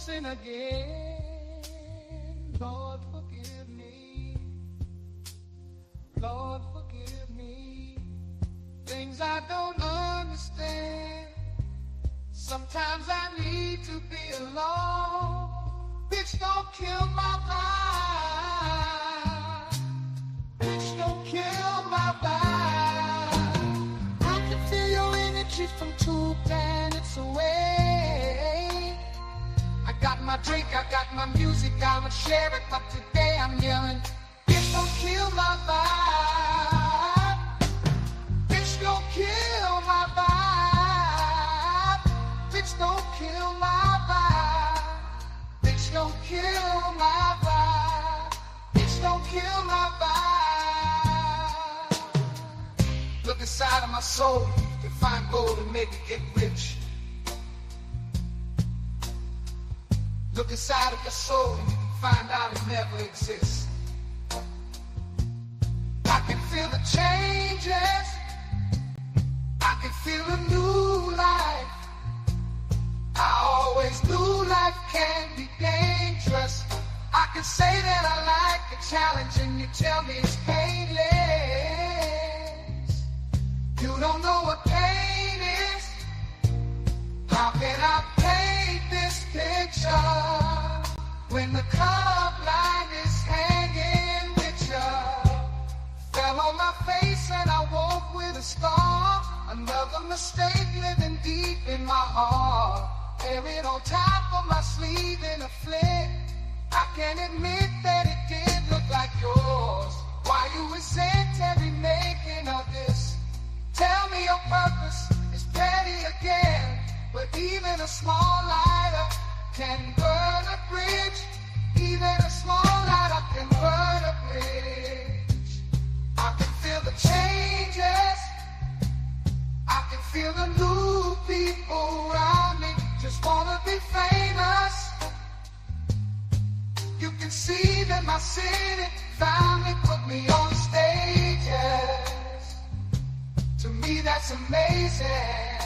sin again. Lord, forgive me. Lord, forgive me. Things I don't understand. Sometimes I need to be alone. Bitch, don't kill my vibe. Bitch, don't kill my vibe. I can feel your energy from 2 planets away. I got my drink, I got my music, I'ma share it, but today I'm yelling, bitch, don't kill my vibe. Bitch, don't kill my vibe. Bitch, don't kill my vibe. Bitch, don't kill my vibe. Bitch, don't kill my vibe. Look inside of my soul, to find gold and maybe get rich. Look inside of your soul and you can find out it never exists. I can feel the changes. I can feel a new life. I always knew life can be dangerous. I can say that I like a challenge and you tell me it's painless. You don't know what pain is. How can I paint this picture when the color line is hanging with you? Fell on my face and I woke with a scar. Another mistake living deep in my heart. Buried on top of my sleeve in a flick. I can admit that it did look like yours. Why you resent every making of this? Tell me your purpose is petty again. But even a small lighter can burn a bridge. Even a small lighter can burn a bridge. I can feel the changes. I can feel the new people around me. Just wanna be famous. You can see that my city finally put me on stages. To me that's amazing.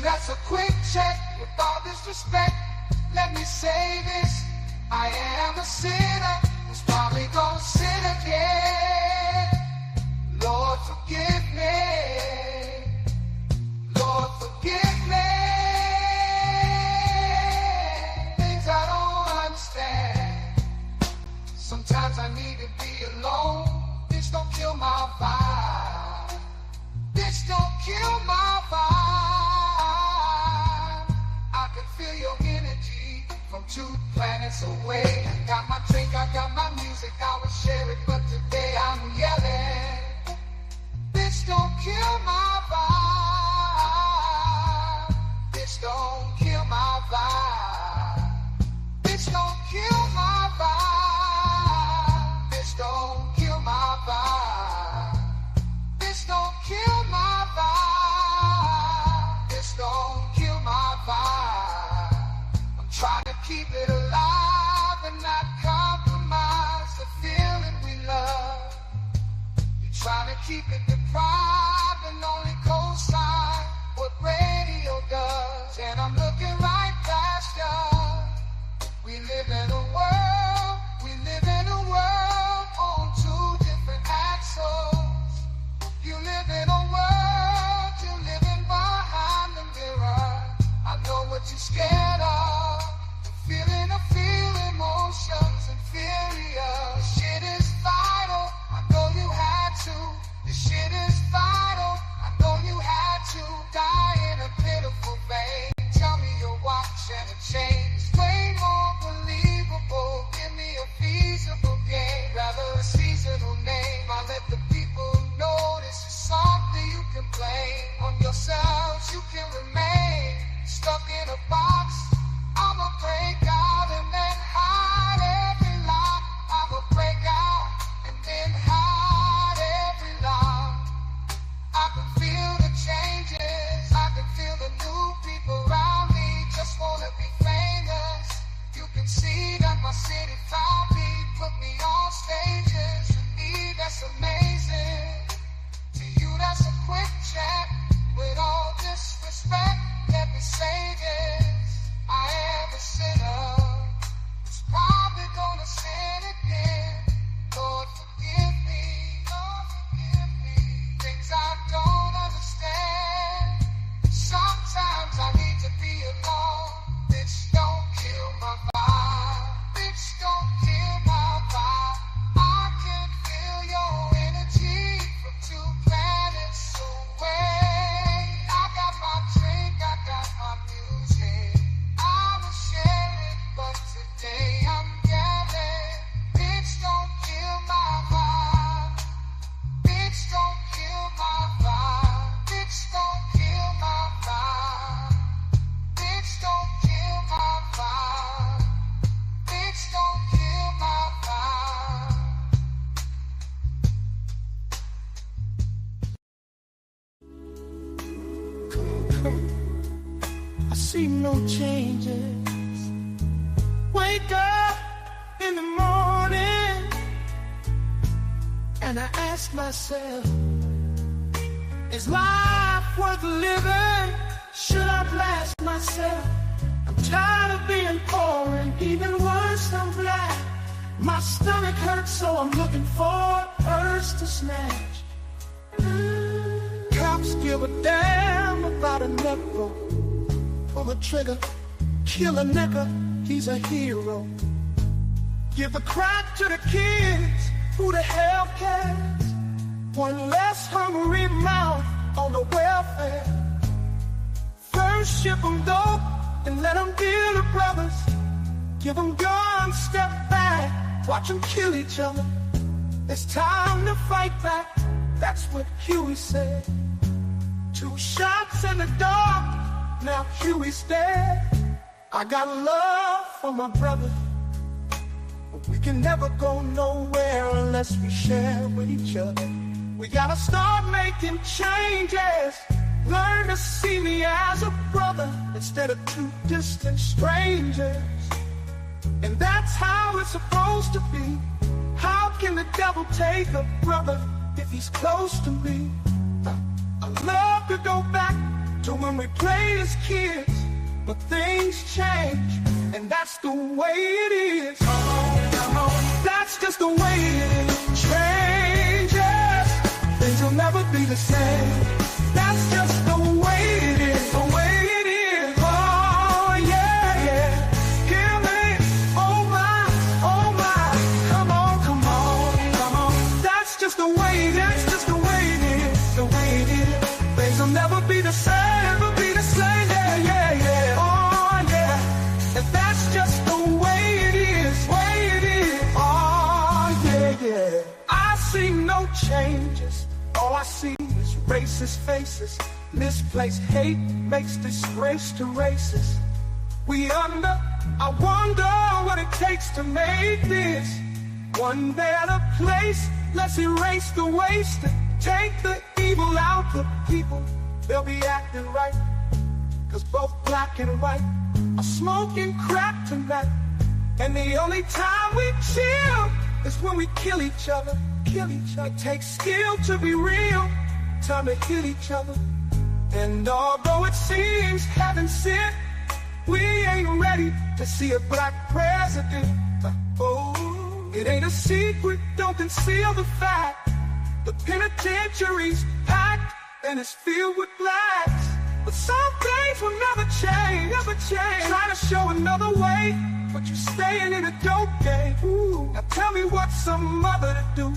That's a quick check. With all this respect, let me say this. I am a sinner who's probably gonna sin again. Lord, forgive me. Lord, forgive me. Things I don't understand. Sometimes I need to be alone. Bitch, don't kill my vibe. Bitch, don't kill my vibe. Feel your energy from 2 planets away. I got my drink, I got my music, I will share it, but today I'm yelling, bitch, don't kill my vibe. pride and only co-sign what radio does. And I'm looking right past ya. We live in a world on two different axles. You live in a world, you're living behind the mirror. I know what you're scared of. Feel emotions inferior. This shit is vital. I know you had to. This shit is vital. I know you had to die in a pitiful vein. Tell me your watch and a chain is way more believable. Give me a feasible game, rather a seasonal name. I let the people know this is something you can blame on yourselves. You can remain stuck in a box. I'ma break out and then hide every lie. I'ma break out and then hide every lie. I can feel the changes. I can feel the new people around me. Just wanna be famous. You can see that my city found me. Put me on stages. To me, that's amazing. To you, that's a quick check. With all disrespect, let me say this. I am a sinner, who's probably gonna sin again. Lord, forgive me, things I don't understand. Sometimes I need to be alone. Bitch, don't kill my vibe. Bitch, don't kill my vibe. I can feel your energy from 2 planets away. I got my drink, I got my music. But today I'm yelling, bitch, don't kill my vibe. Bitch, don't kill my vibe. Bitch, don't kill my vibe. Bitch, don't kill my vibe. Bitch, don't kill my vibe. I see no changes. Wake up in the morning and I ask myself, is life worth living? Should I blast myself? I'm tired of being poor and even worse, I'm black. My stomach hurts, so I'm looking for a purse to snatch. Cops give a damn about a nickel. Pull the trigger, kill a nigga, he's a hero. Give the crack to the kids, who the hell cares? One less hungry mouth on the welfare. First ship them dope, and let them deal to brothers. Give them guns, step back, watch them kill each other. It's time to fight back, that's what Huey said. 2 shots in the dark, now Huey's dead. I got love for my brother, but we can never go nowhere unless we share with each other. We gotta start making changes. Learn to see me as a brother instead of 2 distant strangers. And that's how it's supposed to be. How can the devil take a brother if he's close to me? I'd love to go back to when we played as kids, but things change, and that's the way it is. Come on, that's just the way it is. Changes, things will never be the same. That's just the way it is, the way it is. Oh yeah, yeah. Hear me, oh my, come on, come on, come on. That's just the way it is, just the way it is, the way it is. Things will never be the same, never be the same, yeah, yeah, yeah. Oh yeah, and that's just the way it is, way it is. Oh yeah, yeah. I see no changes, all I see is racist faces. Misplaced hate makes disgrace to races. I wonder what it takes to make this one better place. Let's erase the waste, take the evil out the people. They'll be acting right, cause both black and white are smoking crack tonight. And the only time we chill is when we kill each other, kill each other. It takes skill to be real, time to hit each other. And although it seems heaven sent, we ain't ready to see a black president. Oh, it ain't a secret, don't conceal the fact. The penitentiary's packed and it's filled with blacks. But some things will never change, never change. Trying to show another way, but you're staying in a dope game. Ooh, now tell me what's some mother to do.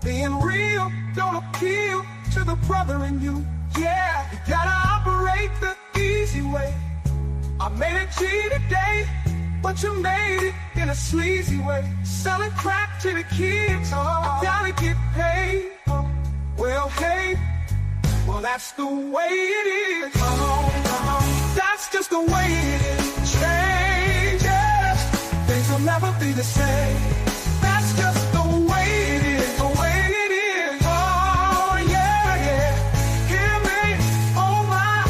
Being real don't appeal to the brother in you. Yeah, you gotta operate the easy way. I made a G today, but you made it in a sleazy way. Selling crack to the kids, I gotta get paid. Well, hey, well that's the way it is. Come on, that's just the way it is. Changes, things will never be the same. That's just the way it is, the way it is. Oh yeah, yeah, hear me, oh my,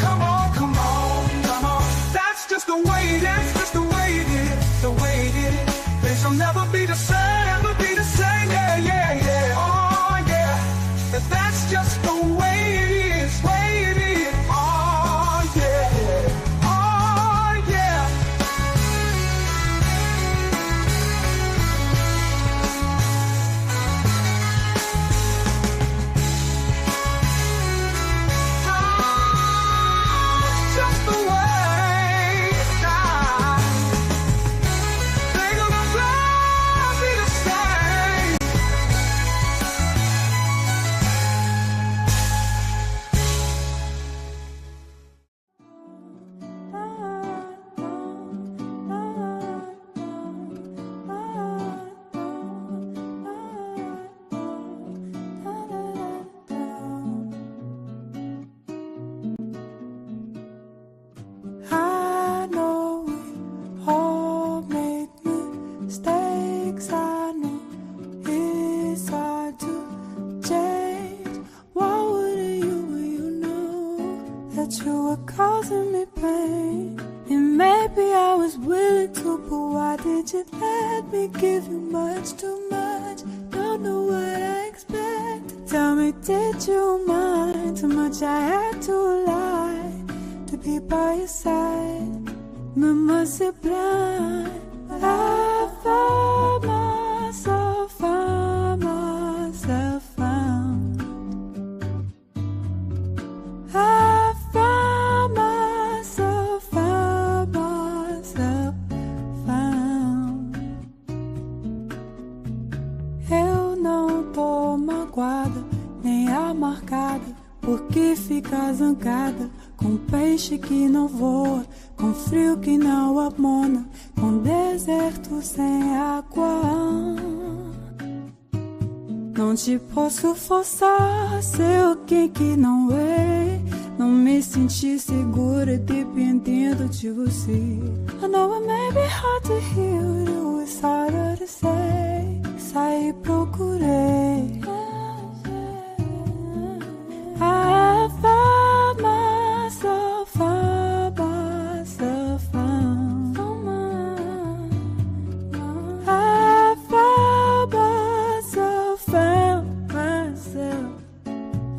come on, come on, come on. That's just the way it is, just the way it is, the way it is. Things will never be the same, never be the same, yeah, yeah, yeah. Oh yeah, that's just the way it is, way it is. Oh yeah, oh yeah. Just the way it's done. Things will never be the same. I know we all make mistakes. I know it's hard to change. Why wouldn't you when you knew that you were causing me pain? And maybe I was willing to, but why did you let me give you much too much? Don't know what I expected. Tell me, did you mind too much? I had to lie to be by your side. Mama said blind. I found myself, found myself, found. I found myself, found myself, found. Eu não tô magoada, nem amargada, porque fica zangada com peixe que não voa, com frio que não amona, com deserto sem água. Não te posso forçar a ser alguém que não é. Não me senti segura dependendo de você. I know it may be hard to hear, it was harder to say. Saí, procurei. I found myself, found myself, found. I found myself, found myself,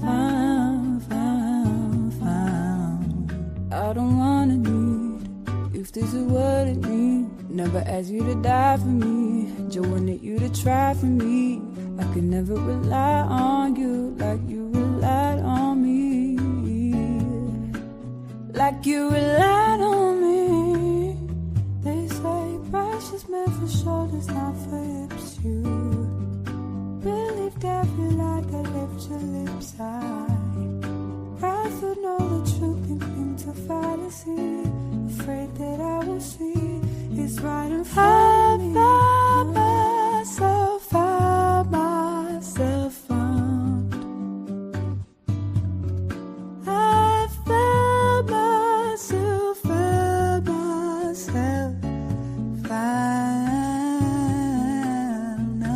found, found, found. I don't wanna need, if this is what it means. Never ask you to die for me, just wanted you to try for me. I could never rely on you like you relied on me, like you relied on me. They say precious meant for shoulders, not for hips. You believed every lie that left your lips high. Rather know the truth than cling to fallacy. Afraid that I will see it's right in front of me. I found myself, found myself, found. I found myself, found myself, found. I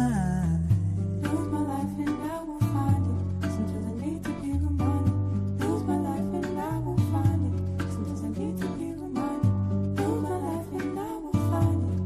lose my life and I will find it. Sometimes I need to be reminded. Lose my life and I will find it. Sometimes I need to be reminded. Lose my life and I will find it.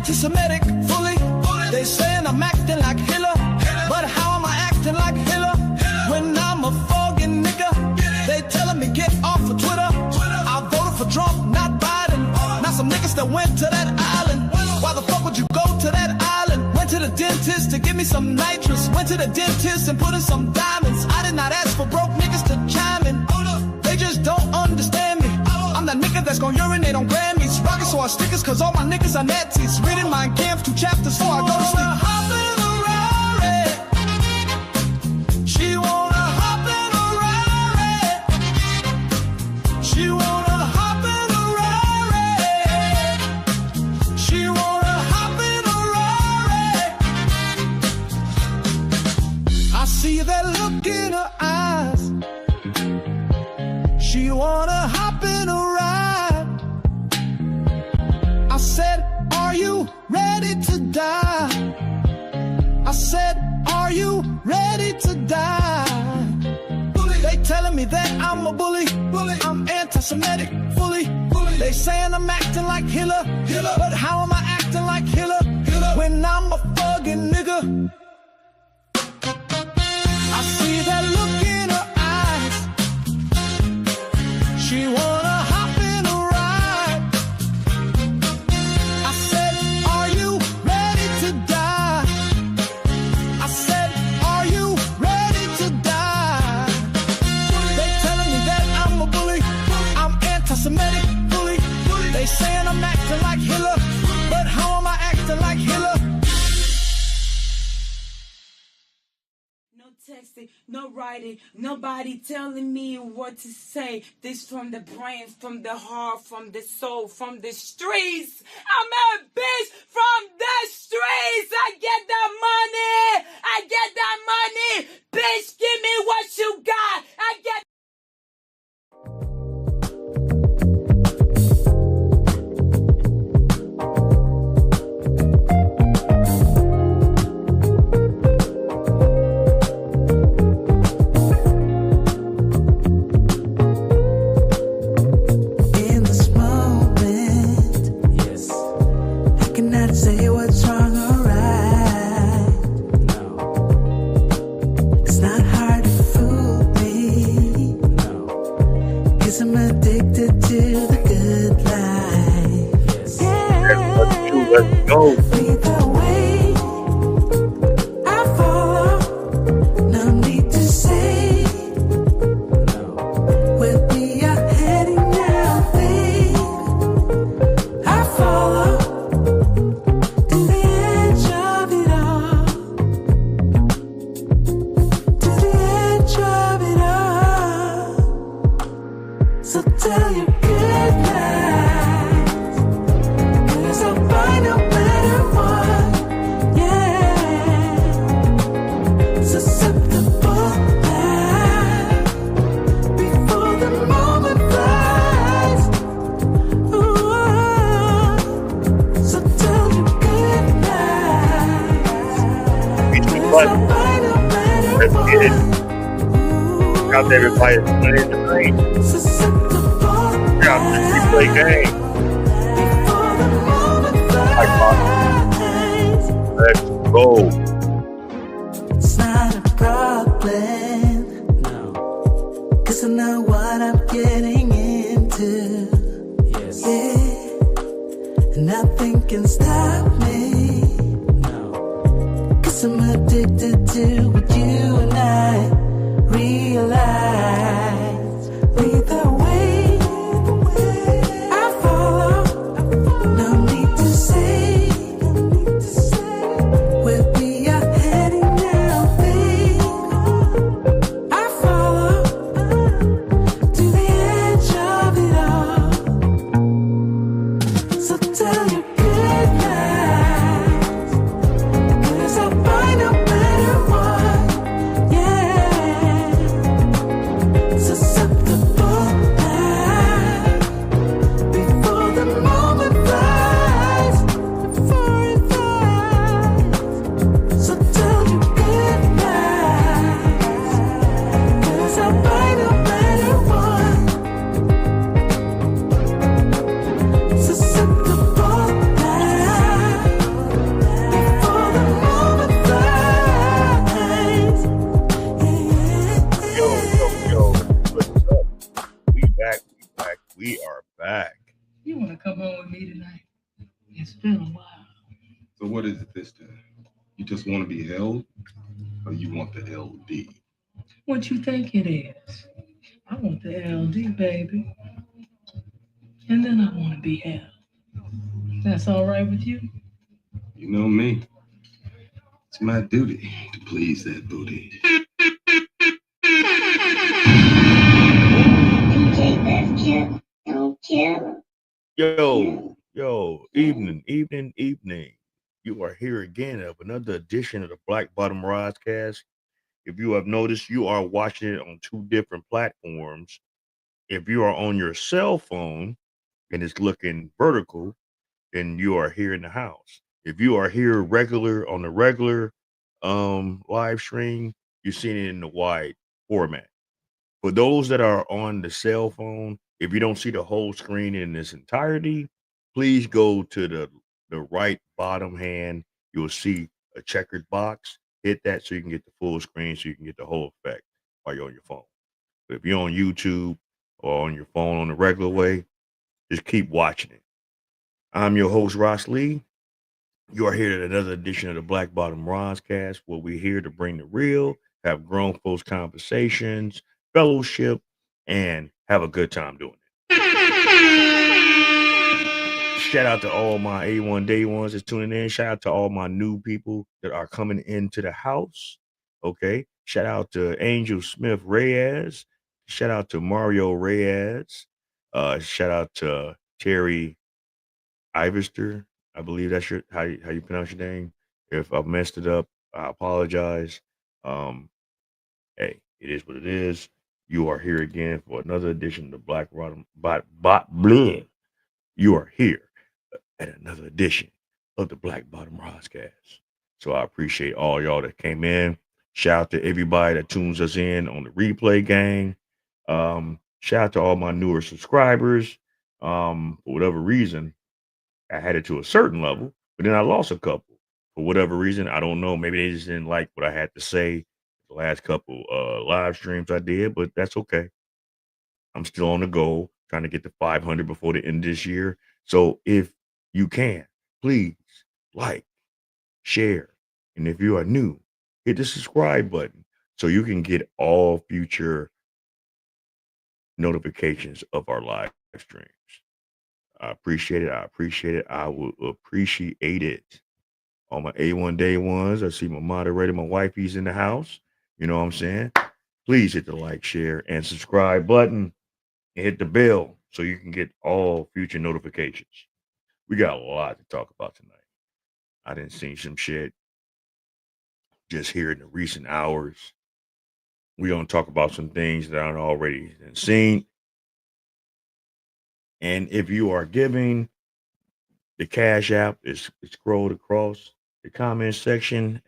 anti-Semitic, fully. They saying I'm acting like Hitler, but how am I acting like Hitler when I'm a fucking nigga? They telling me get off of Twitter. I voted for Trump, not Biden. Now some niggas that went to that island. Why the fuck would you go to that island? Went to the dentist to give me some nitrous. Went to the dentist and put in some diamonds. I did not ask for broke niggas to chime in. They just don't understand me. I'm that nigga that's gon' urinate on Grammys. Rockin' so I stickers cause all my niggas are Nazis. Reading my camp 2 chapters before I go to sleep. Hop in a Rari. She wanna hop in a Rari. She wanna hop in a Rari. She wanna hop in a Rari. I see that look in her eyes. She wanna hop in a ride. I said, are you ready to die? I said, are you ready to die? They telling me that I'm a bully. I'm anti-Semitic, fully. They saying I'm acting like Hitler. But how am I acting like Hitler when I'm a fucking nigga? I see that look in her eyes. She wanna hop in a ride. I said, are you ready to die? I said, are you ready to die? They telling me that I'm a bully. I'm anti-Semitic, bully. They saying I'm acting like Hitler. But how am I acting like Hitler? No texting, no writing, nobody telling me what to say. This from the brain, from the heart, from the soul, from the streets. I'm a bitch from the streets. I get that money. I get that money. Bitch, give me what you got. I get say what's wrong or right. No. It's not hard to fool me. No. 'Cause I'm addicted to the good life. Yes. Yeah. Let's go. Lead the way. I follow. No need to say. No. Where we are heading now, babe. I follow. So tell your good lies, 'cause I'll find no better one, yeah. Susceptible life, before the moment flies. Ooh, so tell your good lies, 'cause I'll find no better one. Out there, everybody playing the brain. Out there, we play game. Let's go. It's not a problem, no. 'Cause I know what I'm getting into. Yes. Yeah. Nothing can stop me. No. 'Cause I'm addicted to what you and I realize. Lead the way. I follow. No need to say. Where we are heading now, babe. I follow to the edge of it all. So tell your good lies, 'cause I'll find a better one, yeah. It's been a while. So what is it this time? You just want to be held, or you want the LD? What you think it is? I want the LD, baby. And then I want to be held. That's all right with you? You know me. It's my duty to please that booty. Evening. You are here again of another edition of the Black Bottom Rodcast. If you have noticed, you are watching it on two different platforms. If you are on your cell phone and it's looking vertical, then you are here in the house. If you are here regular on the regular live stream, you're seeing it in the wide format. For those that are on the cell phone, if you don't see the whole screen in its entirety, please go to the right bottom hand. You'll see a checkered box. Hit that so you can get the full screen, so you can get the whole effect while you're on your phone. But if you're on YouTube or on your phone on the regular way, just keep watching it. I'm your host, Ross Lee. You are here at another edition of the Black Bottom Roscast, where we're here to bring the real, have grown folks conversations, fellowship, and have a good time doing it. Shout out to all my A1 Day ones that's tuning in. Shout out to all my new people that are coming into the house. Okay. Shout out to Angel Smith Reyes. Shout out to Mario Reyes. Shout out to Terry Ivester. I believe that's how you pronounce your name. If I've messed it up, I apologize. Um, hey, it is what it is. You are here again for another edition of the Black Bottom Bleh. You are here at another edition of the Black Bottom Roscast. So I appreciate all y'all that came in. Shout out to everybody that tunes us in on the replay gang. Shout out to all my newer subscribers. For whatever reason, I had it to a certain level, but then I lost a couple for whatever reason. I don't know. Maybe they just didn't like what I had to say the last couple live streams I did, but that's okay. I'm still on the goal, trying to get to 500 before the end of this year. So if you can, please like, share, and if you are new, hit the subscribe button so you can get all future notifications of our live streams. I appreciate it. I will appreciate it. All my A1 Day ones. I see my moderator, my wifey's in the house. You know what I'm saying? Please hit the like, share, and subscribe button and hit the bell so you can get all future notifications. We got a lot to talk about tonight. I didn't see some shit just here in the recent hours. We're going to talk about some things that I've already seen. And if you are giving, the Cash App is scrolled across the comment section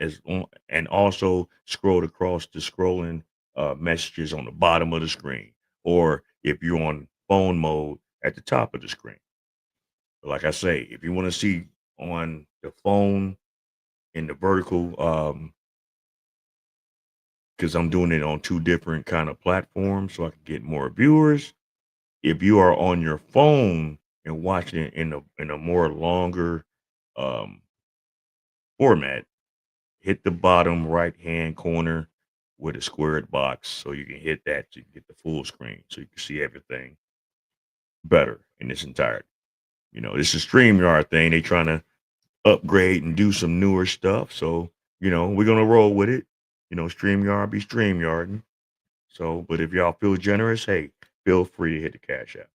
and also scrolled across the scrolling messages on the bottom of the screen, or if you're on phone mode at the top of the screen. But like I say, if you want to see on the phone in the vertical, because I'm doing it on two different kind of platforms so I can get more viewers. If you are on your phone and watching it in a more longer um, format, hit the bottom right hand corner with a squared box so you can hit that to get the full screen so you can see everything better in its entirety. You know, it's a StreamYard thing. They trying to upgrade and do some newer stuff. So, we're gonna roll with it. StreamYard be StreamYarding. So, but if y'all feel generous, hey, feel free to hit the Cash App.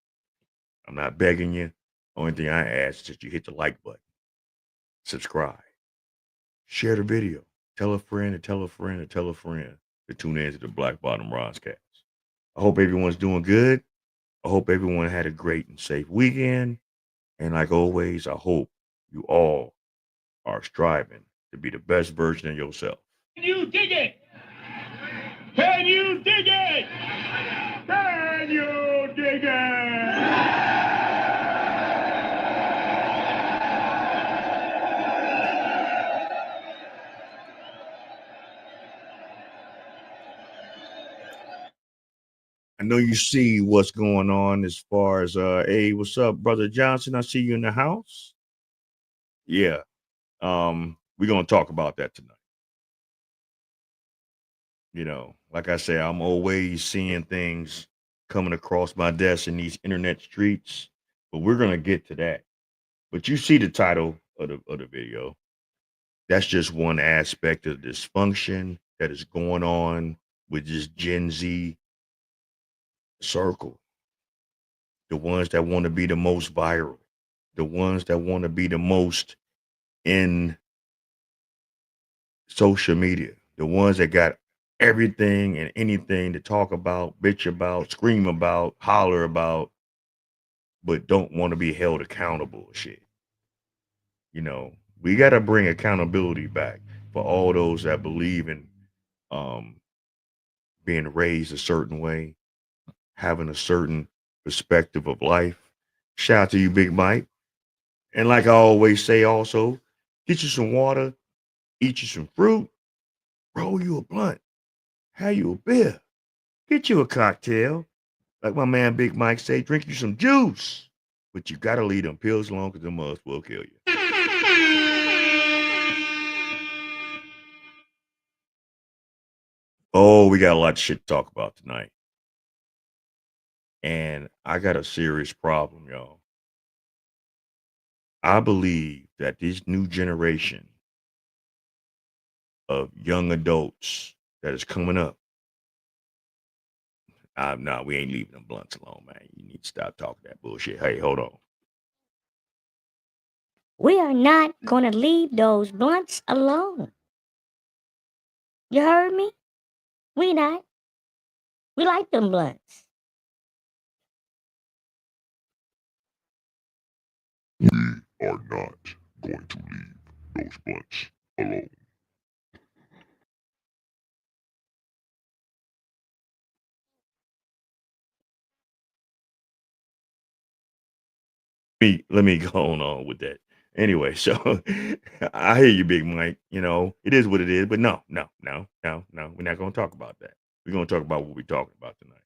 I'm not begging you. Only thing I ask is that you hit the like button, subscribe, share the video, tell a friend and tell a friend and tell a friend to tune in to the Black Bottom Roscast. I hope everyone's doing good. I hope everyone had a great and safe weekend. And like always, I hope you all are striving to be the best version of yourself. Can you dig it? Can you dig it? Can you dig it? I know you see what's going on as far as hey, what's up, brother Johnson? I see you in the house. Yeah. We're gonna talk about that tonight. You know, like I say, I'm always seeing things coming across my desk in these internet streets, but we're gonna get to that. But you see the title of the video. That's just one aspect of dysfunction that is going on with this Gen Z circle. The ones that want to be the most viral, the ones that want to be the most in social media, the ones that got everything and anything to talk about, bitch about, scream about, holler about, but don't want to be held accountable. Shit. You know, we got to bring accountability back for all those that believe in um, being raised a certain way, having a certain perspective of life. Shout out to you, Big Mike. And like I always say, also, get you some water, eat you some fruit, roll you a blunt, have you a beer, get you a cocktail. Like my man Big Mike say, drink you some juice. But you gotta leave them pills alone because them mugs will kill you. Oh, we got a lot of shit to talk about tonight. And I got a serious problem, y'all. I believe that this new generation of young adults that is coming up, no, we ain't leaving them blunts alone, man. You need to stop talking that bullshit. Hey, hold on. We are not going to leave those blunts alone. You heard me? We not. We like them blunts. We are not going to leave those blunts alone. Let me go on with that. Anyway, so I hear you, Big Mike. You know, it is what it is, but no. We're not gonna talk about that. We're gonna talk about what we're talking about tonight.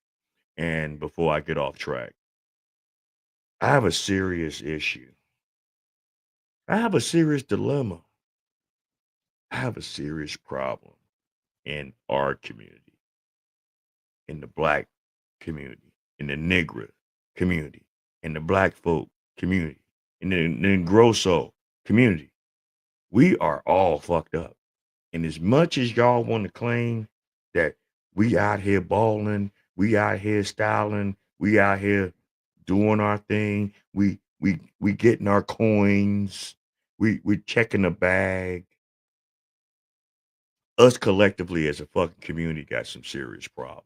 And before I get off track, I have a serious issue. I have a serious dilemma. I have a serious problem in our community, in the black community, in the Negro community, in the black folk community, in the Grosso community. We are all fucked up. And as much as y'all want to claim that we out here balling, we out here styling, we out here doing our thing, we getting our coins, we checking the bag. Us collectively as a fucking community got some serious problems.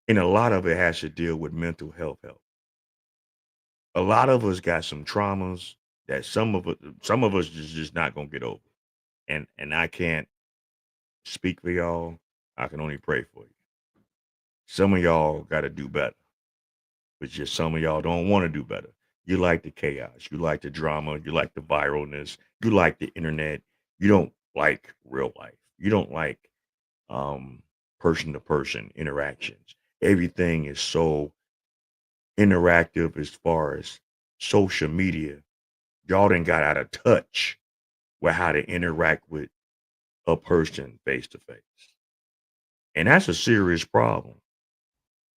And a lot of it has to deal with mental health. A lot of us got some traumas that some of us just not gonna get over. And I can't speak for y'all. I can only pray for you. Some of y'all got to do better, but just some of y'all don't want to do better. You like the chaos, you like the drama, you like the viralness, you like the internet. You don't like real life. You don't like um person to person interactions. Everything is so interactive as far as social media. Y'all done got out of touch with how to interact with a person face to face. And that's a serious problem.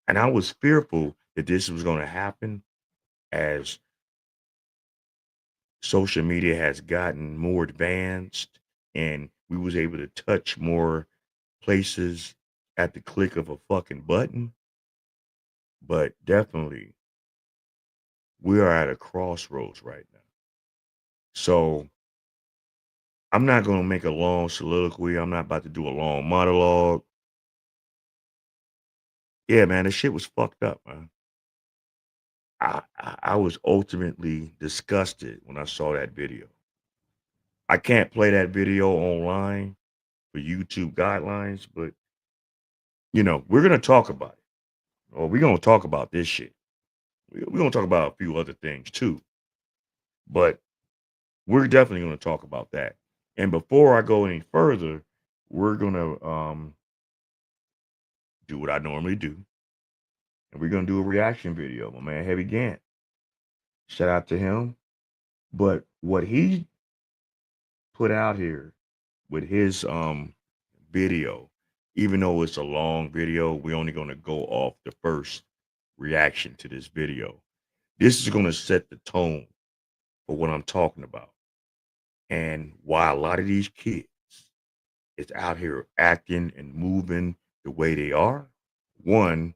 And I was fearful that this was going to happen as social media has gotten more advanced and we was able to touch more places at the click of a fucking button. But definitely we are at a crossroads right now. So I'm not going to make a long soliloquy. I'm not about to do a long monologue. Yeah, man, this shit was fucked up, man. I was ultimately disgusted when I saw that video. I can't play that video online for YouTube guidelines, but we're gonna talk about it. Or we're gonna talk about this shit. We're gonna talk about a few other things too, but we're definitely gonna talk about that. And before I go any further, we're gonna do what I normally do, and we're gonna do a reaction video. My man Heavy Gant. Shout out to him. But what he put out here with his video, even though it's a long video, we're only going to go off the first reaction to this video. This is going to set the tone for what I'm talking about and why a lot of these kids is out here acting and moving the way they are. One,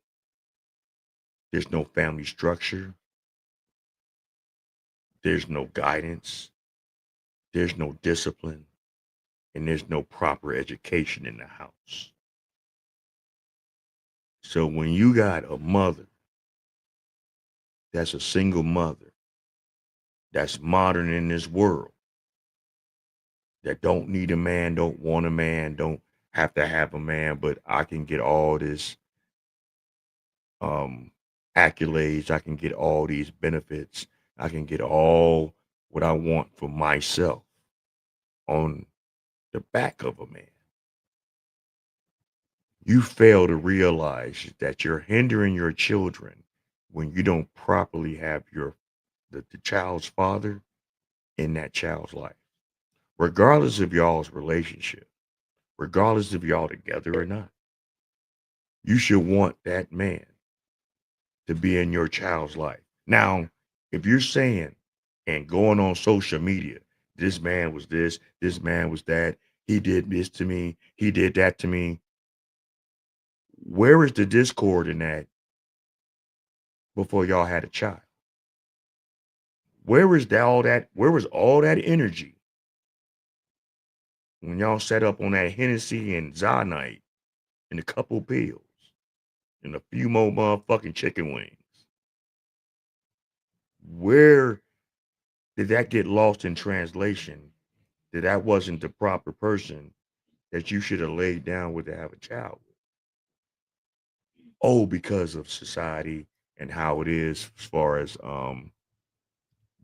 there's no family structure, there's no guidance, there's no discipline, and there's no proper education in the house. So when you got a mother that's a single mother, that's modern in this world, that don't need a man, don't want a man, don't have to have a man, but I can get all this accolades, I can get all these benefits, I can get all what I want for myself on the back of a man. You fail to realize that you're hindering your children when you don't properly have the child's father in that child's life. Regardless of y'all's relationship, regardless if y'all together or not, you should want that man to be in your child's life. Now, if you're saying and going on social media, this man was this man was that, he did this to me, he did that to me, where is the discord in that before y'all had a child? Where was all that energy when y'all set up on that Hennessy and Zonite and a couple pills and a few more motherfucking chicken wings? Where did that get lost in translation? That wasn't the proper person that you should have laid down with to have a child with? Oh, because of society and how it is as far as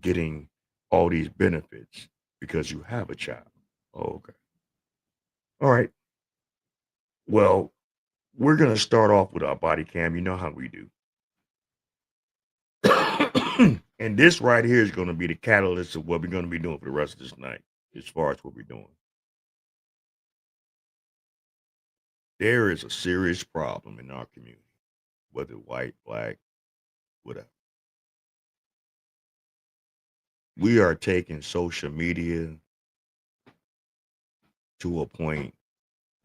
getting all these benefits because you have a child. Oh, okay. All right. Well, we're going to start off with our body cam. You know how we do. And this right here is going to be the catalyst of what we're going to be doing for the rest of this night, as far as what we're doing. There is a serious problem in our community, whether white, black, whatever. We are taking social media to a point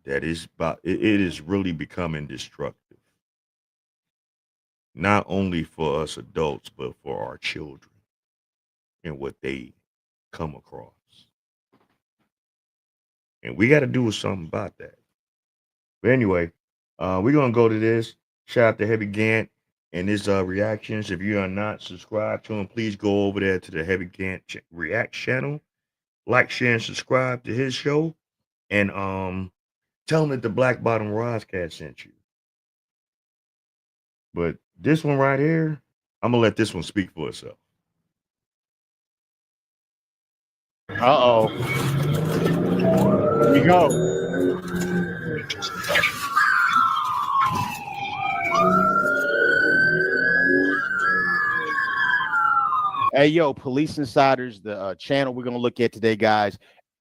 that it is really becoming destructive. Not only for us adults, but for our children and what they come across. And we got to do something about that. But anyway, we're going to go to this. Shout out to Heavy Gant and his reactions. If you are not subscribed to him, please go over there to the Heavy Gant React channel. Like, share, and subscribe to his show. And tell him that the Black Bottom Roscat sent you. But this one right here, I'm going to let this one speak for itself. Uh-oh. Here we go. Hey, yo, Police Insiders, the channel we're going to look at today, guys.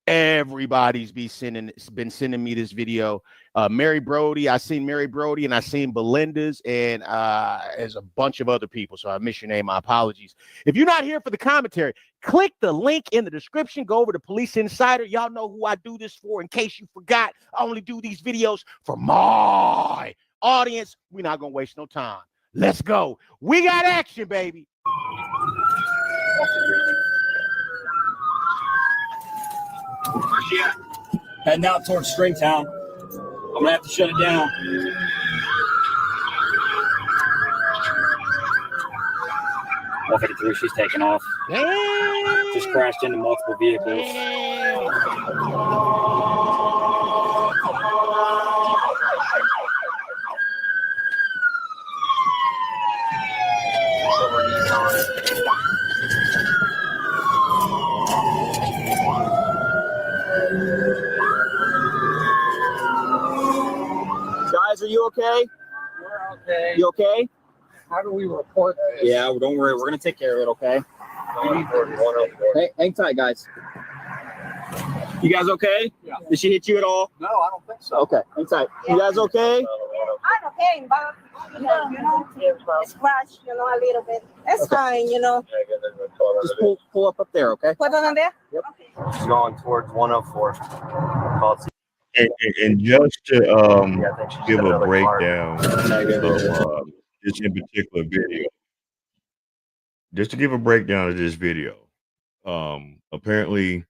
Everybody's been sending me this video. Mary Brody, I seen Mary Brody, and I seen Belinda's, and there's a bunch of other people. So I missed your name. My apologies. If you're not here for the commentary, click the link in the description. Go over to Police Insider. Y'all know who I do this for. In case you forgot, I only do these videos for my audience. We're not gonna waste no time. Let's go. We got action, baby. Yeah. Heading out towards Stringtown. I'm gonna have to shut it down. 153, she's taking off. Just crashed into multiple vehicles. Guys, are you okay? We're okay. You okay? How do we report this? Yeah, don't worry. We're going to take care of it, okay? Hang tight, guys. You guys okay? Yeah. Did she hit you at all? No, I don't think so. Okay, hang tight. You guys okay? I'm okay, but scratch, a little bit. It's fine, Just pull up there, okay? Put it on there? Yep. She's going towards 104. And just to give a breakdown of this in particular video, just to give a breakdown of this video, apparently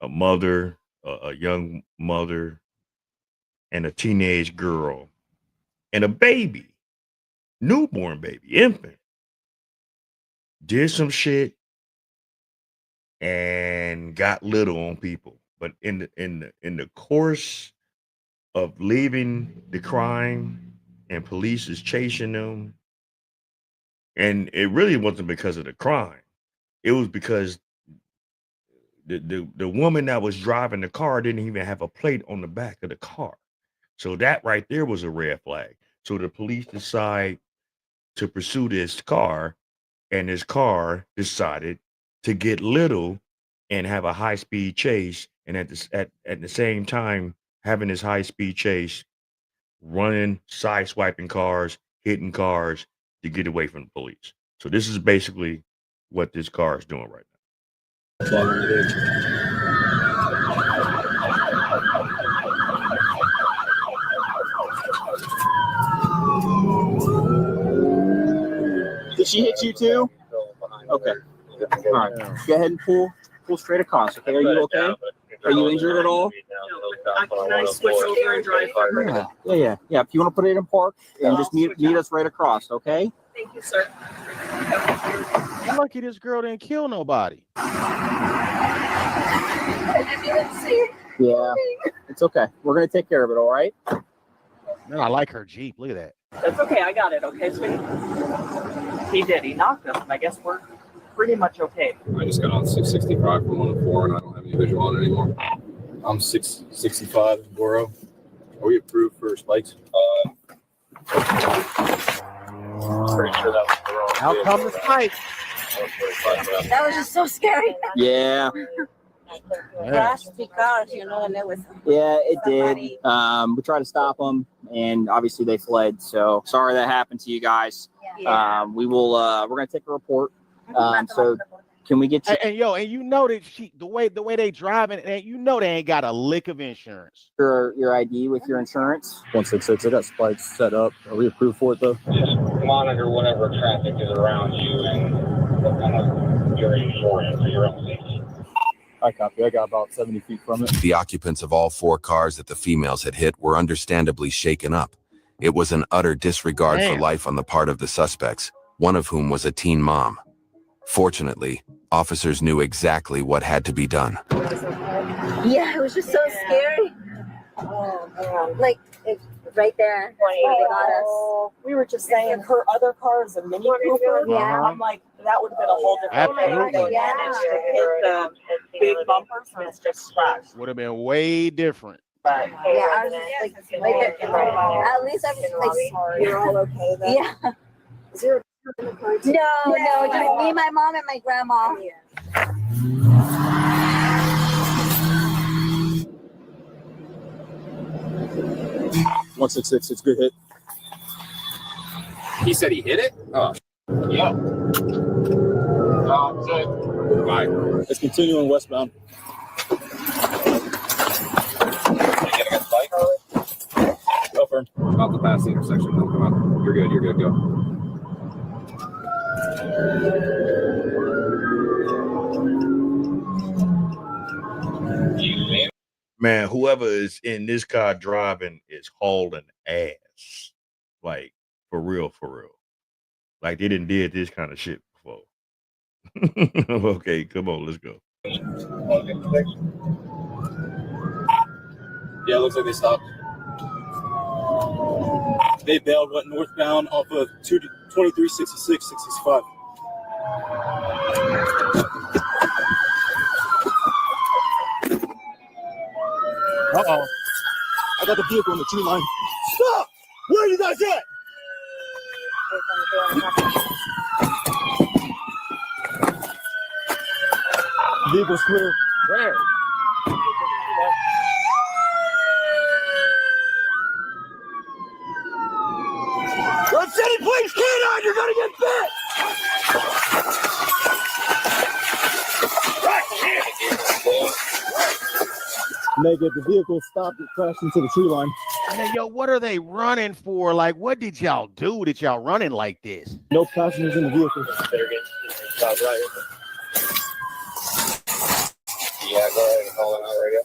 a mother, a young mother, and a teenage girl, and a baby, newborn baby, infant, did some shit and got little on people. But in the course of leaving the crime, and police is chasing them, and it really wasn't because of the crime. It was because the woman that was driving the car didn't even have a plate on the back of the car. So that right there was a red flag. So the police decide to pursue this car, and this car decided to get little and have a high-speed chase, and at the same time having this high-speed chase, running, side-swiping cars, hitting cars to get away from the police. So this is basically what this car is doing right now. Did she hit you too? Okay. All right. Go ahead and pull straight across. Okay. Are you okay? Are you injured at all? Can I switch over and drive for her? Yeah. If you want to put it in park and just meet us right across, okay? Thank you, sir. You're lucky this girl didn't kill nobody. Yeah, it's okay. We're gonna take care of it. All right. Man, I like her Jeep. Look at that. That's okay. I got it. Okay, sweetie. He did. He knocked us. And I guess we're pretty much okay. I just got on 665 from 104, and I don't have any visual on it anymore. I'm 665 Boro. Are we approved for spikes? Pretty sure that was the wrong. How come the spike? That was just so scary. Yeah. Crashed the cars, and it was. Yeah, it did. We tried to stop them, and obviously they fled. So sorry that happened to you guys. Yeah. We will. We're gonna take a report. So can we get you? And you know that the way they driving, and you know they ain't got a lick of insurance. Your ID with your insurance? 166. I got spikes set up. Are we approved for it though? Just monitor whatever traffic is around you and what kind of area you're in for your own safety. I copy. I got about 70 feet from it. The occupants of all 4 cars that the females had hit were understandably shaken up. It was an utter disregard for life on the part of the suspects, one of whom was a teen mom. Fortunately, officers knew exactly what had to be done. Yeah, it was just so scary. Like, right there. They got us. We were just saying her other car is a Mini Cooper. Yeah. I'm like, that would have been a whole different thing. Absolutely. They managed to hit the big bumpers, and it's just scratched. Would have been way different. But Yeah, I was just like right there. At least I was like, you're all okay then? yeah. Is there a in the car too? No, just me, my mom, and my grandma. 166. It's a good hit. He said he hit it? Oh. Yeah. Bye. It's continuing westbound. Go for him. About to pass the intersection. No, come on. You're good. Go. Man, whoever is in this car driving is hauling ass. Like, for real. Like, they didn't did this kind of shit before. Okay, come on, let's go. Yeah, it looks like they stopped. They bailed, went northbound off of 2366, 665. Uh-oh. I got the vehicle in the tree line. Stop! Where are you guys at? Vehicle's clear. Where? Red City Police Canine, you're gonna get bit! Negative, the vehicle stopped, it crashed into the tree line. Man, yo, what are they running for? Like, what did y'all do that y'all running like this? No passengers in the vehicle. Yeah, go ahead and call it out radio.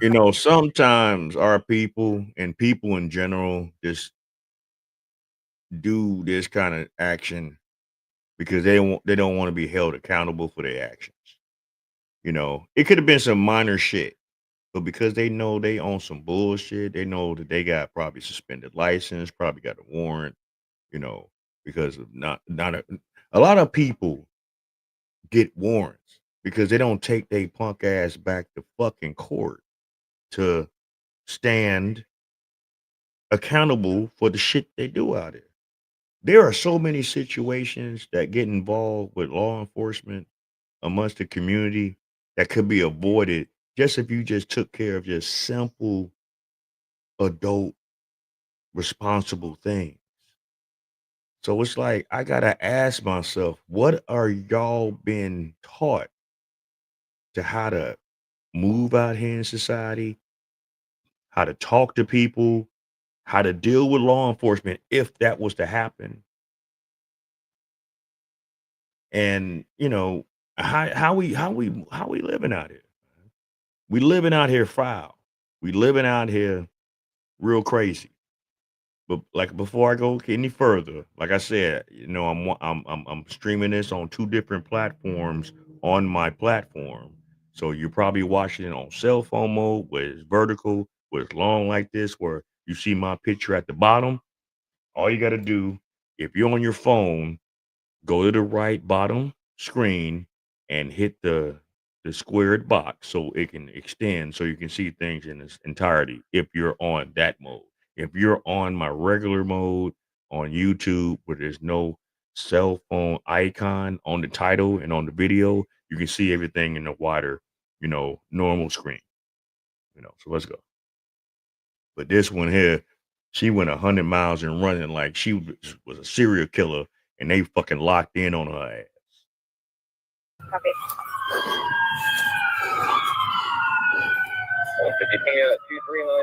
You know, sometimes our people and people in general just do this kind of action because they don't want to be held accountable for their actions. You know, it could have been some minor shit, but because they know they own some bullshit, they know that they got probably suspended license, probably got a warrant, you know, because of not a lot of people get warrants because they don't take their punk ass back to fucking court to stand accountable for the shit they do out there. There are so many situations that get involved with law enforcement amongst the community that could be avoided just if you just took care of just simple adult responsible things. So it's like I gotta ask myself, what are y'all being taught to how to move out here in society, how to talk to people, how to deal with law enforcement if that was to happen? And you know, how we living out here? We living out here foul. We living out here real crazy. But like before I go any further, like I said, you know, I'm streaming this on 2 different platforms on my platform. So you're probably watching it on cell phone mode, where it's vertical, where it's long like this, where you see my picture at the bottom. All you got to do, if you're on your phone, go to the right bottom screen and hit the squared box so it can extend so you can see things in its entirety if you're on that mode. If you're on my regular mode on YouTube where there's no cell phone icon on the title and on the video, you can see everything in the wider, you know, normal screen. You know, so let's go. But this one here, she went 100 miles and running like she was a serial killer, and they fucking locked in on her ass. Copy.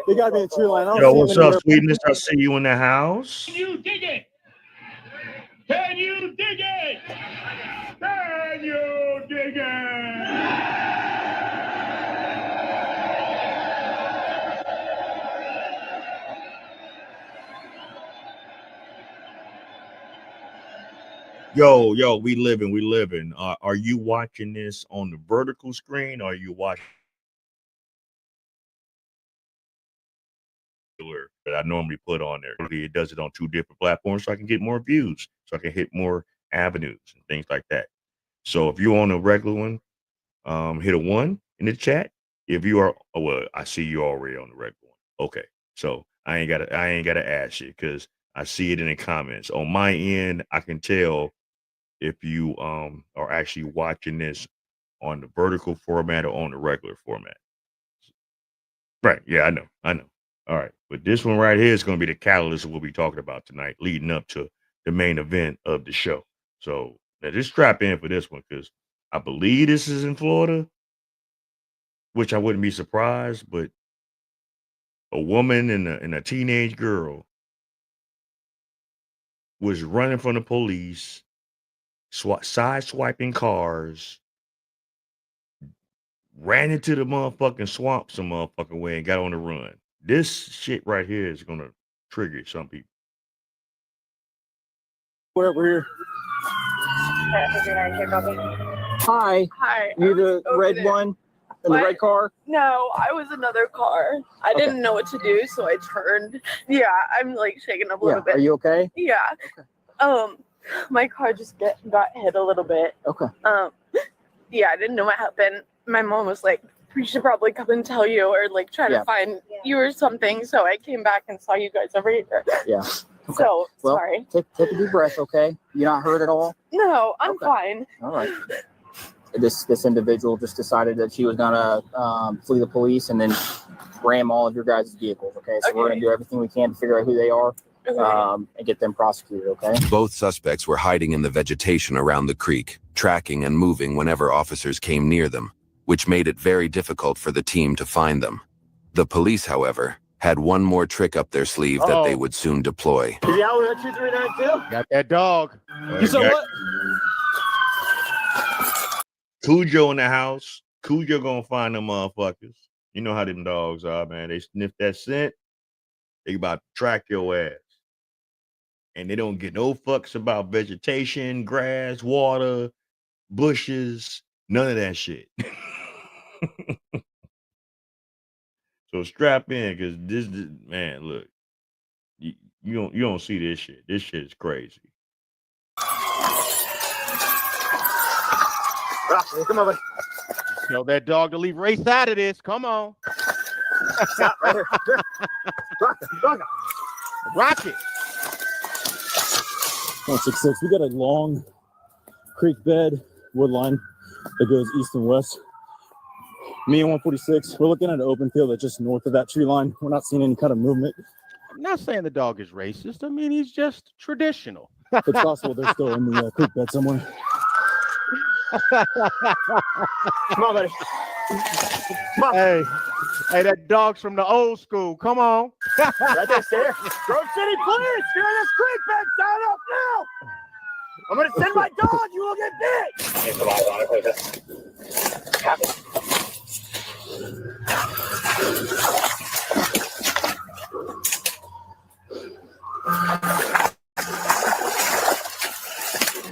They gotta be in the tree line. I don't Yo, see what's them up, anywhere. sweetness? I see you in the house. Can you dig it? Can you dig it? Can you dig it? Yo, we living. Are you watching this on the vertical screen or are you watching that I normally put on there? It does it on 2 different platforms so I can get more views, so I can hit more avenues and things like that. So if you're on a regular one, hit a 1 in the chat. If you are, oh, well, I see you already on the regular one. Okay, so I ain't gotta ask you because I see it in the comments. On my end, I can tell if you are actually watching this on the vertical format or on the regular format. Right. Yeah, I know. All right. But this one right here is going to be the catalyst we'll be talking about tonight, leading up to the main event of the show. So now just strap in for this one because I believe this is in Florida, which I wouldn't be surprised, but a woman and a teenage girl was running from the police, side swiping cars, ran into the motherfucking swamp some motherfucking way and got on the run. This shit right here is gonna trigger some people. We're here. Hi. Hi. You the red there. one in What? the red car? No, I was another car. I Okay. didn't know what to do, so I turned. Yeah, I'm like shaking up a little bit. Are you okay? Yeah. My car just got hit a little bit. Okay. Yeah, I didn't know what happened. My mom was like, we should probably come and tell you or like try to find you or something. So I came back and saw you guys over here. Yeah. Okay. So Well, sorry. Take a deep breath, okay? You're not hurt at all? No, I'm Okay. fine. All right. this individual just decided that she was gonna flee the police and then ram all of your guys' vehicles. Okay, so we're gonna do everything we can to figure out who they are and get them prosecuted. Okay. Both suspects were hiding in the vegetation around the creek, tracking and moving whenever officers came near them, which made it very difficult for the team to find them. The police, however, had one more trick up their sleeve that they would soon deploy. Is he out with that 2392? Got that dog. You said what? Cujo in the house. Cujo gonna find them motherfuckers. You know how them dogs are, man. They sniff that scent, they about to track your ass. And they don't get no fucks about vegetation, grass, water, bushes, none of that shit. So strap in, because this man, look, you don't see this shit. This shit is crazy. Come on, buddy. Tell that dog to leave race out of this. Come on. Stop right here. Rock it. 166. We got a long creek bed wood line that goes east and west. Me and 146, we're looking at an open field that's just north of that tree line. We're not seeing any kind of movement. I'm not saying the dog is racist. I mean, he's just traditional. It's possible they're still in the creek bed somewhere. Come on, buddy. Come on. Hey, that dog's from the old school. Come on. Right there, stay there. Grove City Police, you're in this creek bed. Sign up now. I'm going to send my dog. You will get bit. Keep some eyes on it, please. Copy.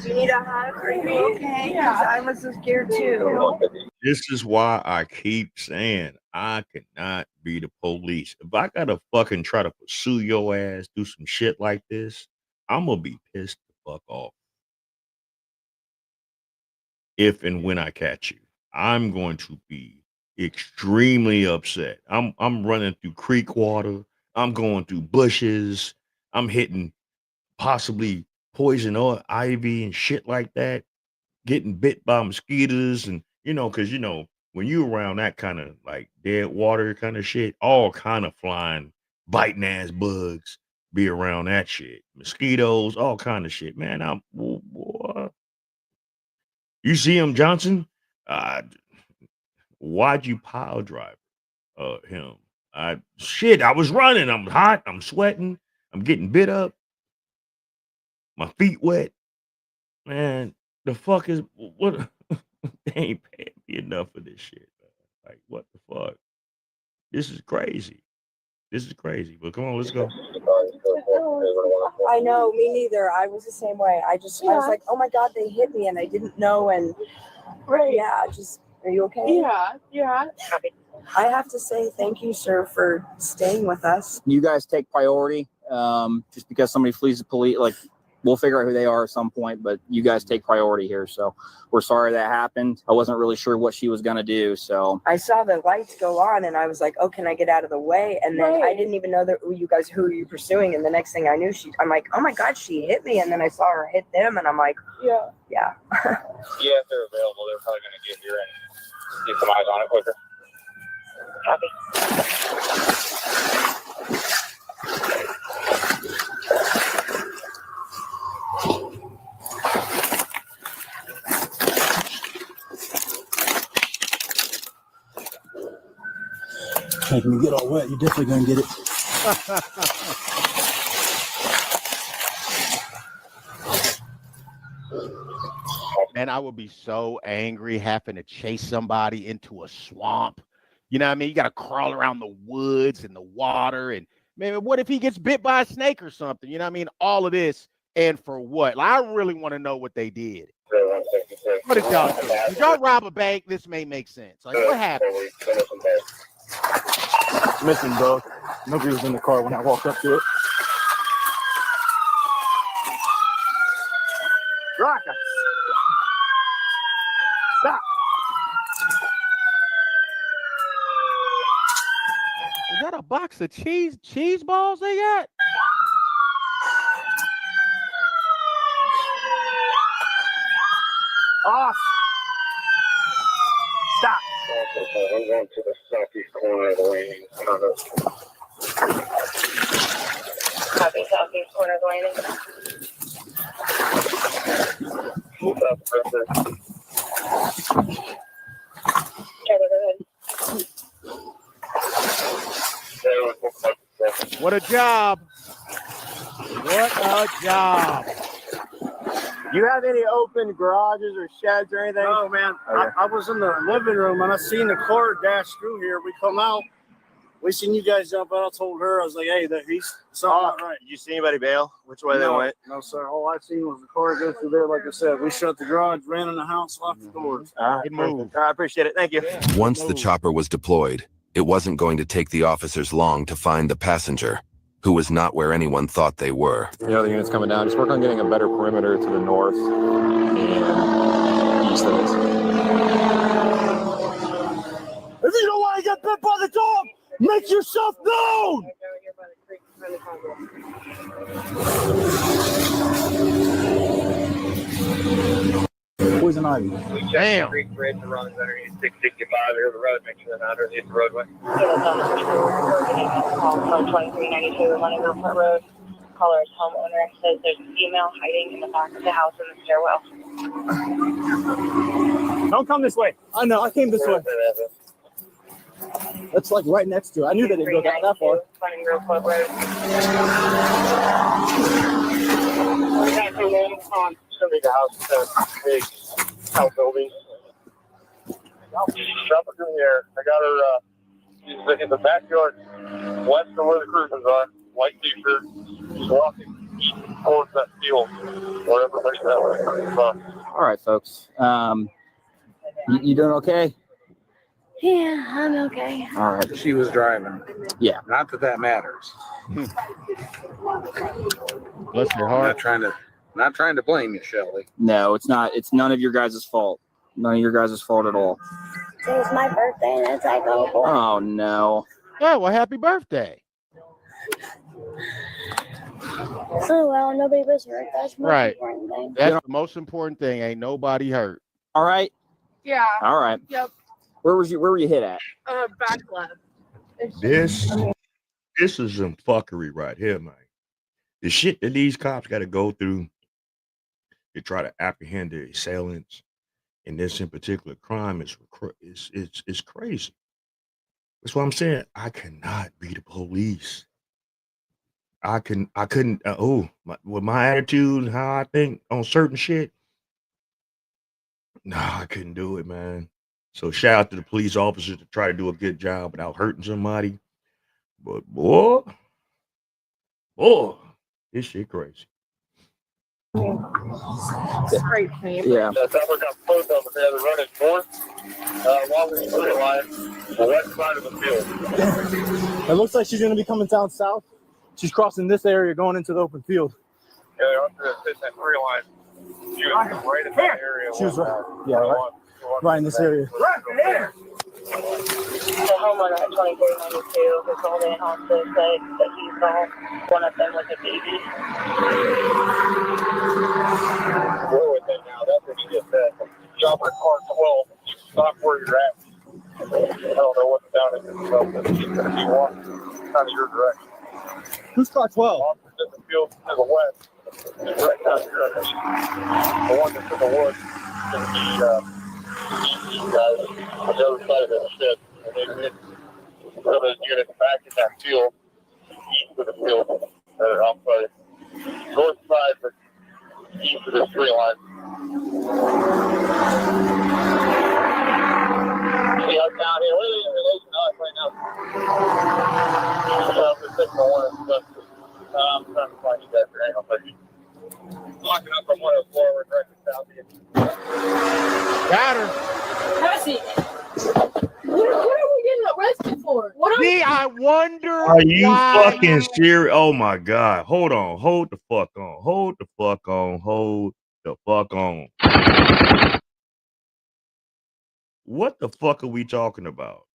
Do you need a hug? Are you okay? Because I was so scared too. This is why I keep saying I cannot be the police. If I gotta fucking try to pursue your ass, do some shit like this, I'm gonna be pissed the fuck off. If and when I catch you, I'm going to be extremely upset. I'm running through creek water. I'm going through bushes. I'm hitting possibly poison or ivy and shit like that. Getting bit by mosquitoes and because when you around that kind of like dead water kind of shit, all kind of flying, biting ass bugs be around that shit. Mosquitoes, all kind of shit. Man, you see him, Johnson? Why'd you pile drive him? I was running. I'm hot. I'm sweating. I'm getting bit up. My feet wet. Man, the fuck is what? They ain't paying me enough for this shit, man. Like, what the fuck? This is crazy. This is crazy. But come on, let's go. I know, me neither. I was the same way. I was like, oh my God, they hit me and I didn't know. And are you okay? Yeah. I have to say thank you, sir, for staying with us. You guys take priority. Just because somebody flees the police, like we'll figure out who they are at some point, but you guys take priority here. So we're sorry that happened. I wasn't really sure what she was going to do. So I saw the lights go on and I was like, oh, can I get out of the way? And then I didn't even know that who are you pursuing? And the next thing I knew, I'm like, oh my God, she hit me. And then I saw her hit them and I'm like, yeah. Yeah, if they're available, they're probably going to get here and get some eyes on it quicker. Copy. Making me get all wet, you're definitely gonna get it. Man, I would be so angry having to chase somebody into a swamp. You know what I mean? You got to crawl around the woods and the water. And man, what if he gets bit by a snake or something? You know what I mean? All of this. And for what? Like, I really want to know what they did. What did y'all do? Did y'all rob a bank? This may make sense. Like, what happened? Missing, bro. Nobody was in the car when I walked up to it. Rock. Stop. Is that a box of cheese balls they got? Off. Stop. I'm going to the southeast corner of the lane. Copy, southeast corner of the landing. What's up, Griffin? Charlie, go ahead. What a job. What a job. You have any open garages or sheds or anything? No, man. I was in the living room and I seen the car dash through here. We come out. We seen you guys jump out. I told her, I was like, hey, he's something not right. Did you see anybody bail? Which way they went? No, sir. All I seen was the car go through there. Like I said, we shut the garage, ran in the house, locked the doors. Good move. I appreciate it. Thank you. Once the chopper was deployed, it wasn't going to take the officers long to find the passenger, who was not where anyone thought they were. The other unit's coming down. Just work on getting a better perimeter to the north and east of us. If you don't want to get bit by the dog, make yourself known. Poison ivy. Damn. Creek Bridge runs underneath 665 here the road. Make sure they're not underneath the roadway. From 2392 Running Park Road. Caller's homeowner says there's a female hiding in the back of the house in the stairwell. Don't come this way. I know. I came this way. That's like right next to it. I knew that it would go that far. Running Park Road. It's going to be the house, big house building. Chopper in there. I got her she's in the backyard west of where the cruisers are. White t-shirt. She's walking towards that field where everybody's at. All right, folks. You doing okay? Yeah, I'm okay. All right. She was driving. Yeah. Not that matters. Bless your heart. Not trying to blame you, Shelly. No, it's not. It's none of your guys' fault. None of your guys' fault at all. It was my birthday and it's like, oh boy. Oh, no. Oh, well, happy birthday. So, well, nobody was hurt. That's the most Right. important thing. That's the most important thing. Ain't nobody hurt. All right. Yeah. All right. Yep. Where were you hit at? Back left. This is some fuckery right here, man. The shit that these cops got to go through to try to apprehend the assailants in this in particular crime is crazy. That's what I'm saying. I cannot be the police. I couldn't. With my attitude and how I think on certain shit, I couldn't do it, man. So shout out to the police officers to try to do a good job without hurting somebody. But boy, this shit crazy. Great team. Yeah. That's how we're going to close over there. They're running north along the center line, the west side of the field. It looks like she's going to be coming down south. She's crossing this area going into the open field. Yeah, they're up there sitting that tree line. She was right in that area. She was right in this area. Right there. The homeowner at 2392 who called in hospital said that he saw one of them with a baby. We're with them now. That's what he just said. Chopper car 12. Stop where you're at. I don't know what's down in this stuff, but he's going to be walking kind of your direction. Who's car 12? In the field to the west. It's right down here. The one that's in the woods is going to be these guys on the other side of that shed. And they hit some of the units back in that field, east of the field. I'm sorry, north side, but east of this tree line. See us down here. What are they in relation to us right now? We're sitting on one of the stuff. I'm trying to find you guys there. Hang on, buddy. Walking up from 104, we're directly southeast. Got her. Have a seat. What are we getting arrested for? See, I wonder Are you why. fucking serious? Oh my God. Hold on. Hold the fuck on. Hold the fuck on. Hold the fuck on. What the fuck are we talking about?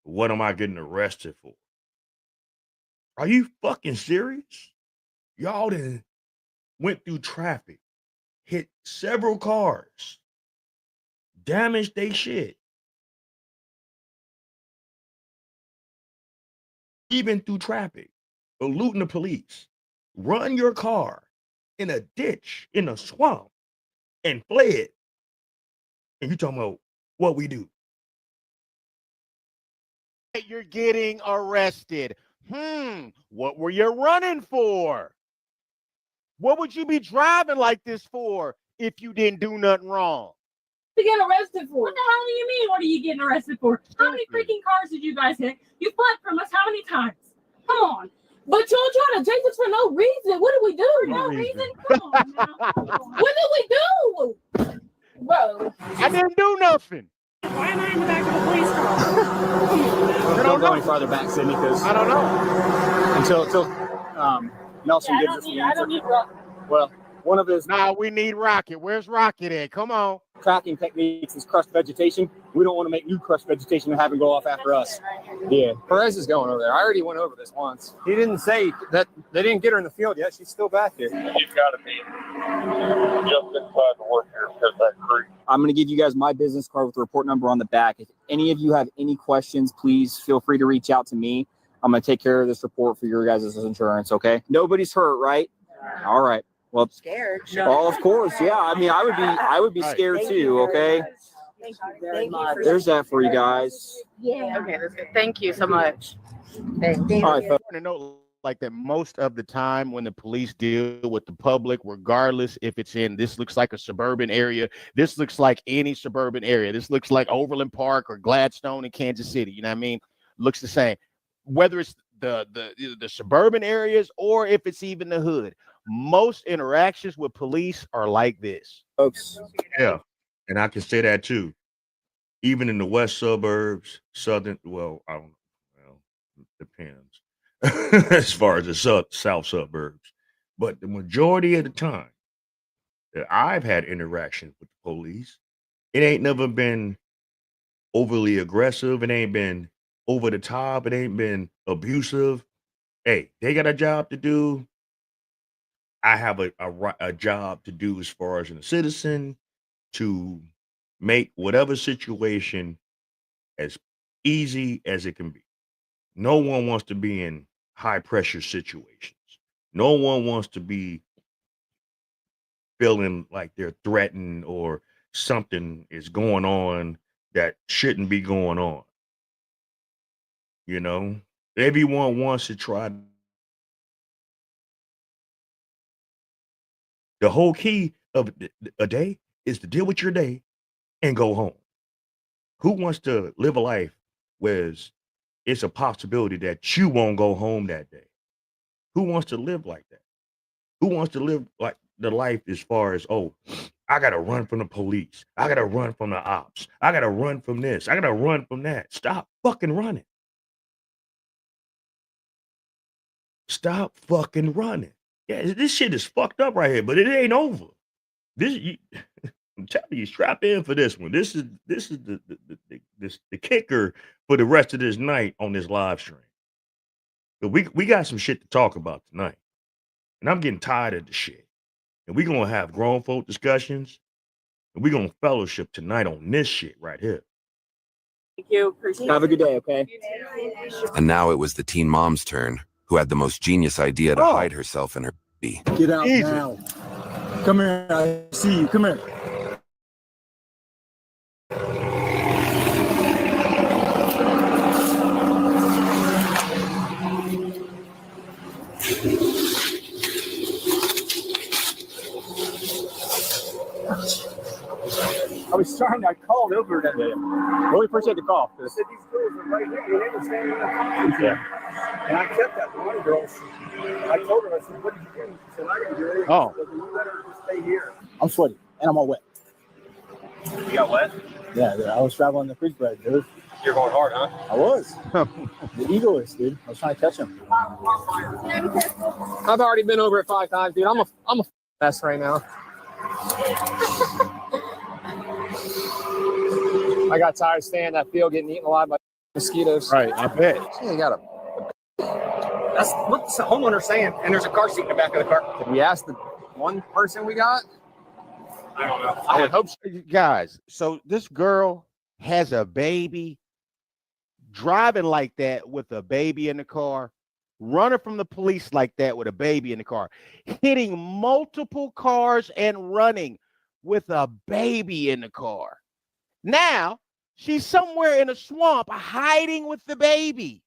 What am I getting arrested for? Are you fucking serious? Y'all done went through traffic, hit several cars, damaged they shit, even through traffic, eluding the police, run your car in a ditch, in a swamp, and fled. And you talking about what we do? You're getting arrested. What were you running for? What would you be driving like this for if you didn't do nothing wrong? To get arrested for? What the hell do you mean? What are you getting arrested for? How many freaking cars did you guys hit? You fled from us how many times? Come on. But y'all trying to chase us for no reason. What did we do? No reason? Come on now. What did we do? Bro. I didn't do nothing. Why am I in the back of the police car? Don't go any farther back, Sydney, because I don't know. Until Nelson gives us the I answer. don't need rock. Well, one of his we need Rocket. Where's Rocket at? Come on. tracking techniques is crushed vegetation. We don't want to make new crushed vegetation and have him go off after us. Yeah. Perez is going over there. I already went over this once. He didn't say that they didn't get her in the field yet. She's still back here. She's got to be just inside the wood here because that creek. I'm going to give you guys my business card with the report number on the back. If any of you have any questions, please feel free to reach out to me. I'm going to take care of this report for your guys' insurance, okay? Nobody's hurt, right? All right. Well, scared. Well, of course, yeah. I mean, I would be scared too, okay? Thank you very much. There's that for you guys. Yeah. Okay, that's good. Thank you so much. Thank you. All right, folks. To know like that most of the time when the police deal with the public, regardless if it's in, this looks like a suburban area, this looks like any suburban area, this looks like Overland Park or Gladstone in Kansas City, you know what I mean? Looks the same. Whether it's the suburban areas or if it's even the hood, most interactions with police are like this, folks. Yeah, and I can say that too. Even in the west suburbs, southern, well, I don't know, well, it depends as far as the south suburbs. But the majority of the time that I've had interactions with the police, it ain't never been overly aggressive. It ain't been over the top. It ain't been abusive. Hey, they got a job to do. I have a job to do as far as a citizen to make whatever situation as easy as it can be. No one wants to be in high pressure situations. No one wants to be feeling like they're threatened or something is going on that shouldn't be going on. You know, everyone wants to try. The whole key of a day is to deal with your day and go home. Who wants to live a life where it's a possibility that you won't go home that day? Who wants to live like that? Who wants to live like the life as far as, oh, I got to run from the police. I got to run from the ops. I got to run from this. I got to run from that. Stop fucking running. Stop fucking running. Yeah, this shit is fucked up right here, but it ain't over. I'm telling you, strap in for this one. This is the kicker for the rest of this night on this live stream. But we got some shit to talk about tonight, and I'm getting tired of the shit. And we're gonna have grown folk discussions, and we're gonna fellowship tonight on this shit right here. Thank you. Appreciate Have a good day, okay? And now it was the teen mom's turn, who had the most genius idea to hide herself in her bee. Get out now. Come here. I see you. Come here. I was trying. I called over that day. Really appreciate the call. I said these girls are right here. They were standing in the conference room. And I kept that one girl. I told her, I said, what did you do? She said, I didn't do anything. Oh. I said, you let her just stay here. I'm sweaty and I'm all wet. You got wet? Yeah, dude, I was traveling the creek bed, dude. You're going hard, huh? I was. The egoist, dude. I was trying to catch him. I've already been over it 5 times, dude. I'm a mess right now. I got tired of staying in that field getting eaten alive by mosquitoes. Right, I bet. Yeah, you got a. That's what the homeowner's saying. And there's a car seat in the back of the car. Did we ask the one person we got? I don't know. I would hope so. Guys, so this girl has a baby driving like that with a baby in the car, running from the police like that with a baby in the car, hitting multiple cars and running with a baby in the car. Now she's somewhere in a swamp hiding with the baby.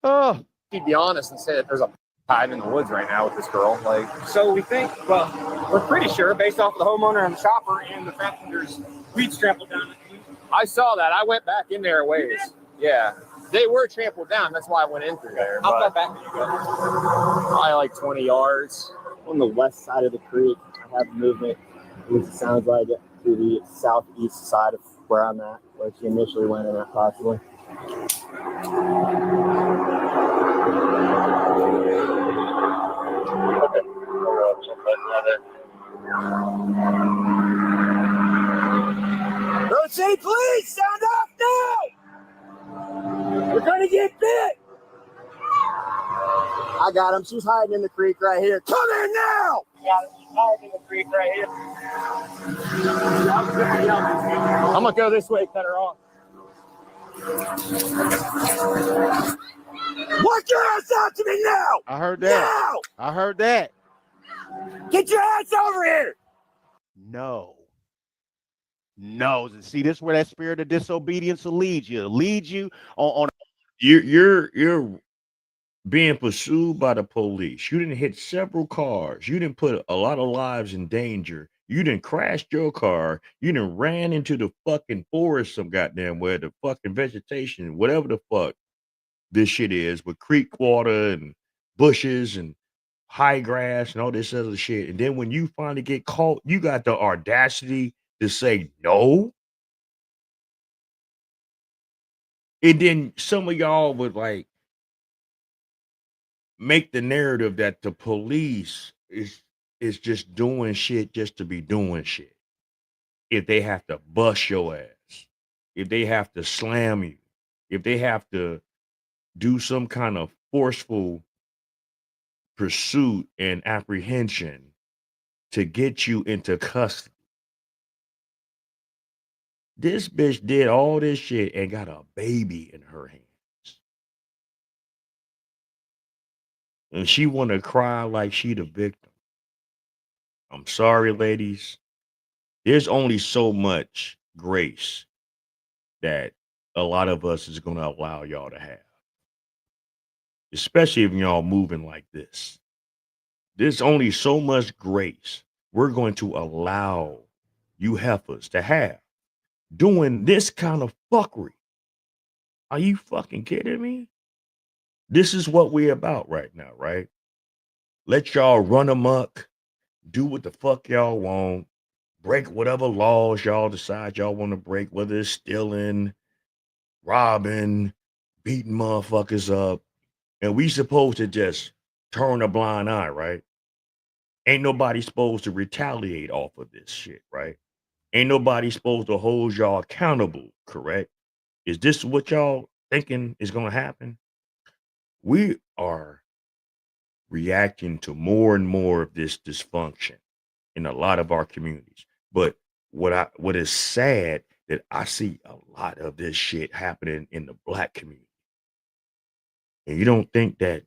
Oh, He'd be honest and say that there's a hiding in the woods right now with this girl. Like, so we think, well, we're pretty sure based off of the homeowner and the shopper and the fact that there's weeds trampled down. I saw that. I went back in there a ways. Yeah. They were trampled down. That's why I went in through there. How far back did you go? Probably like 20 yards. On the west side of the creek, I have movement, it sounds like, to the southeast side of where I'm at, where she initially went in at possibly. Road City Police, sound off now! We're gonna get bit! I got him. She's hiding in the creek right here. Come in now! Yeah, she's hiding in the creek right here. I'm gonna go this way, cut her off. Walk your ass out to me now! I heard that. Now! I heard that. Get your ass over here! No. See, this is where that spirit of disobedience will lead you. Lead you on. You're being pursued by the police. You didn't hit several cars. You didn't put a lot of lives in danger. You didn't crash your car. You didn't ran into the fucking forest some goddamn where the fucking vegetation, whatever the fuck this shit is, with creek water and bushes and high grass and all this other shit. And then when you finally get caught, you got the audacity to say no. And then some of y'all would like make the narrative that the police is just doing shit just to be doing shit. If they have to bust your ass, if they have to slam you, if they have to do some kind of forceful pursuit and apprehension to get you into custody. This bitch did all this shit and got a baby in her hands. And she want to cry like she the victim. I'm sorry, ladies. There's only so much grace that a lot of us is going to allow y'all to have. Especially if y'all moving like this. There's only so much grace we're going to allow you heifers to have doing this kind of fuckery. Are you fucking kidding me? This is what we're about right now, right? Let y'all run amok, do what the fuck y'all want, break whatever laws y'all decide y'all want to break, whether it's stealing, robbing, beating motherfuckers up, and we supposed to just turn a blind eye, right? Ain't nobody supposed to retaliate off of this shit, right? Ain't nobody supposed to hold y'all accountable, correct? Is this what y'all thinking is going to happen? We are reacting to more and more of this dysfunction in a lot of our communities. But what is sad that I see a lot of this shit happening in the Black community. And you don't think that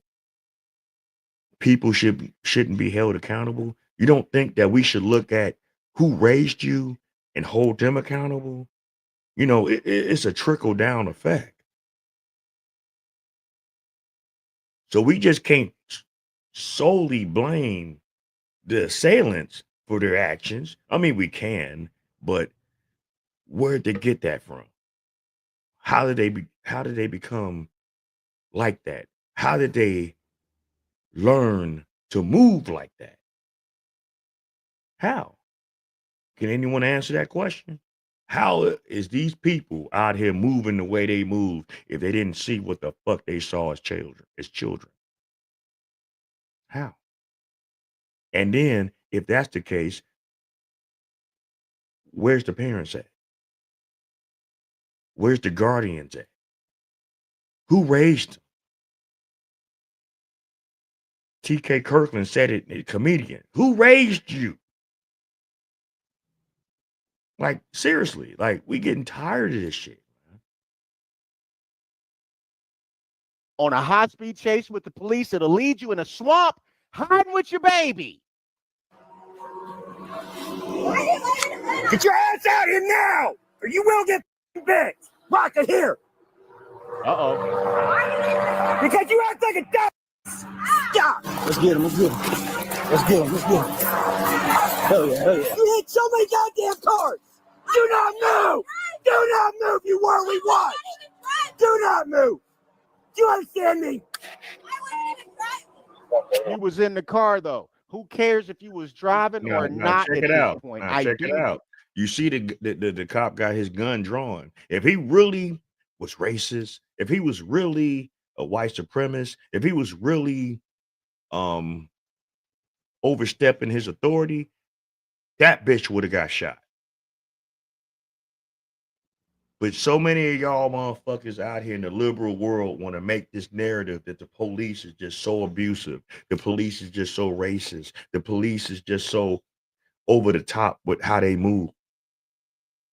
people shouldn't be held accountable? You don't think that we should look at who raised you and hold them accountable? You know, it's a trickle down effect. So we just can't solely blame the assailants for their actions. I mean, we can, but where'd they get that from? How did they become like that? How did they learn to move like that? How? Can anyone answer that question? How is these people out here moving the way they move if they didn't see what the fuck they saw as children? How? And then, if that's the case, where's the parents at? Where's the guardians at? Who raised them? T.K. Kirkland said it, a comedian. Who raised you? Like, seriously, like, we getting tired of this shit. on a high-speed chase with the police. It'll lead you in a swamp, hiding with your baby. Get your ass out here now, or you will get bit. Rock it here. Uh-oh. Because you act like a dumb. Stop. Let's get him. Let's get him. Let's get him. Let's get him. Hell yeah. Hell yeah. You hit so many goddamn cars. Do not move. Do not move. You worldly watch. Do not move. Do you understand me? He was in the car, though. Who cares if you was driving or not check at it this out. point? Now, check it out. You see the cop got his gun drawn. If he really was racist, if he was really a white supremacist, if he was really overstepping his authority, that bitch would have got shot. But so many of y'all motherfuckers out here in the liberal world want to make this narrative that the police is just so abusive. The police is just so racist. The police is just so over the top with how they move.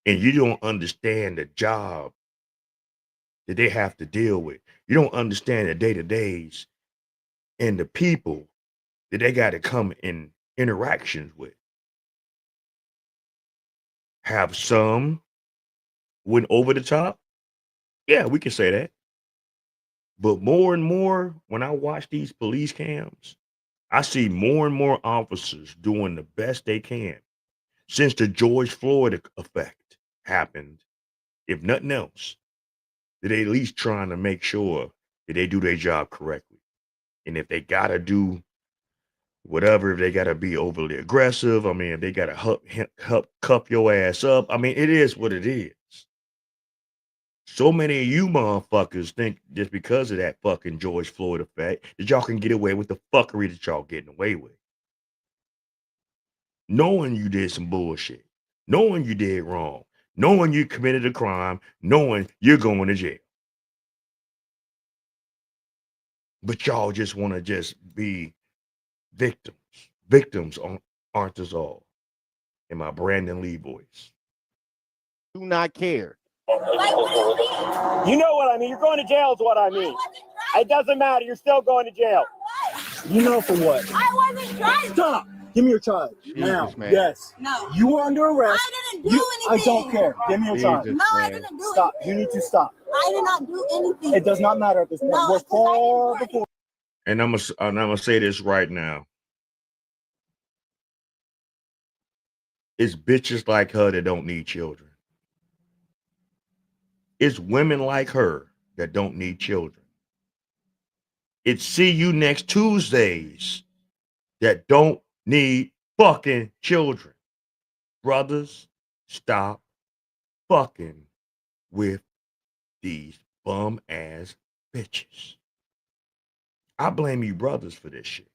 And you don't understand the job that they have to deal with. You don't understand the day-to-days and the people that they got to come in interactions with. Have some went over the top? Yeah, we can say that. But more and more, when I watch these police cams, I see more and more officers doing the best they can. Since the George Floyd effect happened, if nothing else, that they at least trying to make sure that they do their job correctly. And if they got to do whatever, if they got to be overly aggressive, I mean, if they got to cuff your ass up, I mean, it is what it is. So many of you motherfuckers think just because of that fucking George Floyd effect that y'all can get away with the fuckery that y'all getting away with. Knowing you did some bullshit, knowing you did wrong, knowing you committed a crime, knowing you're going to jail. But y'all just want to just be victims. Victims aren't us all. In my Brandon Lee voice. Do not care. You know what I mean. You're going to jail is what I mean. It doesn't matter. You're still going to jail. You know for what? I wasn't driving. Stop. Give me your charge. Now. Yes. No. You were under arrest. I didn't do anything. I don't care. Give me your charge. No, I didn't do Stop. anything. You need to stop. I did not do anything. It does not matter at this point. No, We're far before. And I'm gonna say this right now. It's bitches like her that don't need children. It's women like her that don't need children. It's see you next Tuesdays that don't need fucking children. Brothers, stop fucking with these bum ass bitches. I blame you brothers for this shit.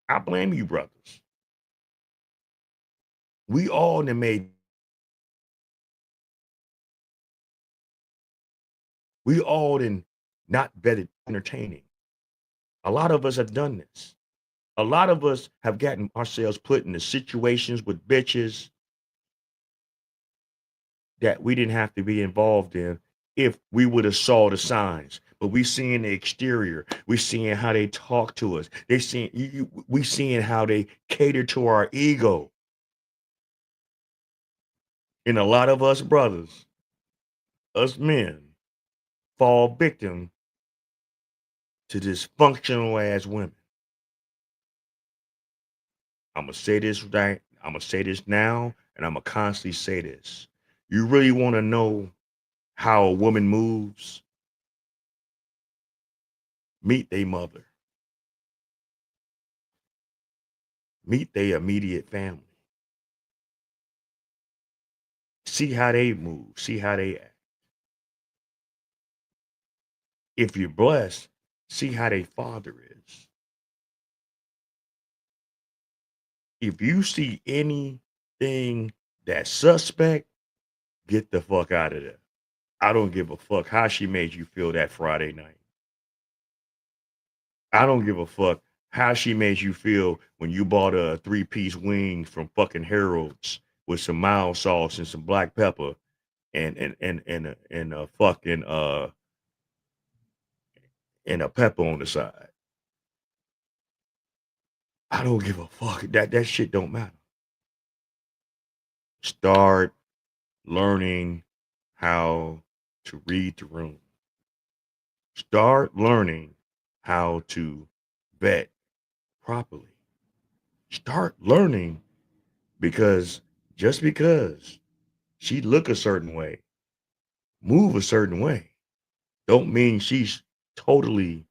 I blame you brothers. We all done made. We all done not vetted entertaining. A lot of us have done this. A lot of us have gotten ourselves put into situations with bitches that we didn't have to be involved in if we would have saw the signs. But we seeing the exterior. We seeing how they talk to us. They seeing we seeing how they cater to our ego. And a lot of us brothers, us men, fall victim to dysfunctional ass women. I'm gonna say this right. I'm gonna say this now, and I'm gonna constantly say this. You really want to know how a woman moves? Meet their mother. Meet their immediate family. See how they move. See how they act. If you're blessed, see how their father is. If you see anything that's suspect, get the fuck out of there. I don't give a fuck how she made you feel that Friday night. I don't give a fuck how she made you feel when you bought a 3-piece wing from fucking Harold's with some mild sauce and some black pepper and a fucking and a pepper on the side. I don't give a fuck. That shit don't matter. Start learning how to read the room. Start learning how to vet properly. Start learning, because just because she look a certain way, move a certain way, don't mean she's totally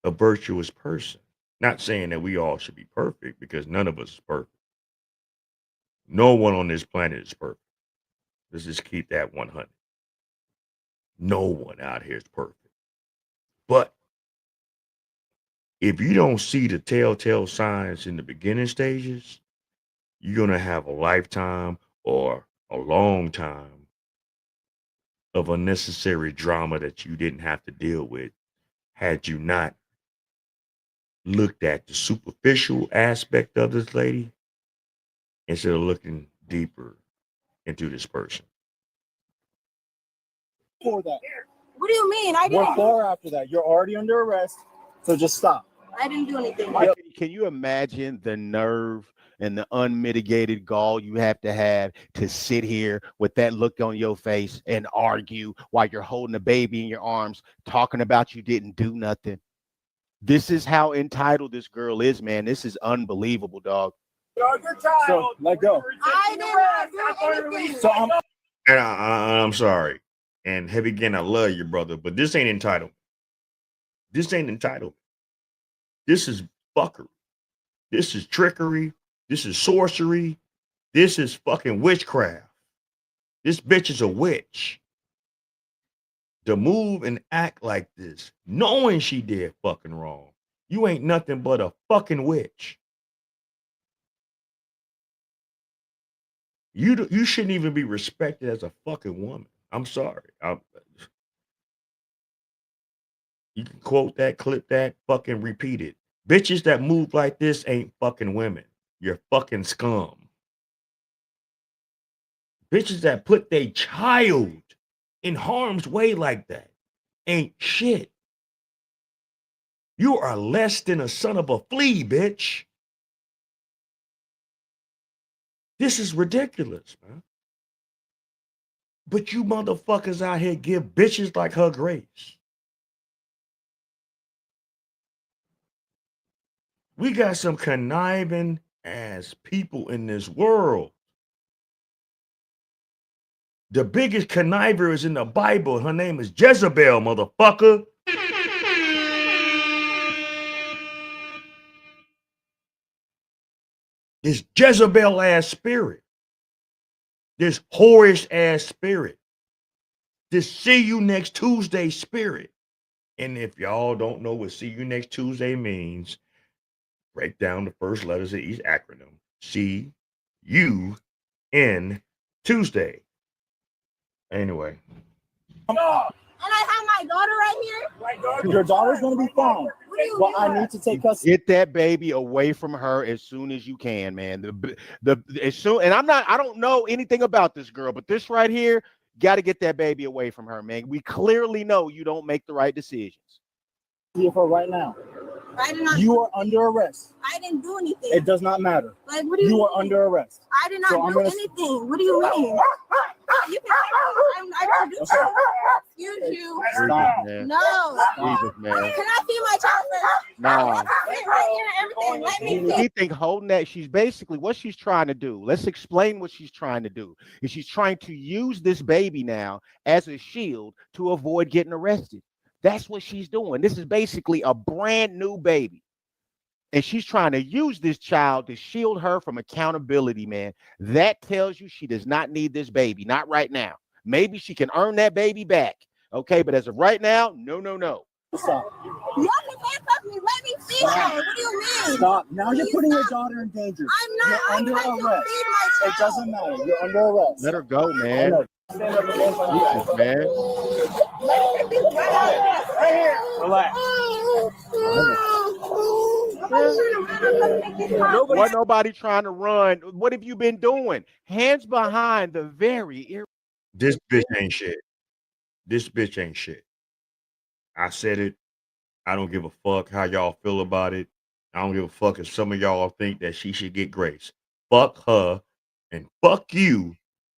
a virtuous person. Not saying that we all should be perfect, because none of us is perfect. No one on this planet is perfect. Let's just keep that 100. No one out here is perfect. But if you don't see the telltale signs in the beginning stages, you're going to have a lifetime or a long time of unnecessary drama that you didn't have to deal with had you not looked at the superficial aspect of this lady instead of looking deeper into this person. For that. What do you mean? I What didn't. for after that? You're already under arrest, so just stop. I didn't do anything. Can you imagine the nerve and the unmitigated gall you have to sit here with that look on your face and argue while you're holding a baby in your arms, talking about you didn't do nothing? This is how entitled this girl is, man. This is unbelievable, dog. So let go. I did not do anything. So I'm And I'm sorry. And heavy again, I love you, brother, but this ain't entitled. This ain't entitled. This is fuckery. This is trickery. This is sorcery. This is fucking witchcraft. This bitch is a witch. To move and act like this, knowing she did fucking wrong, you ain't nothing but a fucking witch. You shouldn't even be respected as a fucking woman. I'm sorry. You can quote that, clip that, fucking repeat it. Bitches that move like this ain't fucking women. You're fucking scum. Bitches that put their child in harm's way like that ain't shit. You are less than a son of a flea, bitch. This is ridiculous, man. But you motherfuckers out here give bitches like her grace. We got some conniving ass people in this world. The biggest conniver is in the Bible. Her name is Jezebel, motherfucker. This Jezebel ass spirit. This whorish ass spirit. This see you next Tuesday spirit. And if y'all don't know what see you next Tuesday means, break down the first letters of each acronym. C-U-N Tuesday. Anyway. And I have my daughter right here. Your daughter's gonna be fine. But I need to take custody. Get that baby away from her as soon as you can, man. As soon, and I don't know anything about this girl, but this right here, got to get that baby away from her, man. We clearly know you don't make the right decisions. Here for right now. I did not. You are under arrest. I didn't do anything. It does not matter. Like, what do you You mean? are under arrest. I did not So I'm do gonna- anything. What do you mean? You can. I produced you. Excuse you. Stop. Man. No. Jesus, man. Can I see my child first? Nah. I sit right here and everything. Let me see. You think holding that, she's basically what she's trying to do. Let's explain what she's trying to do. Is she's trying to use this baby now as a shield to avoid getting arrested. That's what she's doing. This is basically a brand new baby. And she's trying to use this child to shield her from accountability, man. That tells you she does not need this baby. Not right now. Maybe she can earn that baby back. Okay, but as of right now, no. Stop. Y'all can handcuff me. Let me see her. What do you mean? Stop. Now you're Please putting your stop. daughter in danger. I'm not. You're I'm under trying to arrest. feed my It child. doesn't matter. You're under arrest. Let her go, I man. know. Stand up against my Jesus, man. Relax. What nobody trying to run? What have you been doing? Hands behind the very ear. This bitch ain't shit. This bitch ain't shit. I said it. I don't give a fuck how y'all feel about it. I don't give a fuck if some of y'all think that she should get grace. Fuck her and fuck you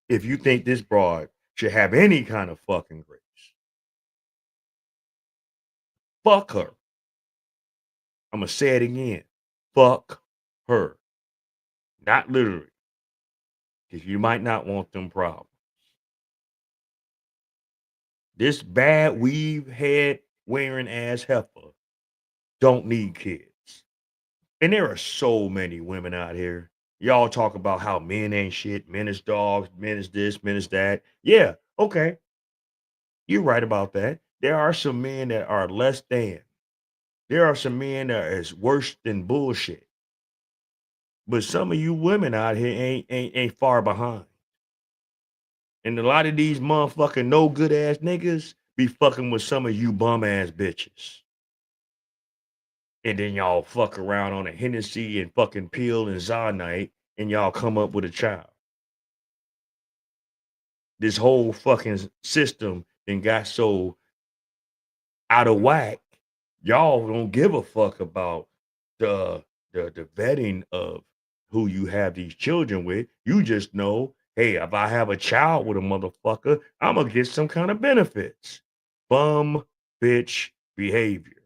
if you think this broad should have any kind of fucking grace. Fuck her. I'm going to say it again. Fuck her. Not literally. Because you might not want them problems. This bad weave head wearing ass heifer don't need kids. And there are so many women out here. Y'all talk about how men ain't shit, men is dogs, men is this, men is that. Yeah, okay. You're right about that. There are some men that are less than. There are some men that are as worse than bullshit. But some of you women out here ain't far behind. And a lot of these motherfucking no good ass niggas be fucking with some of you bum ass bitches. And then y'all fuck around on a Hennessy and fucking Peel and Zonite and y'all come up with a child. This whole fucking system then got so out of whack. Y'all don't give a fuck about the vetting of who you have these children with. You just know, hey, if I have a child with a motherfucker, I'm gonna get some kind of benefits. Bum bitch behavior.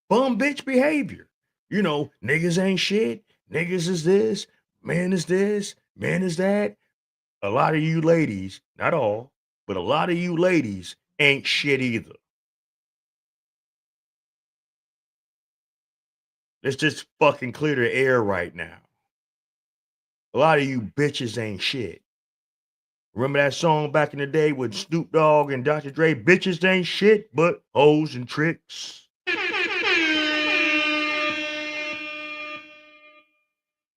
Bum bitch behavior. You know, niggas ain't shit. Niggas is this. Man is this. Man is that. A lot of you ladies, not all, but a lot of you ladies ain't shit either. Let's just fucking clear the air right now. A lot of you bitches ain't shit. Remember that song back in the day with Snoop Dogg and Dr. Dre? Bitches ain't shit but hoes and tricks.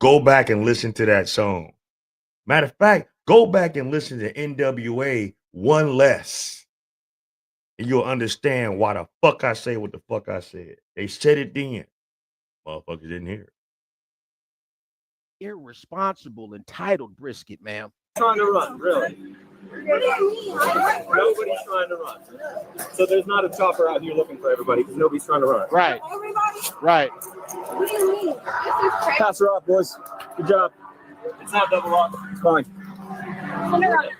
Go back and listen to that song. Matter of fact, go back and listen to NWA One Less. And you'll understand why the fuck I say what the fuck I said. They said it then. Motherfuckers didn't hear it. Irresponsible, entitled brisket, ma'am. Trying to run, really. Nobody's trying to run. So there's not a chopper out here looking for everybody because nobody's trying to run. Right. Right. What do you mean? Pass her off, boys. Good job. It's not double lock. It's fine.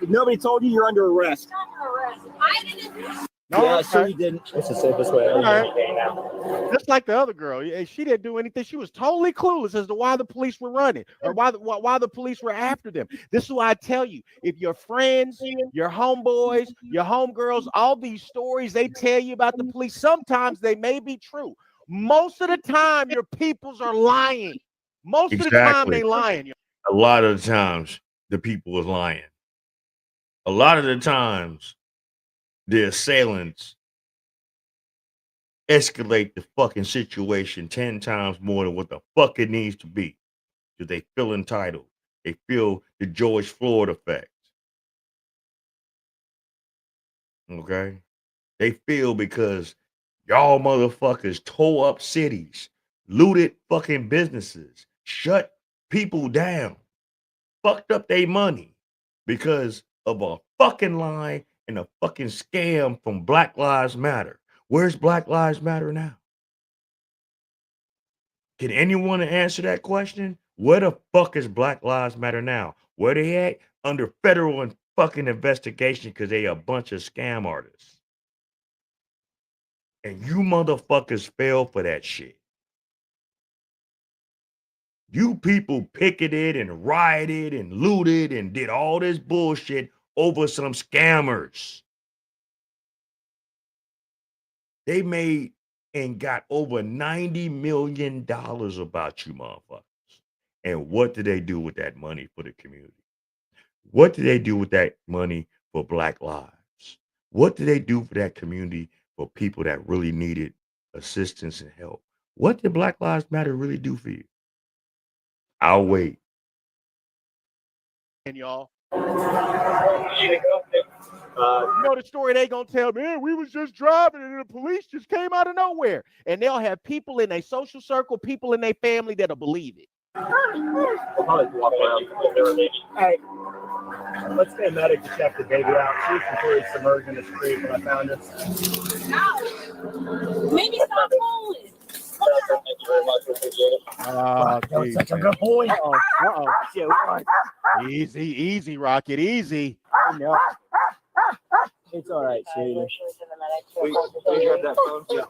If nobody told you, you're under arrest. I didn't. No, Yeah, okay. sure you didn't. It's the safest way. All right. Just like the other girl, she didn't do anything. She was totally clueless as to why the police were running or why the police were after them. This is why I tell you: if your friends, your homeboys, your homegirls, all these stories they tell you about the police, sometimes they may be true. Most of the time, your peoples are lying. Most of the time, they lying. A lot of the times, the people is lying. A lot of the times, the assailants escalate the fucking situation 10 times more than what the fuck it needs to be. Because they feel entitled. They feel the George Floyd effect. Okay? They feel because y'all motherfuckers tore up cities, looted fucking businesses, shut people down, fucked up their money because of a fucking lie and a fucking scam from Black Lives Matter. Where's Black Lives Matter now? Can anyone answer that question? Where the fuck is Black Lives Matter now? Where they at? Under federal and fucking investigation because they a bunch of scam artists. And you motherfuckers fell for that shit. You people picketed and rioted and looted and did all this bullshit over some scammers. They made and got over $90 million about you motherfuckers. And what did they do with that money for the community? What did they do with that money for Black lives? What did they do for that community for people that really needed assistance and help? What did Black Lives Matter really do for you? I'll wait. And y'all. You know the story they gonna tell, man, we was just driving and the police just came out of nowhere. And they'll have people in their social circle, people in their family that'll believe it. We'll probably walk around. Hey, Let's get a medic to check the baby out. She was completely submerged in this creek when I found her. Maybe stop pulling. Thank you very much. Appreciate it. You're such a good boy. Easy, Rocket, easy. I know. It's all right, sweetie. We got that phone. Yeah.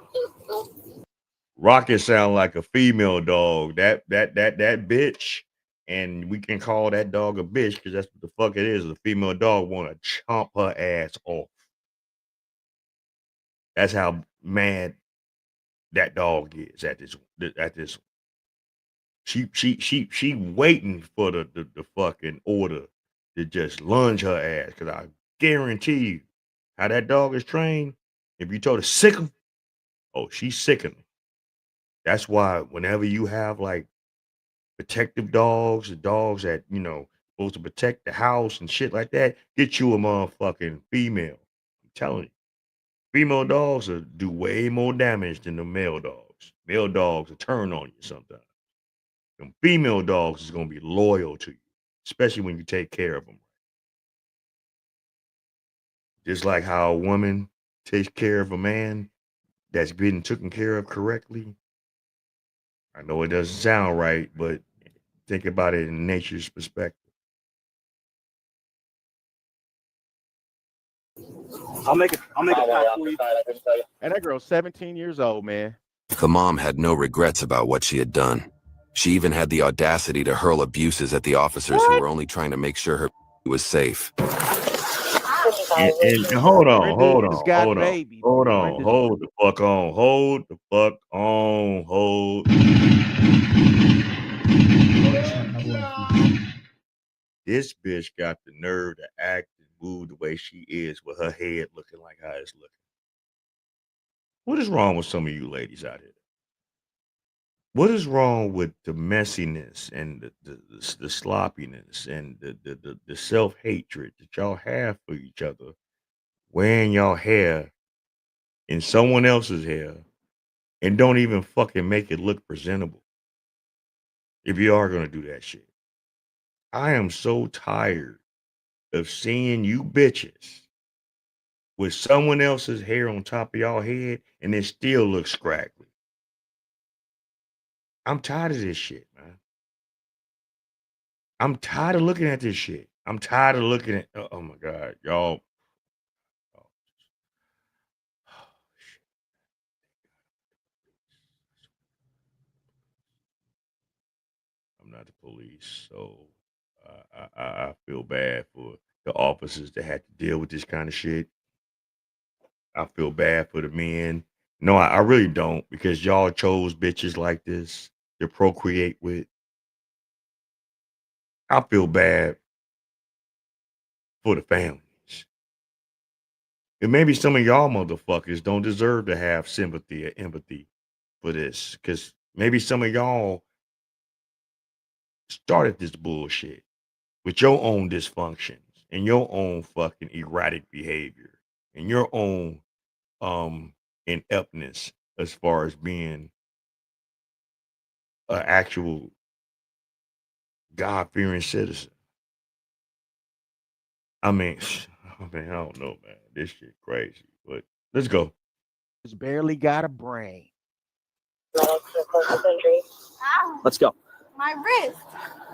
Rocket sound like a female dog. That bitch, and we can call that dog a bitch because that's what the fuck it is. A female dog want to chomp her ass off. That's how mad that dog is at this. She waiting for the fucking order to just lunge her ass. Because I guarantee you, how that dog is trained, if you told her sick him, oh, she's sicking him. That's why whenever you have like protective dogs, the dogs that, supposed to protect the house and shit like that, get you a motherfucking female. I'm telling you. Female dogs will do way more damage than the male dogs. Male dogs will turn on you sometimes. Them female dogs is gonna be loyal to you, especially when you take care of them. Just like how a woman takes care of a man that's been taken care of correctly. I know it doesn't sound right, but think about it in nature's perspective. I'll make it pack for you. And that girl's 17 years old, man. The mom had no regrets about what she had done. She even had the audacity to hurl abuses at the officers who were only trying to make sure her was safe. And hold on. Hold the fuck on. This bitch got the nerve to act and move the way she is with her head looking like how it's looking. What is wrong with some of you ladies out here? What is wrong with the messiness and the sloppiness and the self-hatred that y'all have for each other, wearing y'all hair in someone else's hair and don't even fucking make it look presentable? If you are going to do that shit. I am so tired of seeing you bitches with someone else's hair on top of y'all head and it still looks scraggly. I'm tired of this shit, man. I'm tired of looking at this shit. I'm tired of looking at, oh my God, y'all. I'm not the police, so I feel bad for the officers that had to deal with this kind of shit. I feel bad for the men. No, I really don't, because y'all chose bitches like this to procreate with. I feel bad for the families. And maybe some of y'all motherfuckers don't deserve to have sympathy or empathy for this, because maybe some of y'all started this bullshit with your own dysfunctions and your own fucking erratic behavior and your own ineptness as far as being an actual God-fearing citizen. I mean, I don't know, man. This shit crazy. But let's go. It's barely got a brain. Let's go. My wrist.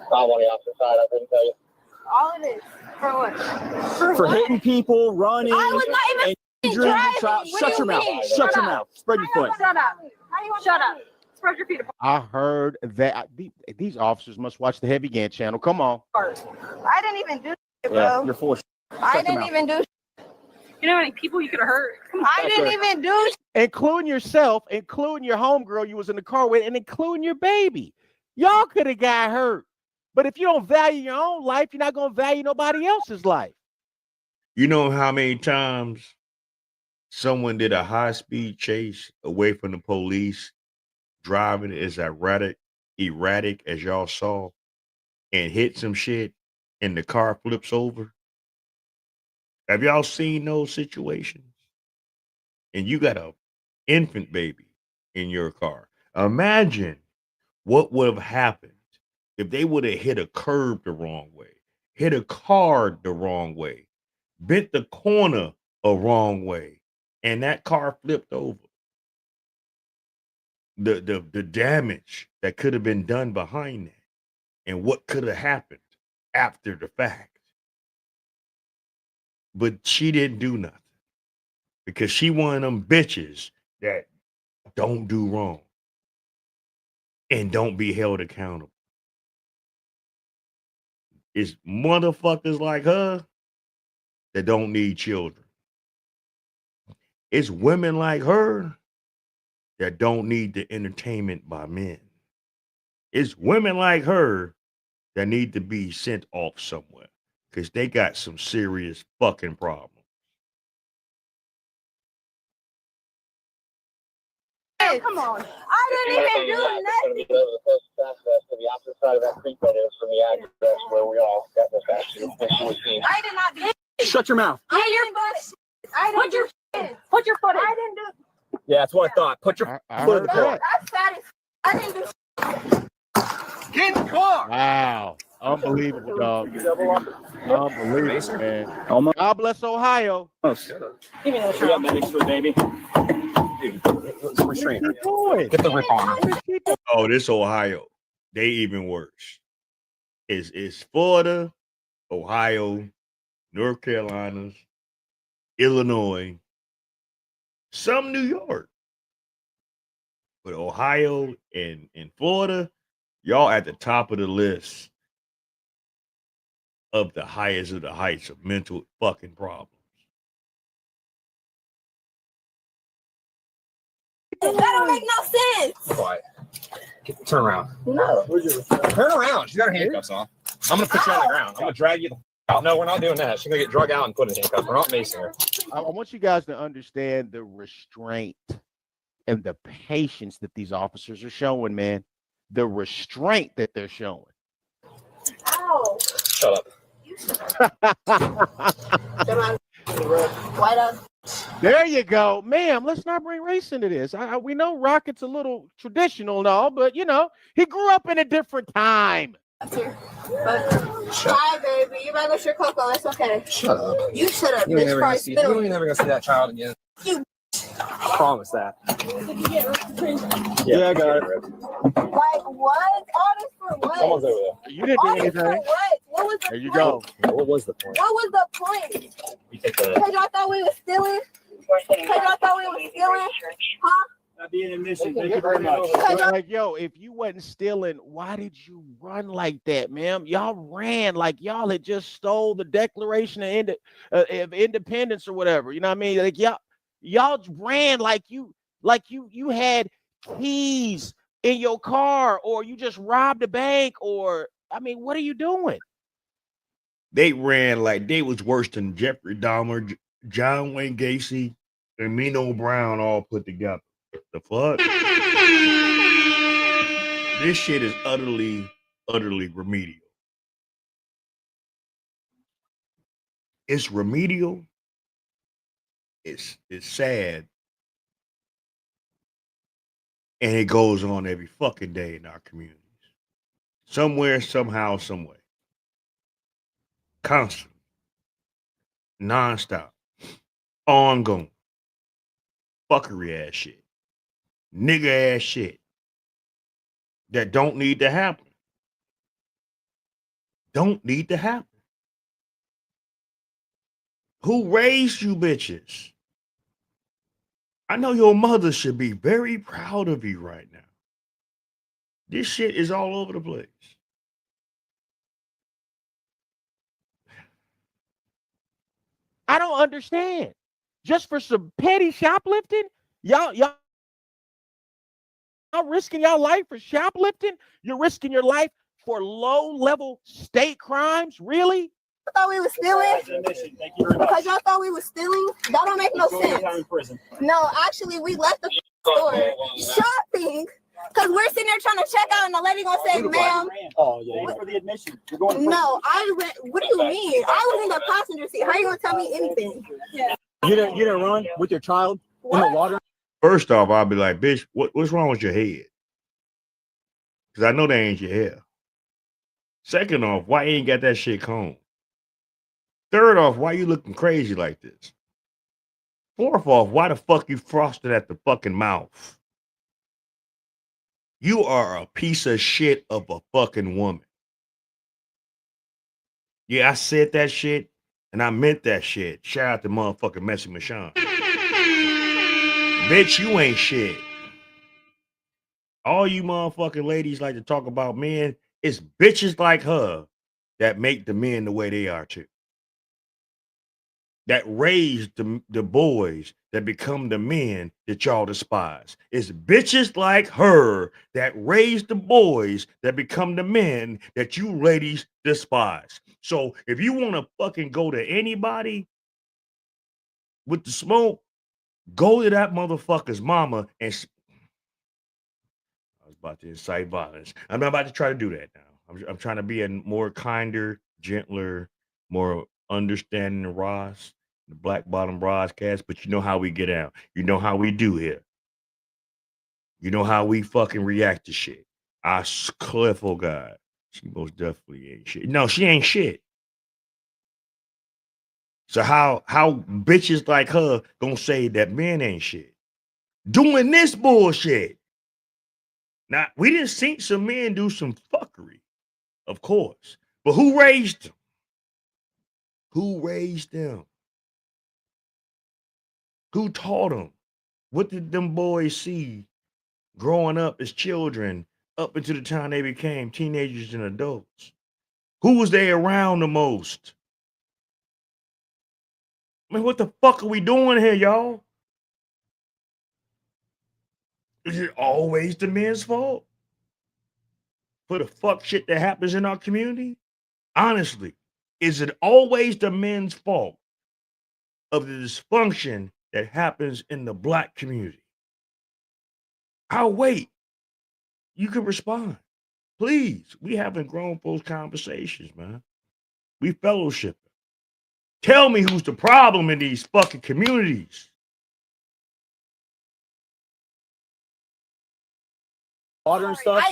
I'm on the opposite side. I couldn't tell you. All it is. For what? For hitting people, running. I was not even injuring driving. yourself. What Shut do your you mouth. mean? Shut your Shut mouth. Spread your foot. Shut up. Shut up. Spread your feet apart. I heard that these officers must watch the Heavy Gan channel. Come on. I didn't even do it, bro. Yeah, you're full of shit. I Shut your didn't mouth. even do. You know how many people you could have hurt? I didn't even do. Including yourself, including your homegirl you was in the car with, and including your baby. Y'all could have got hurt. But if you don't value your own life, you're not going to value nobody else's life. You know how many times someone did a high-speed chase away from the police, driving as erratic as y'all saw, and hit some shit, and the car flips over? Have y'all seen those situations? And you got a infant baby in your car. Imagine what would have happened if they would have hit a curb the wrong way, hit a car the wrong way, bent the corner a wrong way, and that car flipped over. The damage that could have been done behind that, and what could have happened after the fact. But she didn't do nothing because she one of them bitches that don't do wrong and don't be held accountable. It's motherfuckers like her that don't need children. It's women like her that don't need the entertainment by men. It's women like her that need to be sent off somewhere because they got some serious fucking problems. Hey, come on. I didn't even do nothing. The opposite side of that creek that is from the address where we all got this accident. I did not do. Shut your mouth. I didn't do. Put your foot in. I didn't do. Yeah, that's what I thought. Put your foot in the car. That's sad. I didn't do. Get in the car. Wow. Unbelievable, dog. Unbelievable, man. Almost. God bless Ohio. Oh, shut up. Give me that shot. Medics for baby. Restraint. Get the rip on. Oh, this Ohio, they even worse. It's Florida, Ohio, North Carolina, Illinois, some New York. But Ohio and Florida, y'all at the top of the list of the highest of the heights of mental fucking problems. That don't make no sense. Quiet. Turn around. No. Turn around. She's got her handcuffs on. I'm gonna put you on the ground. I'm gonna drag you out. No, we're not doing that. She's gonna get drug out and put in handcuffs. We're not macing her. I want you guys to understand the restraint and the patience that these officers are showing, man. The restraint that they're showing. Ow. Shut up. White up. There you go, ma'am. Let's not bring race into this. We know Rocket's a little traditional and all, but you know he grew up in a different time. Hi, baby. You might go your Coco. It's okay. Shut up. You shut up. You ain't Bitch, never gonna see. You ain't never gonna see that child again. You. I promise that. Yeah, I got it. Like what? All this for what? Someone's over there. You didn't do All this for anything. what? What was the There you point? go. What was the point? What was the point? You take the. Because y'all thought we was stealing? Because y'all thought we was stealing? Huh? That'd be an admission. Thank you very much. Like, yo, if you wasn't stealing, why did you run like that, ma'am? Y'all ran like y'all had just stole the Declaration of Independence or whatever. You know what I mean? Like y'all ran like you had keys in your car, or you just robbed a bank, or I mean, what are you doing? They ran like they was worse than Jeffrey Dahmer, John Wayne Gacy, and Mino Brown all put together. The fuck? This shit is utterly remedial. It's remedial. It's sad. And it goes on every fucking day in our communities. Somewhere, somehow, some way. Constant. Non-stop. Ongoing. Fuckery ass shit. Nigga ass shit. That don't need to happen. Don't need to happen. Who raised you bitches? I know your mother should be very proud of you right now. This shit is all over the place. I don't understand. Just for some petty shoplifting, y'all risking your life for shoplifting? You're risking your life for low-level state crimes? Really? I thought we was stealing. Thank you very much. Because y'all thought we was stealing. That don't make no sense. No, actually, we left the store shopping because we're sitting there trying to check out, and the lady gonna say, "Ma'am." Oh yeah, for the admission. You're going to prison. No, I went. What do you mean? I was in the passenger seat. How are you gonna tell me anything? You didn't run with your child in the water? First off, I'll be like, bitch, what's wrong with your head? Because I know that ain't your hair. Second off, why you ain't got that shit combed? Third off, why you looking crazy like this? Fourth off, why the fuck you frosted at the fucking mouth? You are a piece of shit of a fucking woman. Yeah, I said that shit, and I meant that shit. Shout out to motherfucking Messy Michon. Bitch, you ain't shit. All you motherfucking ladies like to talk about men. It's bitches like her that make the men the way they are too. That raise the boys that become the men that y'all despise. It's bitches like her that raise the boys that become the men that you ladies despise. So if you want to fucking go to anybody with the smoke, go to that motherfucker's mama and I was about to incite violence. I'm not about to try to do that now. I'm trying to be a more kinder, gentler, more understanding Ross, the Black Bottom broadcast, but you know how we get out. You know how we do here. You know how we fucking react to shit. Cliff, oh God. She most definitely ain't shit. No, she ain't shit. So how bitches like her gonna say that men ain't shit? Doing this bullshit. Now, we didn't see some men do some fuckery, of course. But who raised them? Who raised them? Who taught them? What did them boys see growing up as children up into the time they became teenagers and adults? Who was they around the most? I mean, what the fuck are we doing here, y'all? Is it always the men's fault for the fuck shit that happens in our community? Honestly, is it always the men's fault of the dysfunction that happens in the black community? I'll wait. You can respond. Please. We having grown folks conversations, man. We fellowship. Tell me who's the problem in these fucking communities. Water and stuff.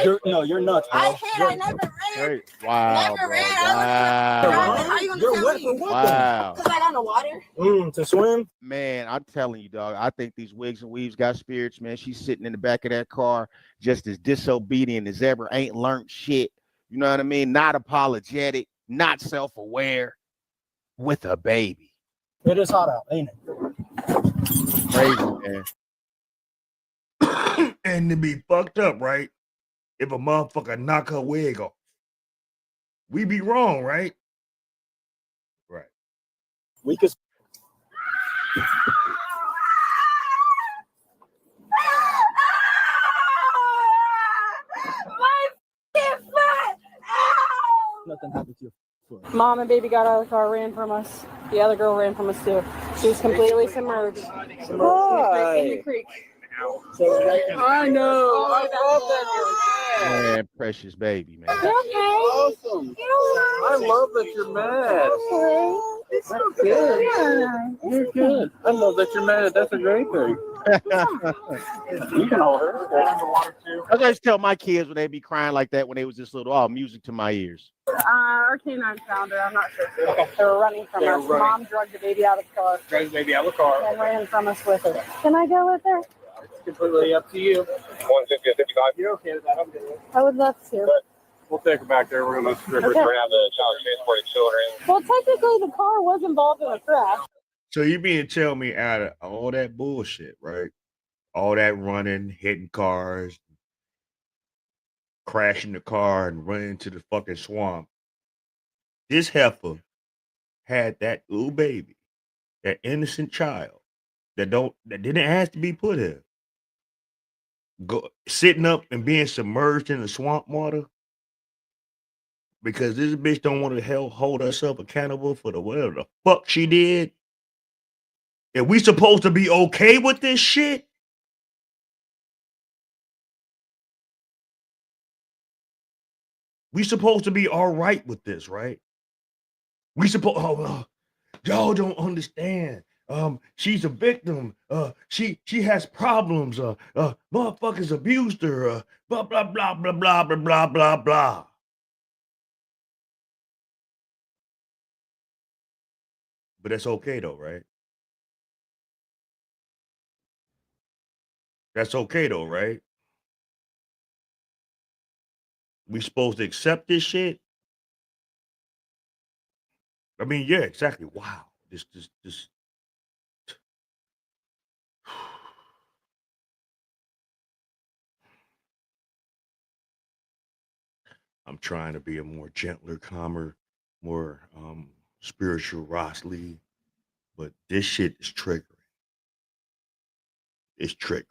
You're nuts, bro. I never ran. Great. Wow, Never bro. ran. How you gonna You're tell wet me? for what? Wow. Because I got no water. To swim? Man, I'm telling you, dog. I think these wigs and weaves got spirits, man. She's sitting in the back of that car just as disobedient as ever. Ain't learned shit. You know what I mean? Not apologetic, not self-aware, with a baby. It is hot out, ain't it? Crazy, man. And to be fucked up, right? If a motherfucker knock her wig off. We be wrong, right? Right. We could. Nothing happened to your foot. Mom and baby got out of the car, ran from us. The other girl ran from us too. She was completely submerged. In the creek. I know. I love that you're mad. Man, precious baby, man. That's awesome. I love that you're mad. It's so good. You're good. I love that you're mad. That's a great thing. You can hold her. I just tell my kids when they be crying like that when they was this little, oh, music to my ears. Our canine found her. I'm not sure. They were running from us. Mom dragged the baby out of the car. Dragged the baby out of the car. And ran from us with her. Can I go with her? It's completely up to you. 150 and 55. You're okay with that? I'm good with it. I would love to. We'll take her back there. We're going to strip her. Okay. We're going to have the child transporting children. Well, technically, the car was involved in a crash. So you mean to tell me out of all that bullshit, right? All that running, hitting cars, crashing the car and running into the fucking swamp. This heifer had that little baby, that innocent child that didn't ask to be put here. Sitting up and being submerged in the swamp water because this bitch don't want to hold herself accountable for whatever the fuck she did. And we supposed to be okay with this shit? We supposed to be all right with this, right? We supposed, y'all don't understand. She's a victim. She has problems. Motherfuckers abused her. Blah blah blah blah blah blah blah blah blah. But that's okay though, right? That's okay though, right? We supposed to accept this shit? I mean, yeah, exactly. Wow. This. I'm trying to be a more gentler, calmer, more spiritual Ross Lee, but this shit is triggering. It's triggering.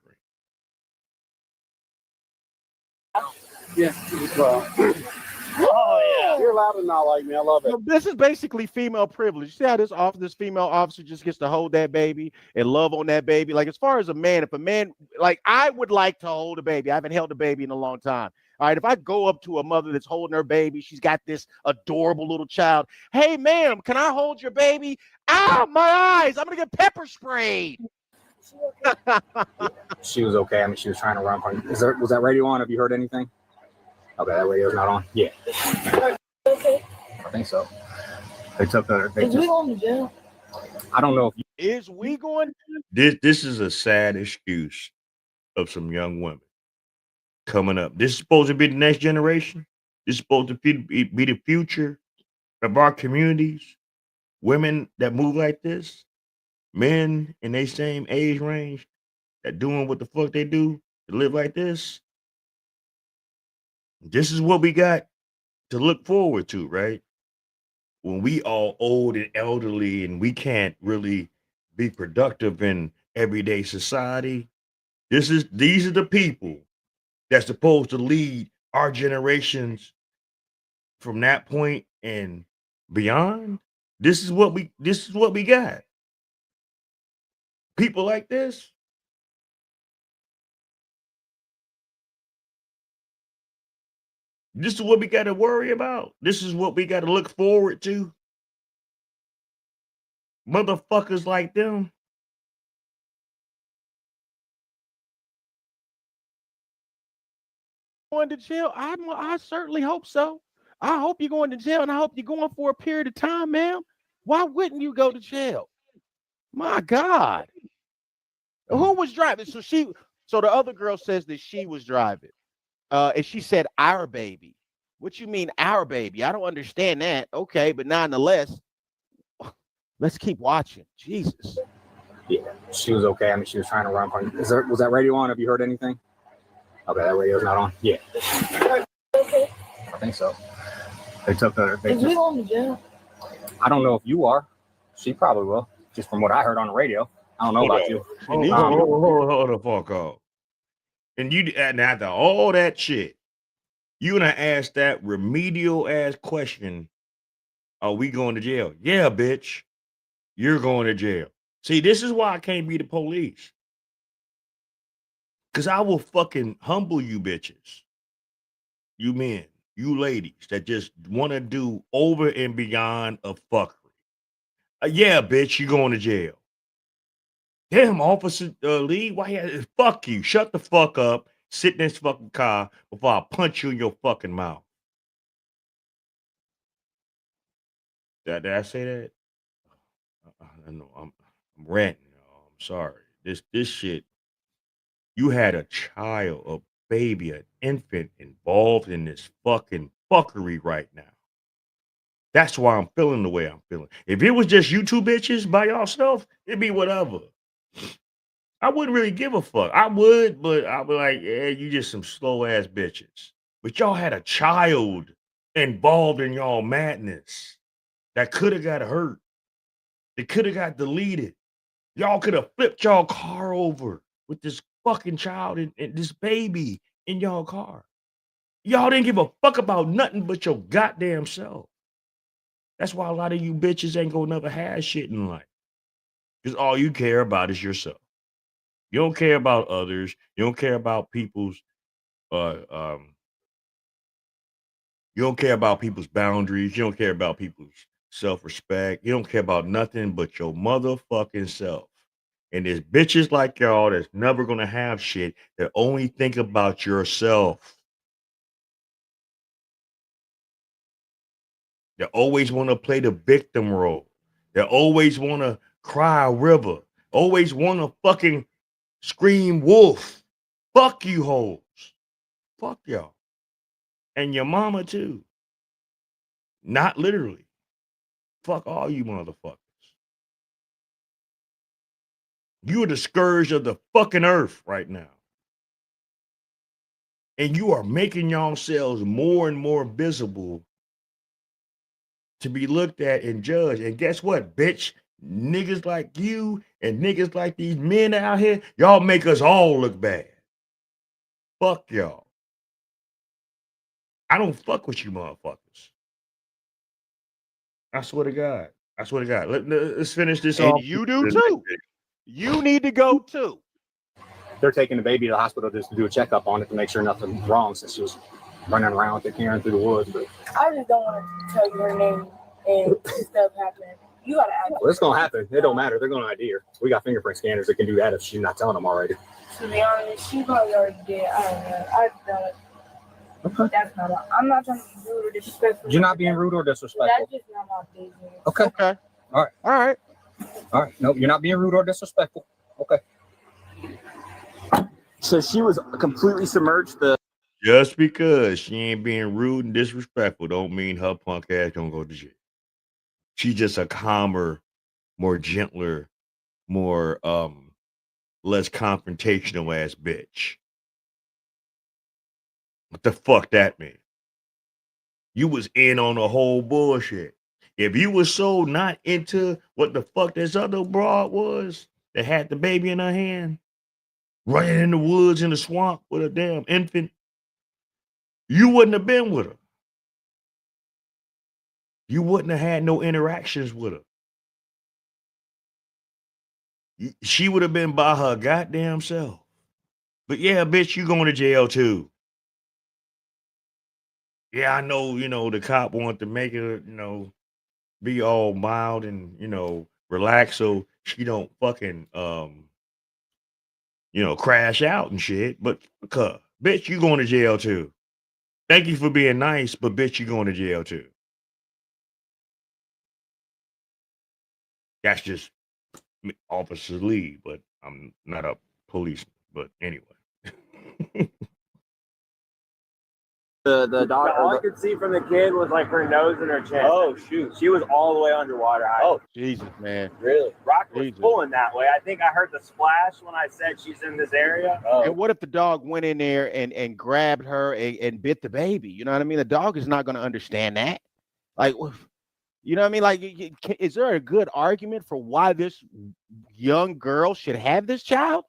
Yeah. Well, oh yeah. You're allowed to not like me. I love it. So this is basically female privilege. See how this female officer just gets to hold that baby and love on that baby. Like as far as a man, if a man, like I would like to hold a baby. I haven't held a baby in a long time. All right, if I go up to a mother that's holding her baby, she's got this adorable little child. Hey, ma'am, can I hold your baby? Ow, my eyes! I'm gonna get pepper sprayed. She was okay. I mean, she was trying to run from. Was that radio on? Have you heard anything? Okay, that radio's not on. Yeah. Okay. I think so. They took her. Is we going to jail? I don't know if Is we going? This is a sad excuse of some young women coming up. This is supposed to be the next generation. This is supposed to be the future of our communities. Women that move like this, men in their same age range that doing what the fuck they do to live like this. This is what we got to look forward to, right? When we all old and elderly and we can't really be productive in everyday society. These are the people that's supposed to lead our generations from that point and beyond. This is what we got. People like this. This is what we got to worry about. This is what we got to look forward to. Motherfuckers like them. Going to jail? I certainly hope so. I hope you're going to jail, and I hope you're going for a period of time, ma'am. Why wouldn't you go to jail? My God. Who was driving? So the other girl says that she was driving. And she said our baby. What you mean our baby? I don't understand that. Okay, but nonetheless, let's keep watching. Jesus. Yeah, she was okay. I mean, she was trying to run from. Was that radio on? Have you heard anything? Okay, that radio's not on. Yeah. Okay. I think so. They took her. Is we going to jail? I don't know if you are. She probably will. Just from what I heard on the radio. I don't know about you. Hold the fuck up. And after all that shit, you gonna ask that remedial ass question, are we going to jail? Yeah, bitch. You're going to jail. See, this is why I can't be the police. Because I will fucking humble you bitches. You men, you ladies that just want to do over and beyond of fuckery. Yeah, bitch, you going to jail. Damn, Officer Lee, why fuck you. Shut the fuck up. Sit in this fucking car before I punch you in your fucking mouth. Did I say that? I know I'm ranting. I'm sorry. This shit. You had a child, a baby, an infant involved in this fucking fuckery right now. That's why I'm feeling the way I'm feeling. If it was just you two bitches by yourself, it'd be whatever. I wouldn't really give a fuck. I would, but I'd be like, yeah, you just some slow ass bitches. But y'all had a child involved in y'all madness that could have got hurt. It could have got deleted. Y'all could have flipped y'all car over with this fucking child and this baby in y'all car. Y'all didn't give a fuck about nothing but your goddamn self. That's why a lot of you bitches ain't gonna never have shit in life. Because all you care about is yourself. You don't care about others. You don't care about people's you don't care about people's boundaries. You don't care about people's self-respect. You don't care about nothing but your motherfucking self. And there's bitches like y'all that's never gonna have shit that only think about yourself. They always want to play the victim role. that always want to cry river, always want to fucking scream wolf. Fuck you hoes. Fuck y'all. And your mama too. Not literally. Fuck all you motherfuckers. You are the scourge of the fucking earth right now. And you are making yourselves more and more visible to be looked at and judged. And guess what, bitch? Niggas like you and niggas like these men out here, y'all make us all look bad. Fuck y'all. I don't fuck with you motherfuckers. I swear to God. I swear to God. Let's finish this And off. you do too. You need to go too. They're taking the baby to the hospital just to do a checkup on it to make sure nothing's wrong since she was running around with the Karen through the woods. But I just don't want to tell you her name and stuff happening. You gotta act. well, it's gonna happen. It don't matter. They're gonna ID her. We got fingerprint scanners that can do that if she's not telling them already. To be honest, she probably already did. I don't know. I don't. Okay. That's not. I'm not trying to be rude or disrespectful. You're not being rude or disrespectful. That's just not my business. Okay. Okay. All right. All right. All right. No, you're not being rude or disrespectful. Okay. So she was completely submerged. Just because she ain't being rude and disrespectful don't mean her punk ass don't go to jail. She's just a calmer, more gentler, more less confrontational ass bitch. What the fuck that mean? You was in on the whole bullshit. If you was so not into what the fuck this other broad was that had the baby in her hand, running in the woods in the swamp with a damn infant, you wouldn't have been with her. You wouldn't have had no interactions with her. She would have been by her goddamn self. But yeah, bitch, you going to jail too. Yeah, I know, the cop wanted to make her, be all mild and, relax so she don't fucking, crash out and shit. But fuck her. Bitch, you going to jail too. Thank you for being nice, but bitch, you going to jail too. That's just Officer Lee, but I'm not a policeman. But anyway. The dog. All I could see from the kid was like her nose and her chest. Oh shoot. She was all the way underwater. Oh Jesus, man. Really? Rock was Jesus. pulling that way. I think I heard the splash when I said she's in this area. And what if the dog went in there and grabbed her and bit the baby? You know what I mean? The dog is not going to understand that. Like, you know what I mean? Like, is there a good argument for why this young girl should have this child?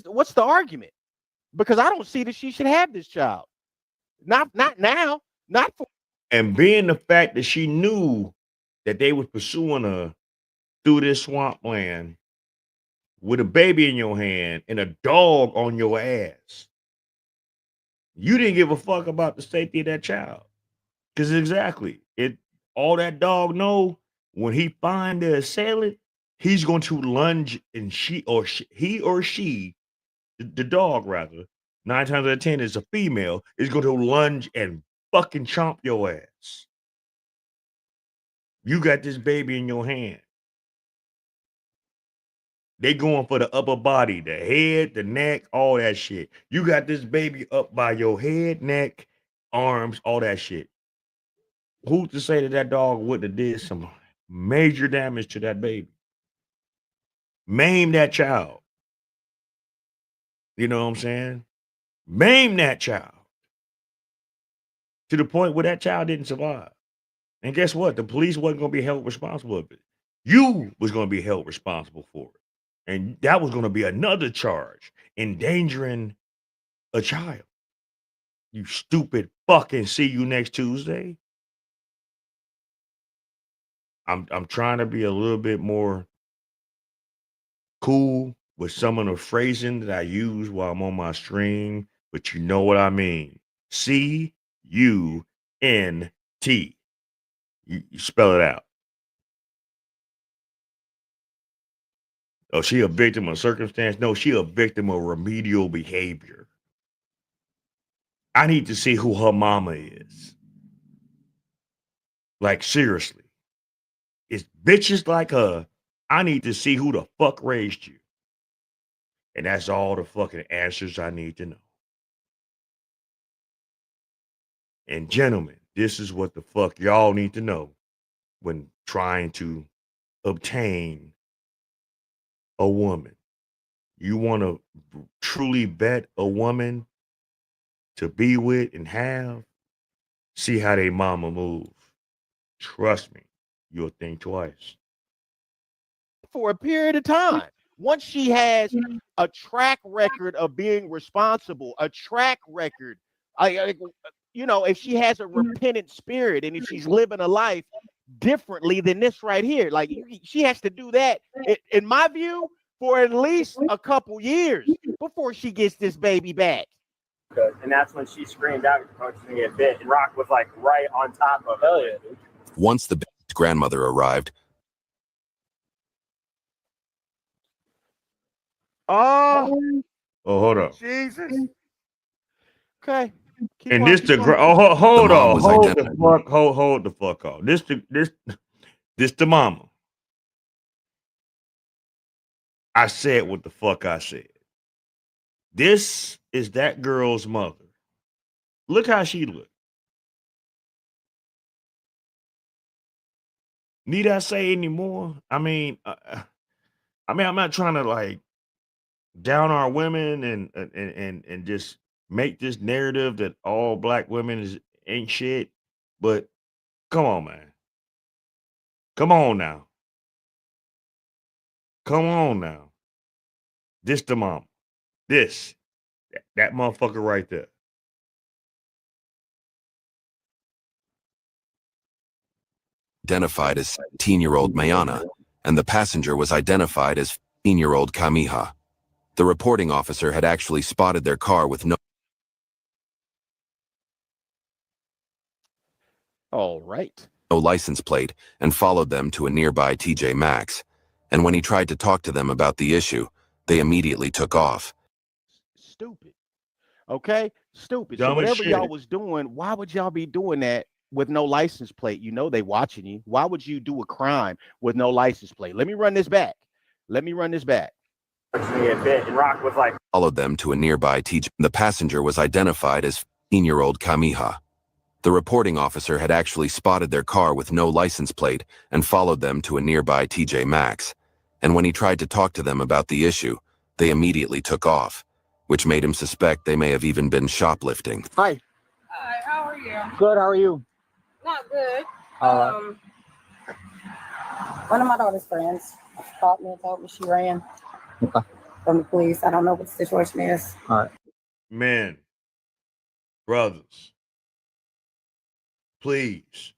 What's the argument? Because I don't see that she should have this child. Not now. Not for. And being the fact that she knew that they was pursuing her through this swampland with a baby in your hand and a dog on your ass, you didn't give a fuck about the safety of that child. Because exactly, all that dog know, when he find the assailant, he's going to lunge, and he or she, the dog rather, 9 times out of 10 is a female, is going to lunge and fucking chomp your ass. You got this baby in your hand. They going for the upper body, the head, the neck, all that shit. You got this baby up by your head, neck, arms, all that shit. Who's to say that dog wouldn't have did some major damage to that baby? Maim that child. You know what I'm saying? Maim that child. To the point where that child didn't survive. And guess what? The police wasn't going to be held responsible for it. You was going to be held responsible for it. And that was going to be another charge, endangering a child. You stupid fucking see you next Tuesday. I'm trying to be a little bit more cool with some of the phrasing that I use while I'm on my stream, but you know what I mean. C-U-N-T. You spell it out. Oh, she a victim of circumstance? No, she a victim of remedial behavior. I need to see who her mama is. Like, seriously. it's bitches like her. I need to see who the fuck raised you. And that's all the fucking answers I need to know. And gentlemen, this is what the fuck y'all need to know when trying to obtain a woman. You want to truly bet a woman to be with and have, see how they mama move. Trust me, you'll think twice. For a period of time. Once she has a track record of being responsible, a track record, if she has a repentant spirit and if she's living a life differently than this right here, like she has to do that, in my view, for at least a couple years before she gets this baby back. And that's when she screamed out, "You're going to get bit," and Rock was like right on top of her. Hell yeah, dude. Once the baby's grandmother arrived, Oh, hold on. Jesus. Okay. And this the hold on, hold the fuck on. This the mama. I said what the fuck I said. This is that girl's mother. Look how she looked. Need I say any more? I mean, I'm not trying to like down our women and just make this narrative that all black women ain't shit. But come on, man. Come on now. Come on now. This the mom. This. That motherfucker right there. identified as 17-year-old Mayana, and the passenger was identified as 15-year-old Kamiha. The reporting officer had actually spotted their car with no license plate and followed them to a nearby TJ Maxx. And when he tried to talk to them about the issue, they immediately took off. Stupid. Okay? Stupid. Dumb so as whatever shit. y'all was doing, why would y'all be doing that with no license plate? You know they watching you. Why would you do a crime with no license plate? Let me run this back. Get bit, and Rock was like Followed them to a nearby TJ. The passenger was identified as 15-year-old Kamiha. The reporting officer had actually spotted their car with no license plate and followed them to a nearby TJ Maxx. And when he tried to talk to them about the issue, they immediately took off, which made him suspect they may have even been shoplifting. Hi. Hi, how are you? Good, how are you? Not good. One of my daughter's friends caught me and told me she ran from the police. I don't know what the situation is. All right. Men, brothers, please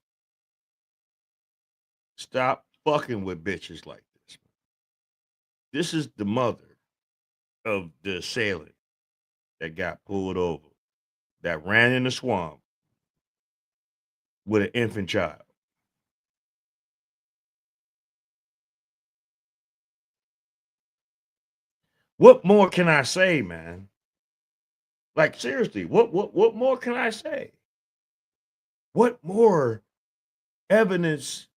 stop fucking with bitches like this. This is the mother of the assailant that got pulled over, that ran in the swamp with an infant child. What more can I say, man? Like seriously, what more can I say? What more evidence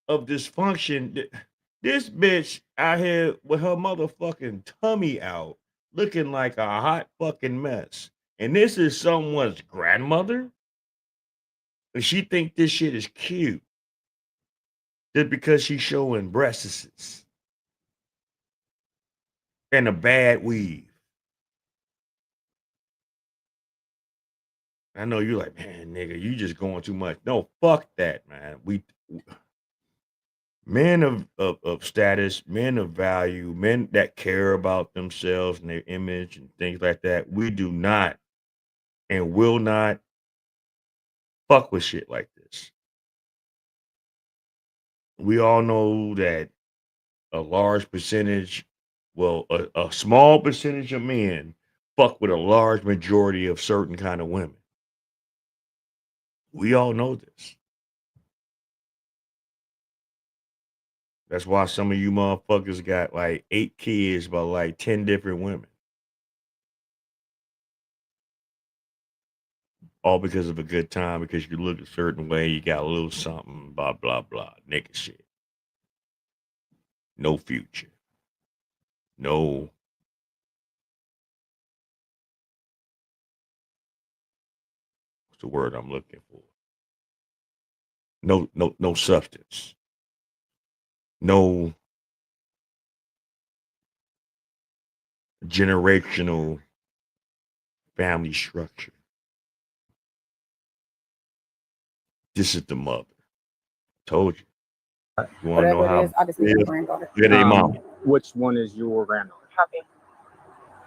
of dysfunction? This bitch out here with her motherfucking tummy out, looking like a hot fucking mess. And this is someone's grandmother? And she think this shit is cute. Just because she's showing breasts and a bad weave. I know you're like, man, nigga, you just going too much. No, fuck that, man. Men of status, men of value, men that care about themselves and their image and things like that, we do not and will not fuck with shit like this. We all know that a large percentage, well, a small percentage of men fuck with a large majority of certain kind of women. We all know this. That's why some of you motherfuckers got like 8 kids by like 10 different women. All because of a good time, because you look a certain way, you got a little something, blah, blah, blah, nigga shit. no future, no what's the word I'm looking for? No substance, no generational family structure. This is the mother. Told you. You want to know Whatever how? it is, I just need my granddaughter. Look at their mama. Which one is your granddaughter? Happy.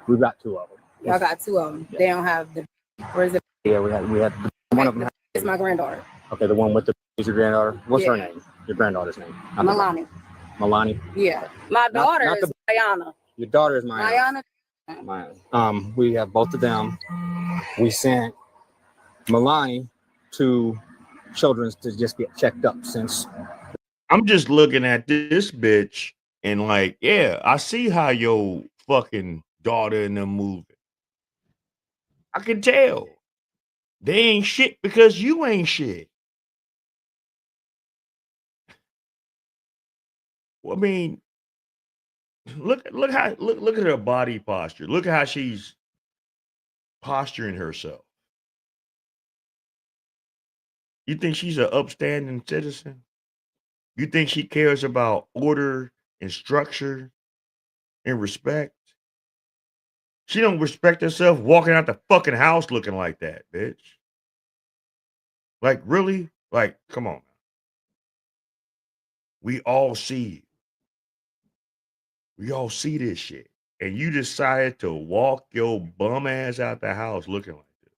We've got two of them. Y'all got two of them. They don't have the. Where's the? Yeah, we had one of them. It's my granddaughter. Okay, the one with the is your granddaughter. What's her Yeah. name? Your granddaughter's name? Milani. Milani. Yeah. My daughter not is Mayana. Your daughter is Maya. Mayana. We have both of them. We sent Milani to Children's to just get checked up since. I'm just looking at this bitch and like, yeah, I see how your fucking daughter and them moving. I can tell. They ain't shit because you ain't shit. Well, I mean, look at her body posture. Look at how she's posturing herself. You think she's an upstanding citizen? You think she cares about order and structure and respect? She don't respect herself walking out the fucking house looking like that, bitch. Like, really? Like, come on. We all see it. We all see this shit. And you decided to walk your bum ass out the house looking like this.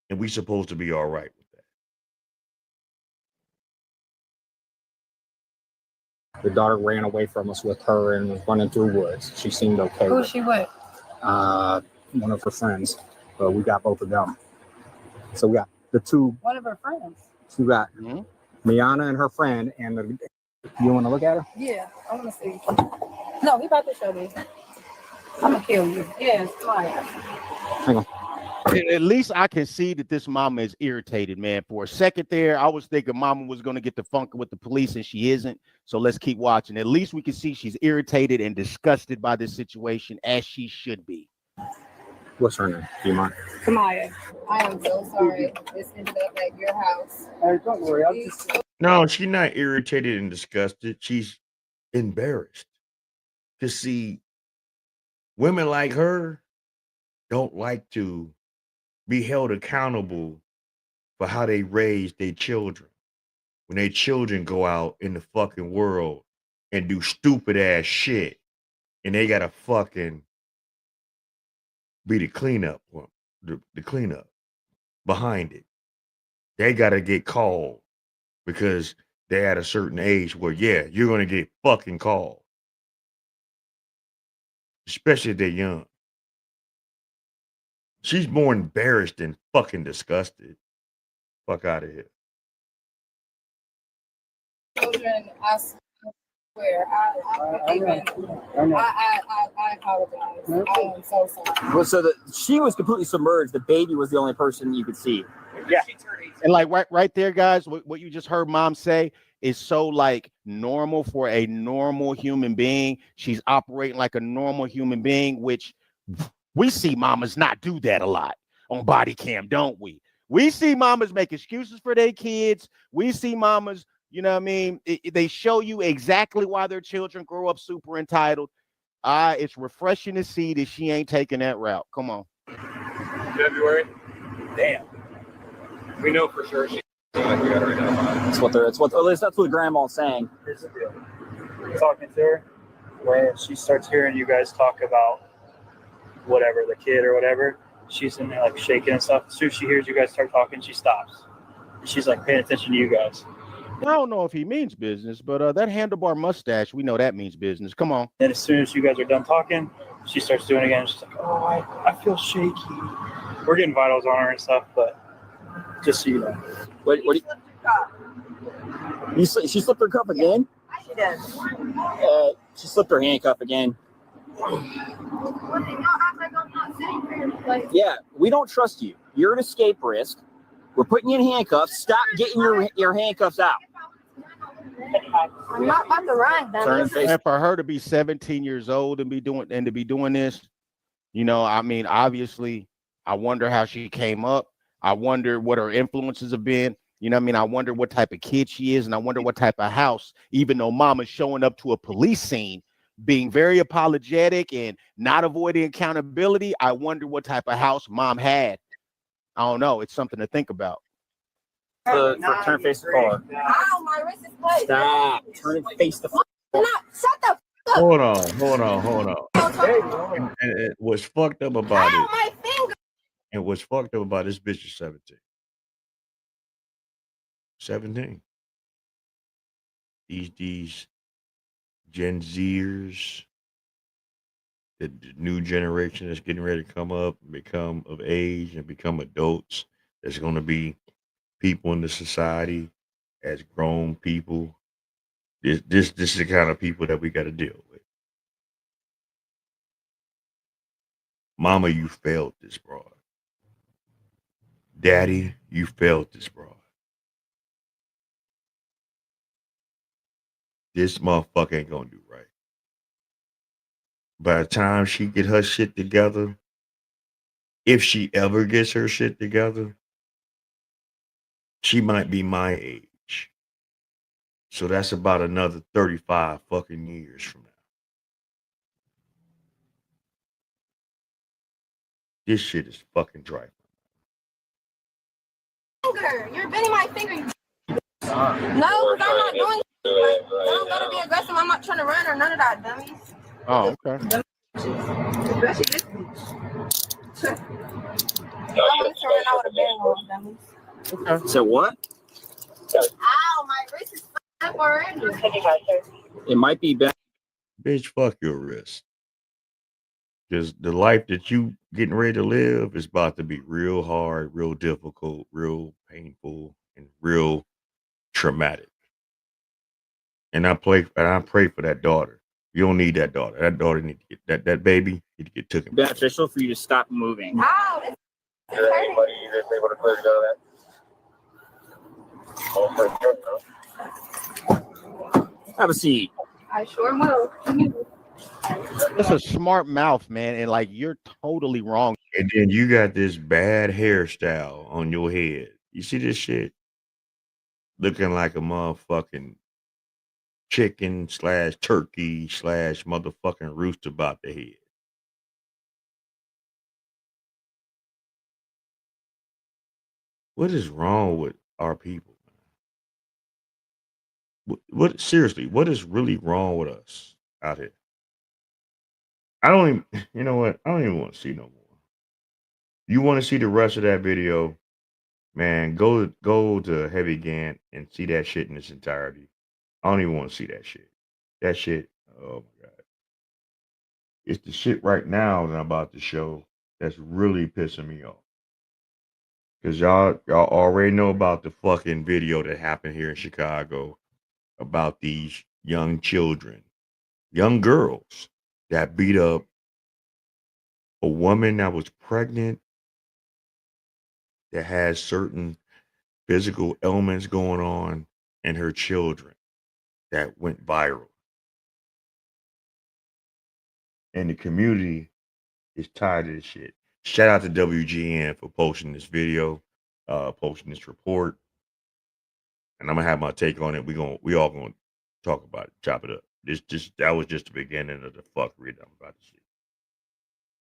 And we supposed to be all right with that. The daughter ran away from us with her and was running through woods. She seemed okay. Who's she with? One of her friends. But we got both of them. So we got the two. One of her friends. We got Miana and her friend. And you want to look at her? Yeah, I want to see. No, he about to show me. I'm gonna kill you. Yes, fine. Hang on. At least I can see that this mama is irritated, man. For a second there, I was thinking mama was going to get the funk with the police, and she isn't. So let's keep watching. At least we can see she's irritated and disgusted by this situation, as she should be. What's her name? Do you mind? Kamaya, I am so sorry. This ended up at your house. Hey, don't worry. I'm just. No, she's not irritated and disgusted. She's embarrassed to see women like her don't like to be held accountable for how they raise their children. When their children go out in the fucking world and do stupid ass shit, and they gotta fucking be the cleanup, the cleanup behind it. They gotta get called because they're at a certain age where, yeah, you're gonna get fucking called. Especially if they're young. She's more embarrassed than fucking disgusted. Fuck out of here. Children, I swear, I apologize. I am so sorry. Well, so she was completely submerged. The baby was the only person you could see. Yeah. And like right there, guys, what you just heard mom say is so like normal for a normal human being. She's operating like a normal human being, which we see mamas not do that a lot on body cam, don't we? We see mamas make excuses for their kids. We see mamas, you know what I mean? They show you exactly why their children grow up super entitled. It's refreshing to see that she ain't taking that route. Come on. February? Damn. We know for sure she's like we got her right now. That's what at least that's what grandma's saying. Here's the deal. Talking to her, when she starts hearing you guys talk about whatever, the kid or whatever, she's in there like shaking and stuff. As soon as she hears you guys start talking, she stops. She's like paying attention to you guys. I don't know if he means business, but that handlebar mustache, we know that means business. Come on. And as soon as you guys are done talking, she starts doing it again. She's like, oh, I feel shaky. We're getting vitals on her and stuff, but just so you know. What do you she slipped her cuff again? She did. She slipped her handcuff again. Yeah, we don't trust you. You're an escape risk. We're putting you in handcuffs. Stop getting your handcuffs out. I'm not about to run, dummy. And for her to be 17 years old and to be doing this, you know, I mean, obviously, I wonder how she came up. I wonder what her influences have been. You know what I mean? I wonder what type of kid she is, and I wonder what type of house, even though mama's showing up to a police scene, being very apologetic and not avoiding accountability. I wonder what type of house mom had. I don't know. It's something to think about. Turn face the car. Ow, my wrist is closed. Stop. Turn and face the. Shut the f up. Hold on. And what's fucked up about it? My finger. And what's fucked up about this bitch is 17. 17. These Gen Zers, the new generation that's getting ready to come up and become of age and become adults, that's going to be people in the society as grown people. This is the kind of people that we got to deal with. Mama, you failed this broad. Daddy, you failed this broad. This motherfucker ain't gonna do right. By the time she get her shit together, if she ever gets her shit together, she might be my age. So that's about another 35 fucking years from now. This shit is fucking dry. You're bending my finger. No, I'm not doing. Don't gotta be aggressive. I'm not trying to run or none of that, dummies. Oh, okay. Especially this bitch. I'm gonna run out with a bare wall, dummies. Okay. So what? Ow, my wrist is up already. It might be better. Bitch, fuck your wrist. Because the life that you getting ready to live is about to be real hard, real difficult, real painful, and real traumatic. And I pray for that daughter. You don't need that daughter. That daughter need to get that baby need to get taken. Beneficial for you to stop moving. Ow, Is there anybody that's able to clear to go that? Have a seat. I sure will. That's a smart mouth, man. And like, you're totally wrong. And then you got this bad hairstyle on your head. You see this shit? Looking like a motherfucking chicken / turkey / motherfucking rooster about the head. What is wrong with our people, man? What seriously, what is really wrong with us out here? I don't even, you know what? I don't even want to see no more. You want to see the rest of that video, man, go to Heavy Gant and see that shit in its entirety. I don't even want to see that shit. That shit, oh my God. It's the shit right now that I'm about to show that's really pissing me off. Because y'all already know about the fucking video that happened here in Chicago about these young children, young girls that beat up a woman that was pregnant, that has certain physical ailments going on, and her children, that went viral. And the community is tired of this shit. Shout out to WGN for posting this video, posting this report. And I'm gonna have my take on it. We all gonna talk about it, chop it up. That was just the beginning of the fuckery that I'm about to see.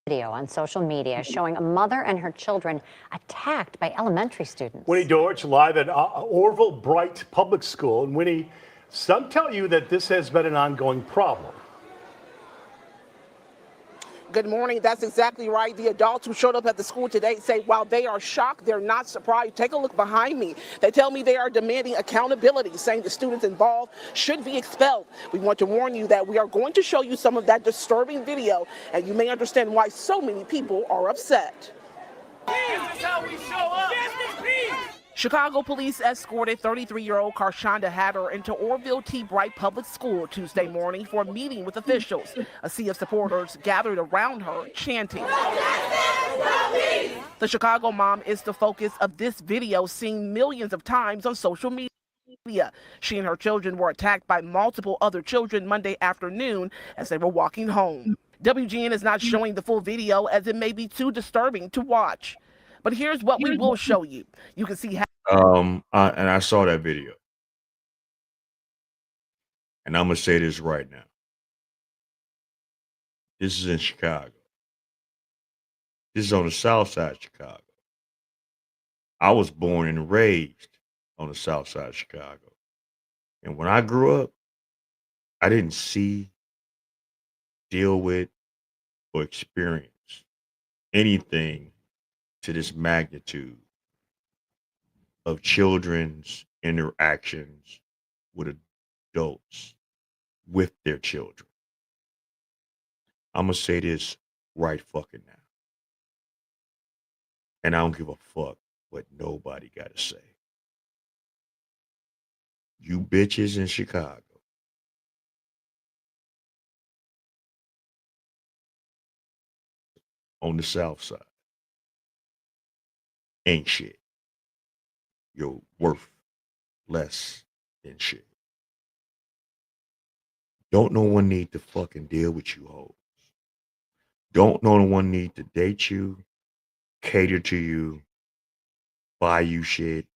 Video on social media showing a mother and her children attacked by elementary students. Winnie Dorch live at Orville Bright Public School. And Winnie, some tell you that this has been an ongoing problem. Good morning. That's exactly right. The adults who showed up at the school today say while they are shocked, they're not surprised. Take a look behind me. They tell me they are demanding accountability, saying the students involved should be expelled. We want to warn you that we are going to show you some of that disturbing video, and you may understand why so many people are upset. This is how we show up. Chicago police escorted 33-year-old Karshonda Hatter into Orville T. Bright Public School Tuesday morning for a meeting with officials. A sea of supporters gathered around her, chanting. The Chicago mom is the focus of this video, seen millions of times on social media. She and her children were attacked by multiple other children Monday afternoon as they were walking home. WGN is not showing the full video as it may be too disturbing to watch. But here's what we will show you. You can see how. And I saw that video. And I'm going to say this right now. This is in Chicago. This is on the south side of Chicago. I was born and raised on the south side of Chicago. And when I grew up, I didn't see, deal with, or experience anything to this magnitude of children's interactions with adults with their children. I'm going to say this right fucking now. And I don't give a fuck what nobody got to say. You bitches in Chicago on the south side ain't shit. You're worth less than shit. Don't no one need to fucking deal with you hoes. Don't no one need to date you, cater to you, buy you shit,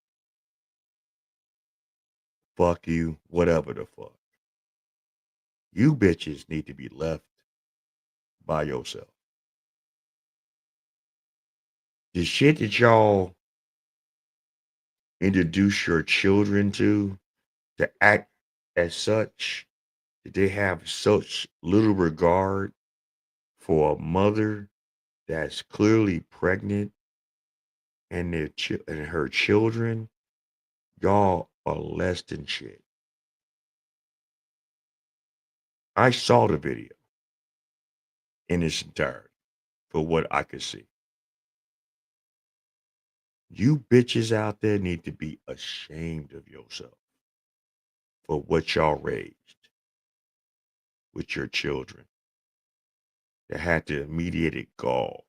fuck you, whatever the fuck. You bitches need to be left by yourself. The shit that y'all introduce your children to act as such, that they have such little regard for a mother that's clearly pregnant and and her children, y'all are less than shit. I saw the video in its entirety for what I could see. You bitches out there need to be ashamed of yourself for what y'all raised with your children that had the immediate gall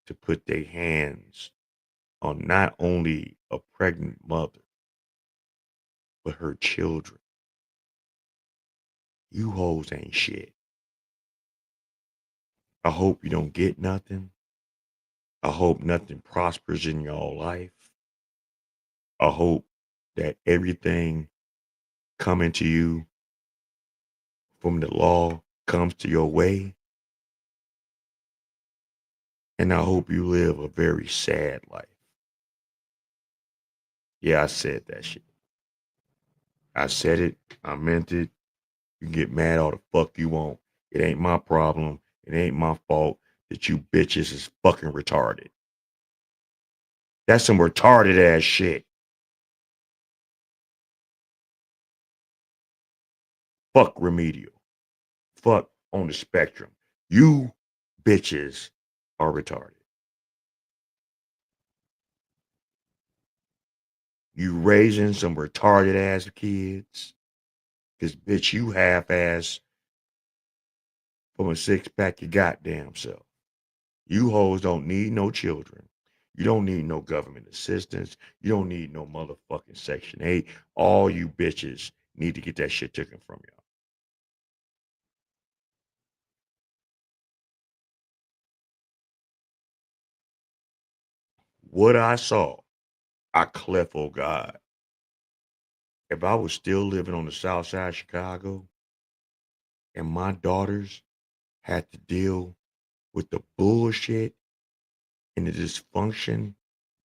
to put their hands on not only a pregnant mother, but her children. You hoes ain't shit. I hope you don't get nothing. I hope nothing prospers in your life. I hope that everything coming to you from the law comes to your way. And I hope you live a very sad life. Yeah, I said that shit. I said it. I meant it. You can get mad all the fuck you want. It ain't my problem. It ain't my fault that you bitches is fucking retarded. That's some retarded ass shit. Fuck remedial. Fuck on the spectrum. You bitches are retarded. You raising some retarded ass kids. Cause bitch, you half ass from a six pack your goddamn self. You hoes don't need no children. You don't need no government assistance. You don't need no motherfucking Section 8. All you bitches need to get that shit taken from y'all. What I saw, I cleft, oh God. If I was still living on the south side of Chicago and my daughters had to deal with the bullshit and the dysfunction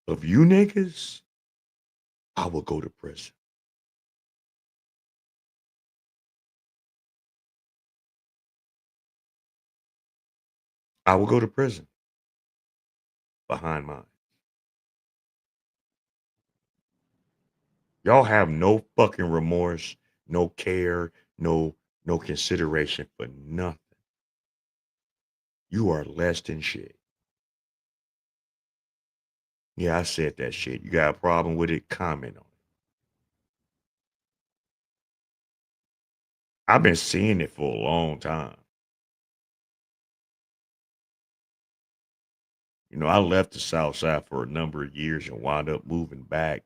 of you niggas, I would go to prison. I will go to prison behind mine. Y'all have no fucking remorse, no care, no consideration for nothing. You are less than shit. Yeah, I said that shit. You got a problem with it? Comment on it. I've been seeing it for a long time. You know, I left the South Side for a number of years and wound up moving back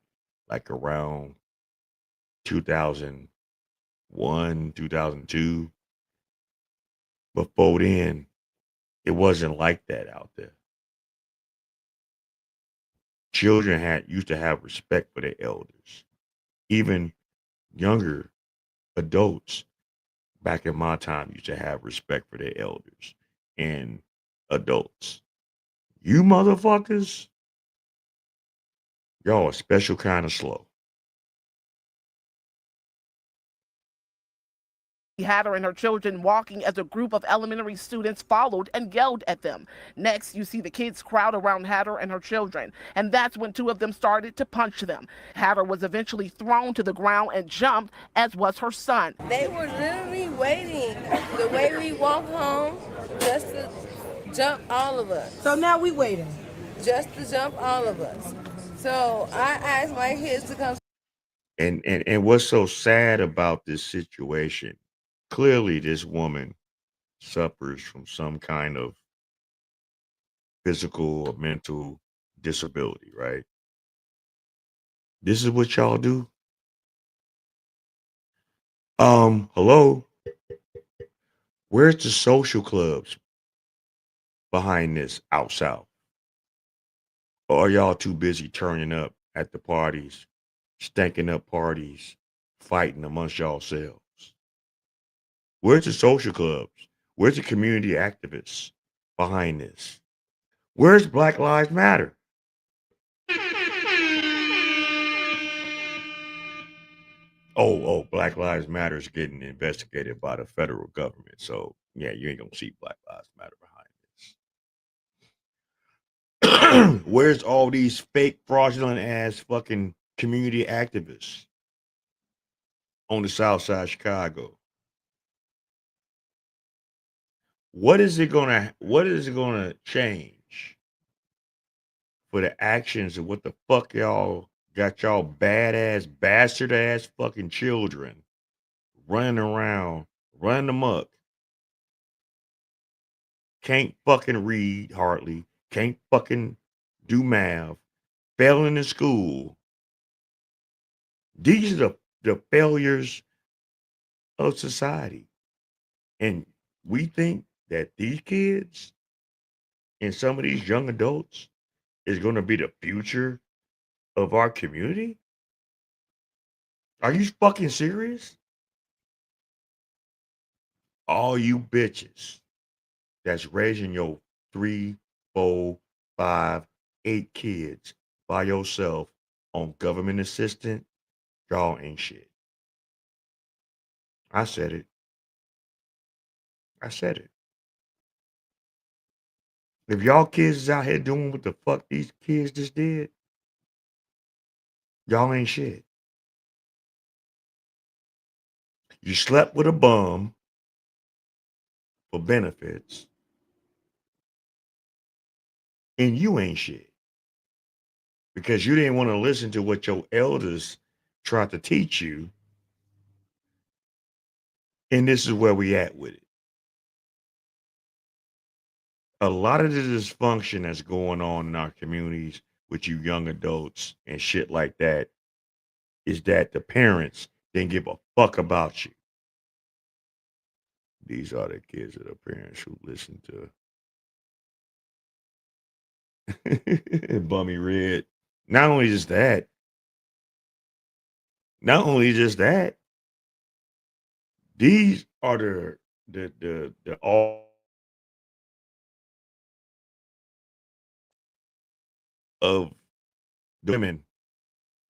like around 2001, 2002. Before then, it wasn't like that out there. Children used to have respect for their elders. Even younger adults back in my time used to have respect for their elders and adults. You motherfuckers, y'all a special kind of slow. Had her and her children walking as a group of elementary students followed and yelled at them. Next, you see the kids crowd around Hatter and her children, and that's when two of them started to punch them. Hatter was eventually thrown to the ground and jumped, as was her son. They were literally waiting the way we walk home just to jump all of us. So now we waiting. Just to jump all of us. So I asked my kids to come. And what's so sad about this situation? Clearly, this woman suffers from some kind of physical or mental disability, right? This is what y'all do? Hello? Where's the social clubs behind this out south? Or are y'all too busy turning up at the parties, stanking up parties, fighting amongst yourselves? Where's the social clubs? Where's the community activists behind this? Where's Black Lives Matter? Oh, Black Lives Matter is getting investigated by the federal government. So, yeah, you ain't going to see Black Lives Matter behind this. Where's all these fake, fraudulent ass fucking community activists on the south side of Chicago? What is it gonna change for the actions of what the fuck y'all got y'all badass bastard ass fucking children running around, running amok, can't fucking read hardly, can't fucking do math, failing in school. These are the failures of society. And we think that these kids and some of these young adults is going to be the future of our community? Are you fucking serious? All you bitches that's raising your 3, 4, 5, 8 kids by yourself on government assistance, y'all ain't shit. I said it. I said it. If y'all kids is out here doing what the fuck these kids just did, y'all ain't shit. You slept with a bum for benefits, and you ain't shit. Because you didn't want to listen to what your elders tried to teach you. And this is where we at with it. A lot of the dysfunction that's going on in our communities with you young adults and shit like that is that the parents didn't give a fuck about you. These are the kids of the parents who listen to Bummy Red. Not only just that, these are the all of the women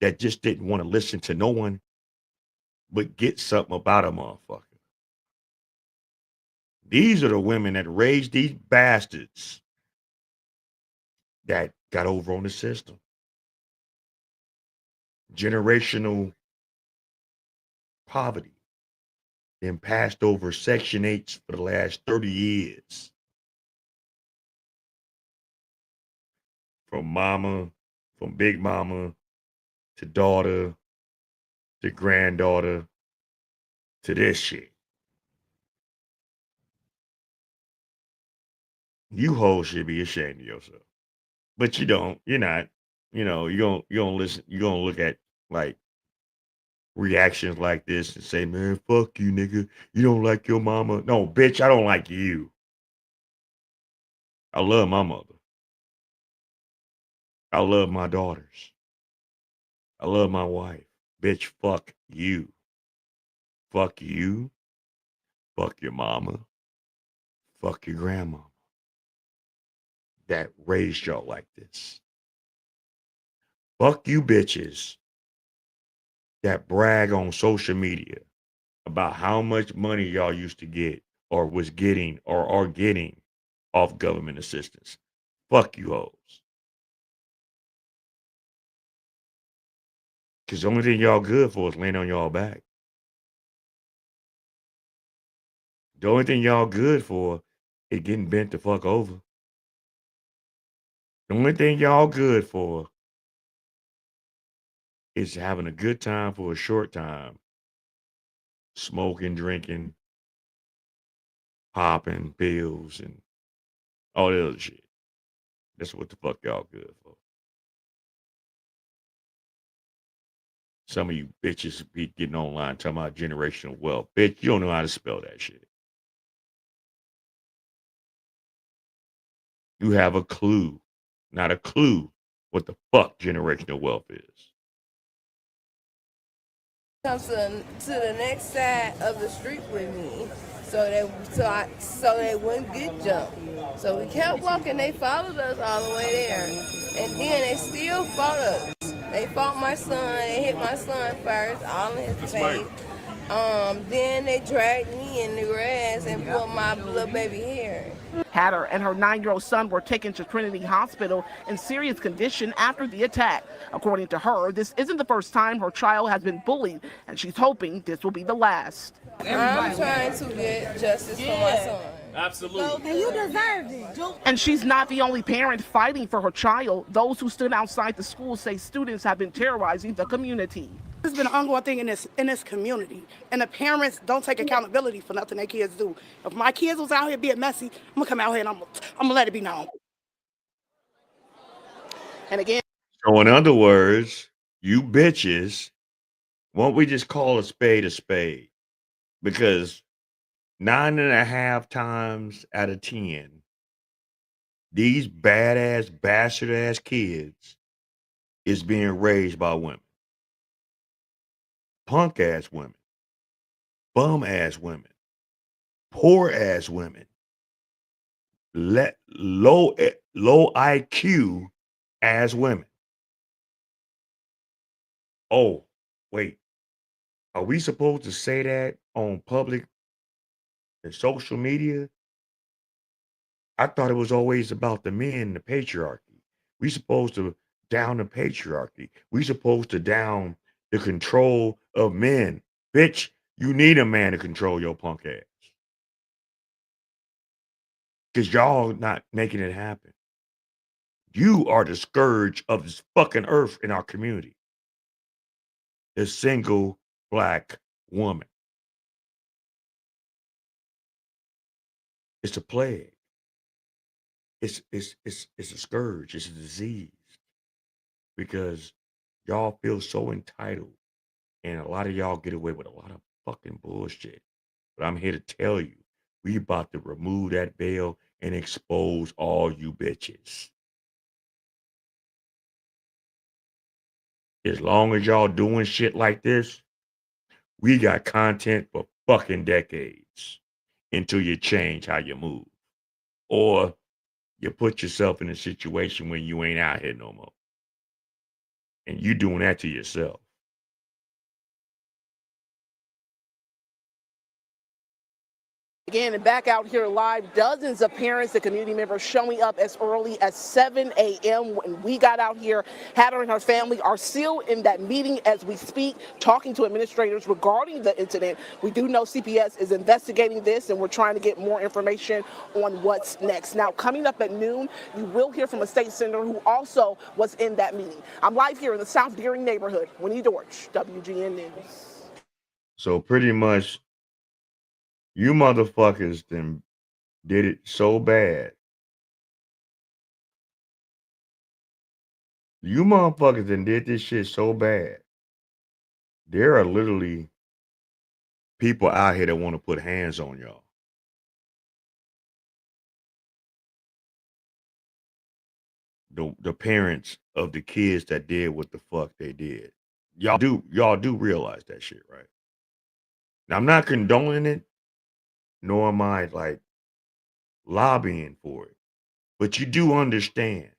that just didn't want to listen to no one but get something about a motherfucker. These are the women that raised these bastards that got over on the system. Generational poverty. Then passed over Section 8 for the last 30 years. From mama, from big mama, to daughter, to granddaughter, to this shit. You hoes should be ashamed of yourself. But you don't. You're not. You know, you don't listen. You're gonna look at like reactions like this and say, man, fuck you, nigga. You don't like your mama. No, bitch, I don't like you. I love my mother. I love my daughters. I love my wife. Bitch, fuck you. Fuck you. Fuck your mama. Fuck your grandma that raised y'all like this. Fuck you bitches that brag on social media about how much money y'all used to get or was getting or are getting off government assistance. Fuck you hoes. Because the only thing y'all good for is laying on y'all back. The only thing y'all good for is getting bent the fuck over. The only thing y'all good for is having a good time for a short time. Smoking, drinking, popping pills, and all the other shit. That's what the fuck y'all good for. Some of you bitches be getting online talking about generational wealth. Bitch, you don't know how to spell that shit. You have a clue, not a clue, what the fuck generational wealth is. Comes to the next side of the street with me, so they wouldn't get jumped. So we kept walking. They followed us all the way there, and then they still fought us. They fought my son. They hit my son first, all in his face. Then they dragged me in the grass and pulled my little baby hair. Hatter and her 9-year-old son were taken to Trinity Hospital in serious condition after the attack. According to her, this isn't the first time her child has been bullied, and she's hoping this will be the last. I'm trying to get justice for my son. Absolutely. And you deserve it. And she's not the only parent fighting for her child. Those who stood outside the school say students have been terrorizing the community. This has been an ongoing thing in this community, and the parents don't take accountability for nothing their kids do. If my kids was out here being messy, I'm gonna come out here and I'm gonna let it be known. And again, So in other words, you bitches, won't we just call a spade a spade? Because 9.5 times out of 10, these badass, bastard ass kids is being raised by women. Punk ass women. Bum ass women. Poor ass women. Low IQ as women. Oh, wait. Are we supposed to say that on public and social media? I thought it was always about the men, the patriarchy. We supposed to down the patriarchy. We supposed to down the control of men. Bitch, you need a man to control your punk ass. Because y'all not making it happen. You are the scourge of this fucking earth in our community. The single black woman. It's a plague. It's a scourge. It's a disease. Because y'all feel so entitled. And a lot of y'all get away with a lot of fucking bullshit. But I'm here to tell you, we about to remove that veil and expose all you bitches. As long as y'all doing shit like this, we got content for fucking decades until you change how you move. Or you put yourself in a situation when you ain't out here no more. And you doing that to yourself. Again, and back out here live, dozens of parents and community members showing up as early as 7 a.m. when we got out here. Hatter and her family are still in that meeting as we speak, talking to administrators regarding the incident. We do know CPS is investigating this, and we're trying to get more information on what's next. Now, coming up at noon, you will hear from a state senator who also was in that meeting. I'm live here in the South Deering neighborhood. Winnie Dorch, WGN News. So pretty much, you motherfuckers then did it so bad. You motherfuckers then did this shit so bad There are literally people out here that want to put hands on y'all. The parents of the kids that did what the fuck they did. Y'all do realize that shit, right? Now I'm not condoning it, nor am I like lobbying for it. But you do understand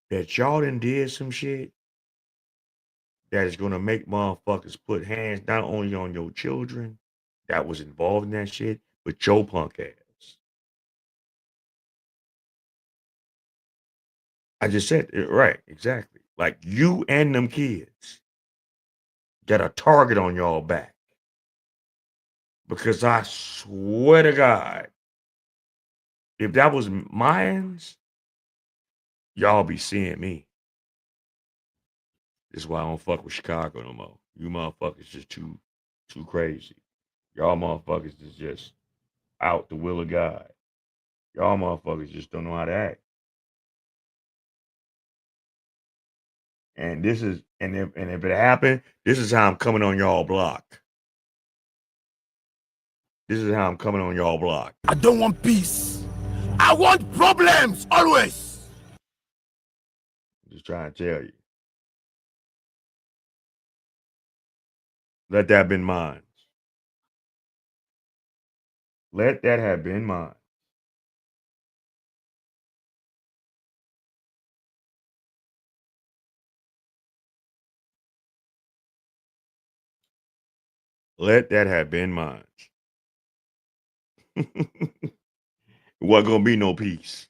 that y'all done did some shit that is gonna make motherfuckers put hands not only on your children that was involved in that shit, but your punk ass. I just said it right, exactly. Like you and them kids got a target on y'all back. Because I swear to God, if that was mine's, y'all be seeing me. This is why I don't fuck with Chicago no more. You motherfuckers just too crazy. Y'all motherfuckers is just out the will of God. Y'all motherfuckers just don't know how to act. And this is if it happened, this is how I'm coming on y'all block. This is how I'm coming on y'all block. I don't want peace. I want problems always. Just trying to tell you. Let that have been mine. Let that have been mine. Let that have been mine. It wasn't gonna be no peace.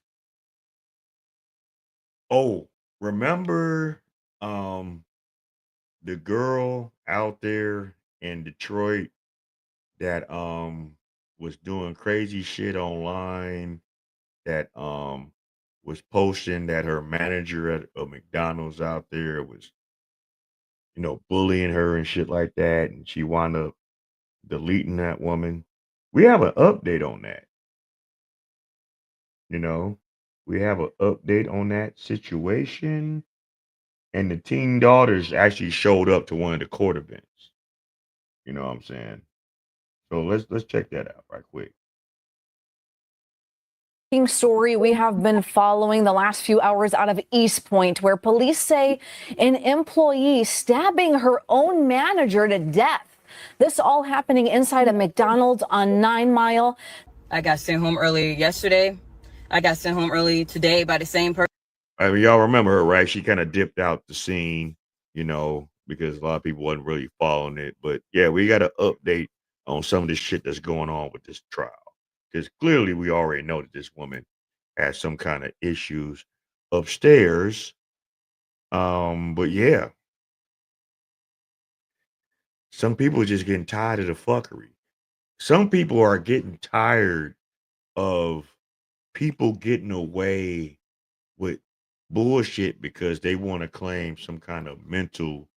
Oh, remember the girl out there in Detroit that was doing crazy shit online, that was posting that her manager at a McDonald's out there was, bullying her and shit like that, and she wound up deleting that woman. We have an update on that. We have an update on that situation, and the teen daughters actually showed up to one of the court events. You know what I'm saying? So let's check that out right quick. Story we have been following the last few hours out of East Point, where police say an employee stabbing her own manager to death. This all happening inside a McDonald's on 9 Mile. I got sent home early yesterday. I got sent home early today by the same person. I mean, y'all remember her, right? She kind of dipped out the scene, because a lot of people wasn't really following it. But yeah, we got an update on some of this shit that's going on with this trial. Because clearly we already know that this woman has some kind of issues upstairs. But yeah, some people are just getting tired of the fuckery. Some people are getting tired of people getting away with bullshit because they want to claim some kind of mental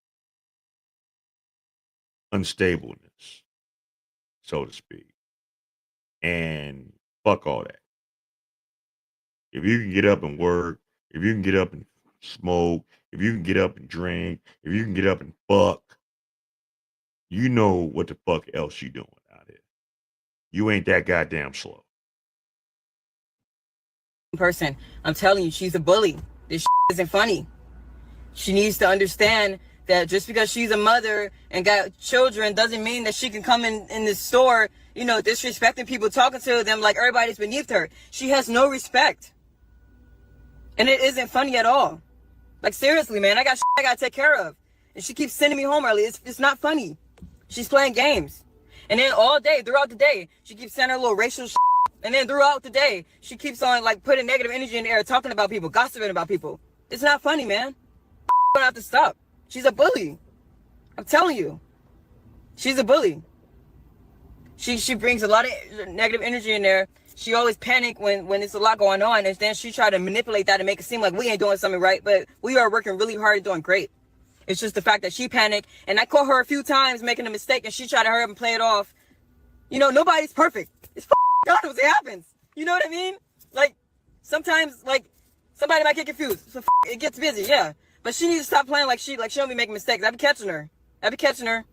unstableness, so to speak. And fuck all that. If you can get up and work, if you can get up and smoke, if you can get up and drink, if you can get up and fuck, you know what the fuck else you doing out here. You ain't that goddamn slow. Person, I'm telling you, she's a bully. This isn't funny. She needs to understand that just because she's a mother and got children doesn't mean that she can come in the store, disrespecting people, talking to them like everybody's beneath her. She has no respect. And it isn't funny at all. Like, seriously, man, I got to take care of. And she keeps sending me home early. It's not funny. She's playing games. And then all day, throughout the day, she keeps sending her little racial shit. And then throughout the day, she keeps on, like, putting negative energy in the air, talking about people, gossiping about people. It's not funny, man. Gonna have to stop. She's a bully. I'm telling you. She's a bully. She brings a lot of negative energy in there. She always panic when it's a lot going on, and then she try to manipulate that and make it seem like we ain't doing something right, but we are working really hard and doing great. It's just the fact that she panicked, and I caught her a few times making a mistake, and she tried to hurry up and play it off. Nobody's perfect. It's God, it happens. You know what I mean? Like, sometimes, like, somebody might get confused. So it gets busy, yeah. But she needs to stop playing like she don't be making mistakes. I be catching her.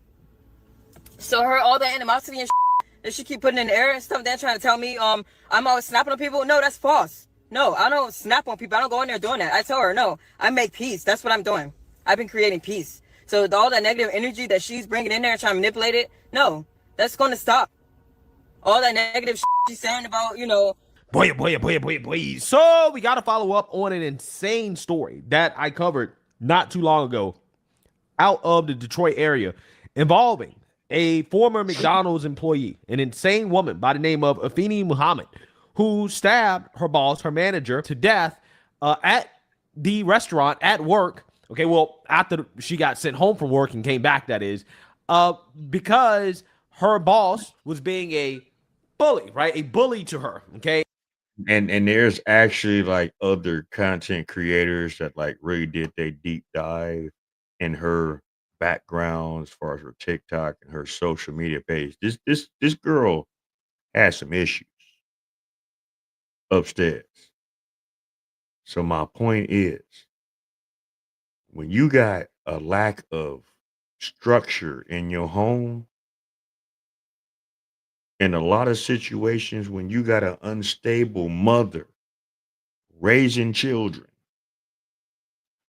So all that animosity and that she keep putting in the air and stuff, they're trying to tell me I'm always snapping on people. No, that's false. No, I don't snap on people. I don't go in there doing that. I tell her, no, I make peace. That's what I'm doing. I've been creating peace. So all that negative energy that she's bringing in there and trying to manipulate it, no, that's going to stop. All that negative she's saying about, Boy. So we got to follow up on an insane story that I covered not too long ago out of the Detroit area involving a former McDonald's employee, an insane woman by the name of Afeni Muhammad, who stabbed her boss, her manager, to death at the restaurant at work. Okay, well, after she got sent home from work and came back, that is, because her boss was being a bully, right? A bully to her, okay? And there's actually like other content creators that like really did their deep dive in her background as far as her TikTok and her social media page. This girl has some issues upstairs. So my point is, when you got a lack of structure in your home, in a lot of situations when you got an unstable mother raising children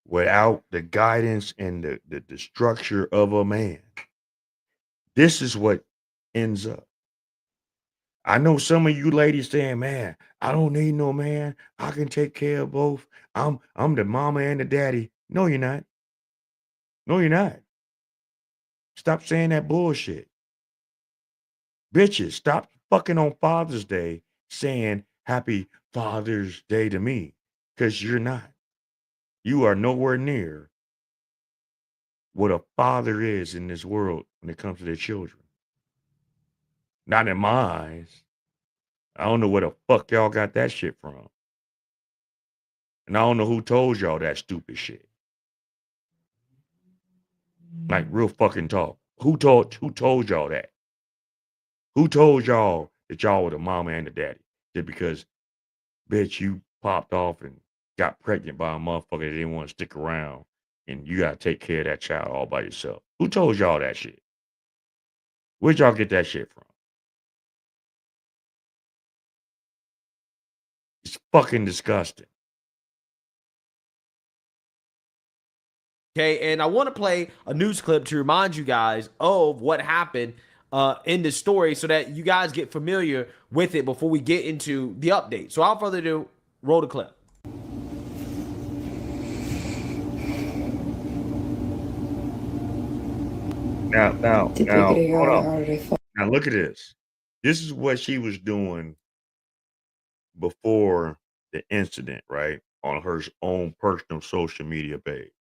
without the guidance and the structure of a man, this is what ends up. I know some of you ladies saying, man, I don't need no man. I can take care of both. I'm the mama and the daddy. No, you're not. No, you're not. Stop saying that bullshit. Bitches, stop fucking on Father's Day saying happy Father's Day to me, because you're not. You are nowhere near what a father is in this world when it comes to their children. Not in my eyes. I don't know where the fuck y'all got that shit from. And I don't know who told y'all that stupid shit. Like real fucking talk. Who told y'all that? Who told y'all that y'all were the mama and the daddy? Just because, bitch, you popped off and got pregnant by a motherfucker that didn't want to stick around and you got to take care of that child all by yourself. Who told y'all that shit? Where'd y'all get that shit from? It's fucking disgusting. Okay, and I want to play a news clip to remind you guys of what happened in this story so that you guys get familiar with it before we get into the update. So without further ado, roll the clip. Now, hold on. Now look at this. This is what she was doing before the incident, right? On her own personal social media page.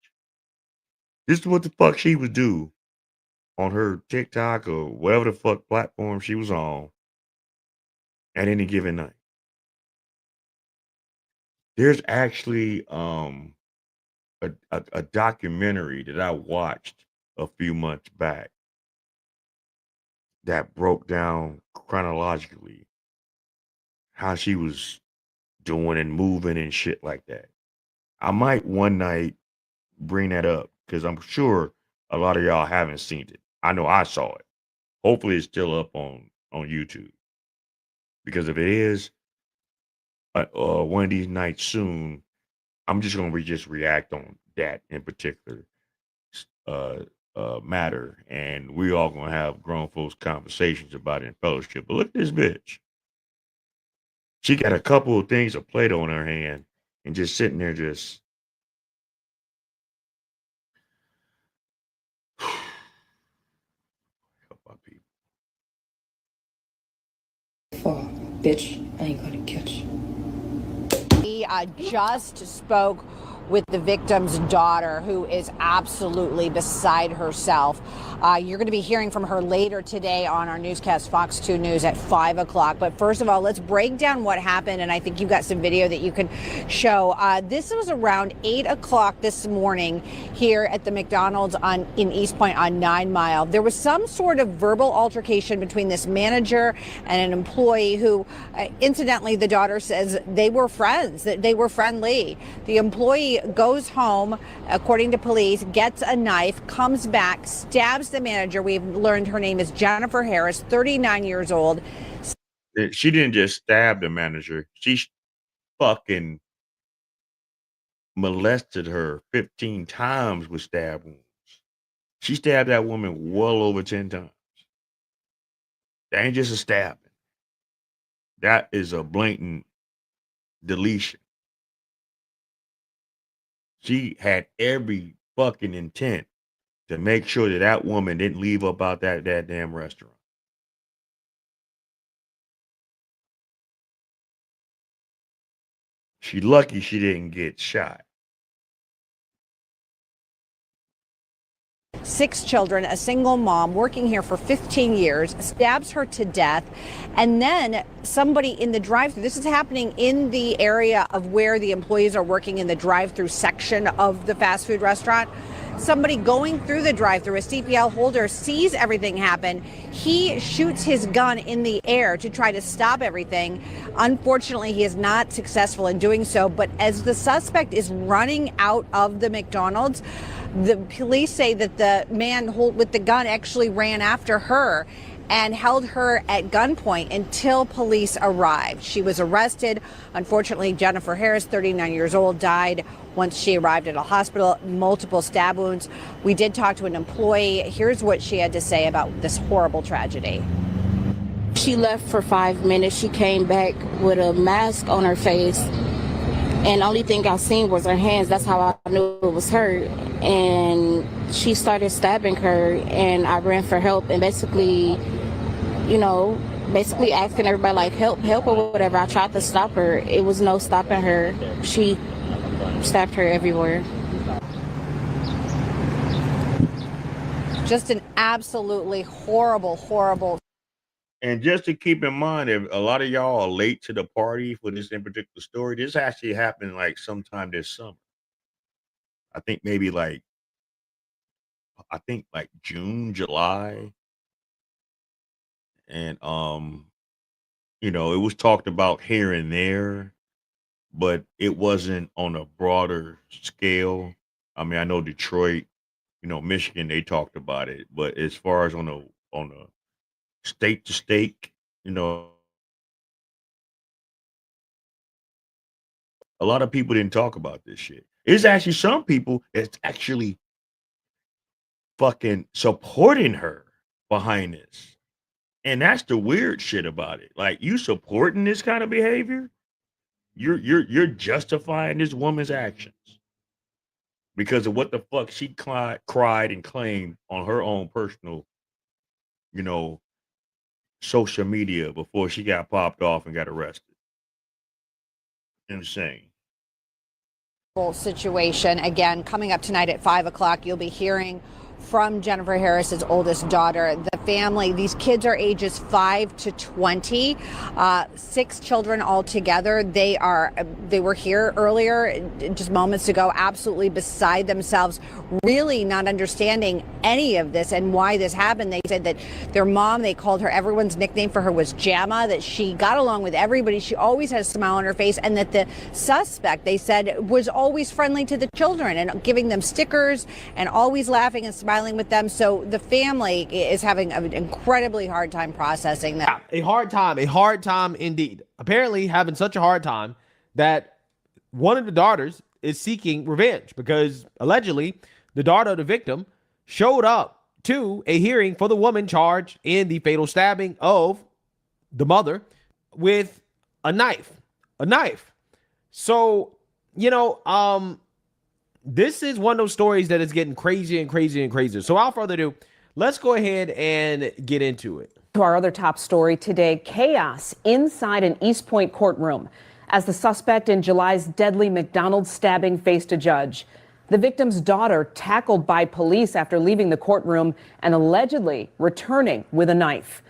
This is what the fuck she would do on her TikTok or whatever the fuck platform she was on at any given night. There's actually a documentary that I watched a few months back that broke down chronologically how she was doing and moving and shit like that. I might one night bring that up because I'm sure a lot of y'all haven't seen it. I know I saw it. Hopefully it's still up on YouTube. Because if it is, one of these nights soon, I'm just going to just react on that in particular matter. And we all going to have grown folks conversations about it in fellowship. But look at this bitch. She got a couple of things of Play-Doh in her hand and just sitting there just... Bitch, I ain't gonna catch you. We just spoke with the victim's daughter, who is absolutely beside herself. You're going to be hearing from her later today on our newscast, Fox 2 News at 5 o'clock. But first of all, let's break down what happened. And I think you've got some video that you can show. This was around 8 o'clock this morning here at the McDonald's in East Point on 9 Mile. There was some sort of verbal altercation between this manager and an employee who, incidentally, the daughter says they were friends, that they were friendly. The employee She goes home, according to police, gets a knife, comes back, stabs the manager. We've learned her name is Jennifer Harris, 39 years old. She didn't just stab the manager. She fucking molested her 15 times with stab wounds. She stabbed that woman well over 10 times. That ain't just a stabbing. That is a blatant deletion. She had every fucking intent to make sure that that woman didn't leave up out that damn restaurant. She lucky she didn't get shot. 6 children, a single mom working here for 15 years, stabs her to death. And then somebody in the drive-thru, this is happening in the area of where the employees are working in the drive-thru section of the fast food restaurant. Somebody going through the drive-thru, a CPL holder, sees everything happen. He shoots his gun in the air to try to stop everything. Unfortunately, he is not successful in doing so. But as the suspect is running out of the McDonald's, the police say that the man with the gun actually ran after her and held her at gunpoint until police arrived. She was arrested. Unfortunately, Jennifer Harris, 39 years old, died once she arrived at a hospital, multiple stab wounds. We did talk to an employee. Here's what she had to say about this horrible tragedy. She left for 5 minutes. She came back with a mask on her face. And the only thing I seen was her hands. That's how I knew it was her. And she started stabbing her, and I ran for help and basically asking everybody, like, help or whatever. I tried to stop her. It was no stopping her. She stabbed her everywhere. Just an absolutely horrible. And just to keep in mind, if a lot of y'all are late to the party for this in particular story, this actually happened like sometime this summer. I think maybe like June, July. And it was talked about here and there, but it wasn't on a broader scale. I mean, I know Detroit, Michigan, they talked about it, but as far as on a state to state, a lot of people didn't talk about this shit. It's actually some people that's actually fucking supporting her behind this. And that's the weird shit about it. Like, you supporting this kind of behavior, you're justifying this woman's actions because of what the fuck she cried and claimed on her own personal, social media before she got popped off and got arrested. Insane. Situation. Again, coming up tonight at 5 o'clock, you'll be hearing from Jennifer Harris's oldest daughter. The family, these kids are ages 5 to 20, 6 children altogether. They were here earlier, just moments ago, absolutely beside themselves, really not understanding any of this and why this happened. They said that their mom, they called her, everyone's nickname for her was Jamma, that she got along with everybody. She always had a smile on her face, and that the suspect, they said, was always friendly to the children and giving them stickers and always laughing and smiling with them. So the family is having an incredibly hard time processing that. A hard time indeed. Apparently having such a hard time that one of the daughters is seeking revenge because allegedly the daughter of the victim showed up to a hearing for the woman charged in the fatal stabbing of the mother with a knife. So, this is one of those stories that is getting crazier and crazier and crazier. So without further ado, let's go ahead and get into it. To our other top story today, chaos inside an East Point courtroom as the suspect in July's deadly McDonald's stabbing faced a judge. The victim's daughter tackled by police after leaving the courtroom and allegedly returning with a knife.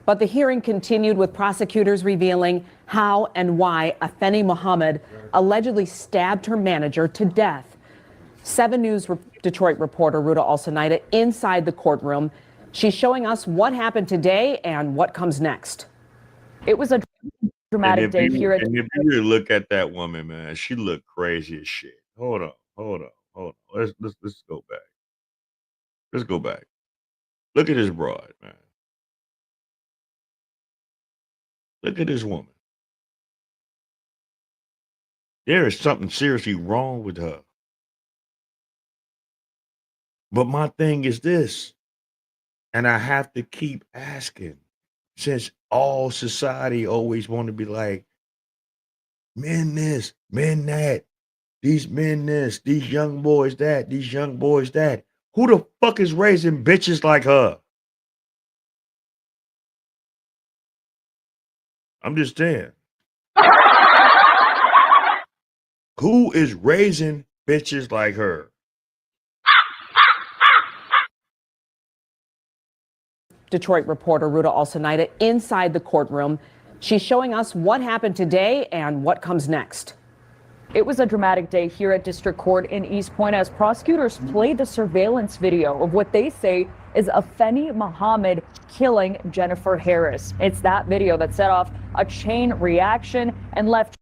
But the hearing continued with prosecutors revealing how and why Afeni Muhammad allegedly stabbed her manager to death. 7 News Detroit reporter Ruta Alsanaida inside the courtroom. She's showing us what happened today and what comes next. It was a dramatic day here. And if you look at that woman, man, she looked crazy as shit. hold on, hold on, hold on. Let's go back. Let's go back. Look at this broad, man. Look at this woman. There is something seriously wrong with her. But my thing is this, and I have to keep asking, since all society always want to be like, men this, men that, these men this, these young boys that, these young boys that. Who the fuck is raising bitches like her? I'm just saying. Who is raising bitches like her? Detroit reporter Ruta Alsonaida inside the courtroom. She's showing us what happened today and what comes next. It was a dramatic day here at District Court in East Point as prosecutors played the surveillance video of what they say is Afeni Muhammad killing Jennifer Harris. It's that video that set off a chain reaction and left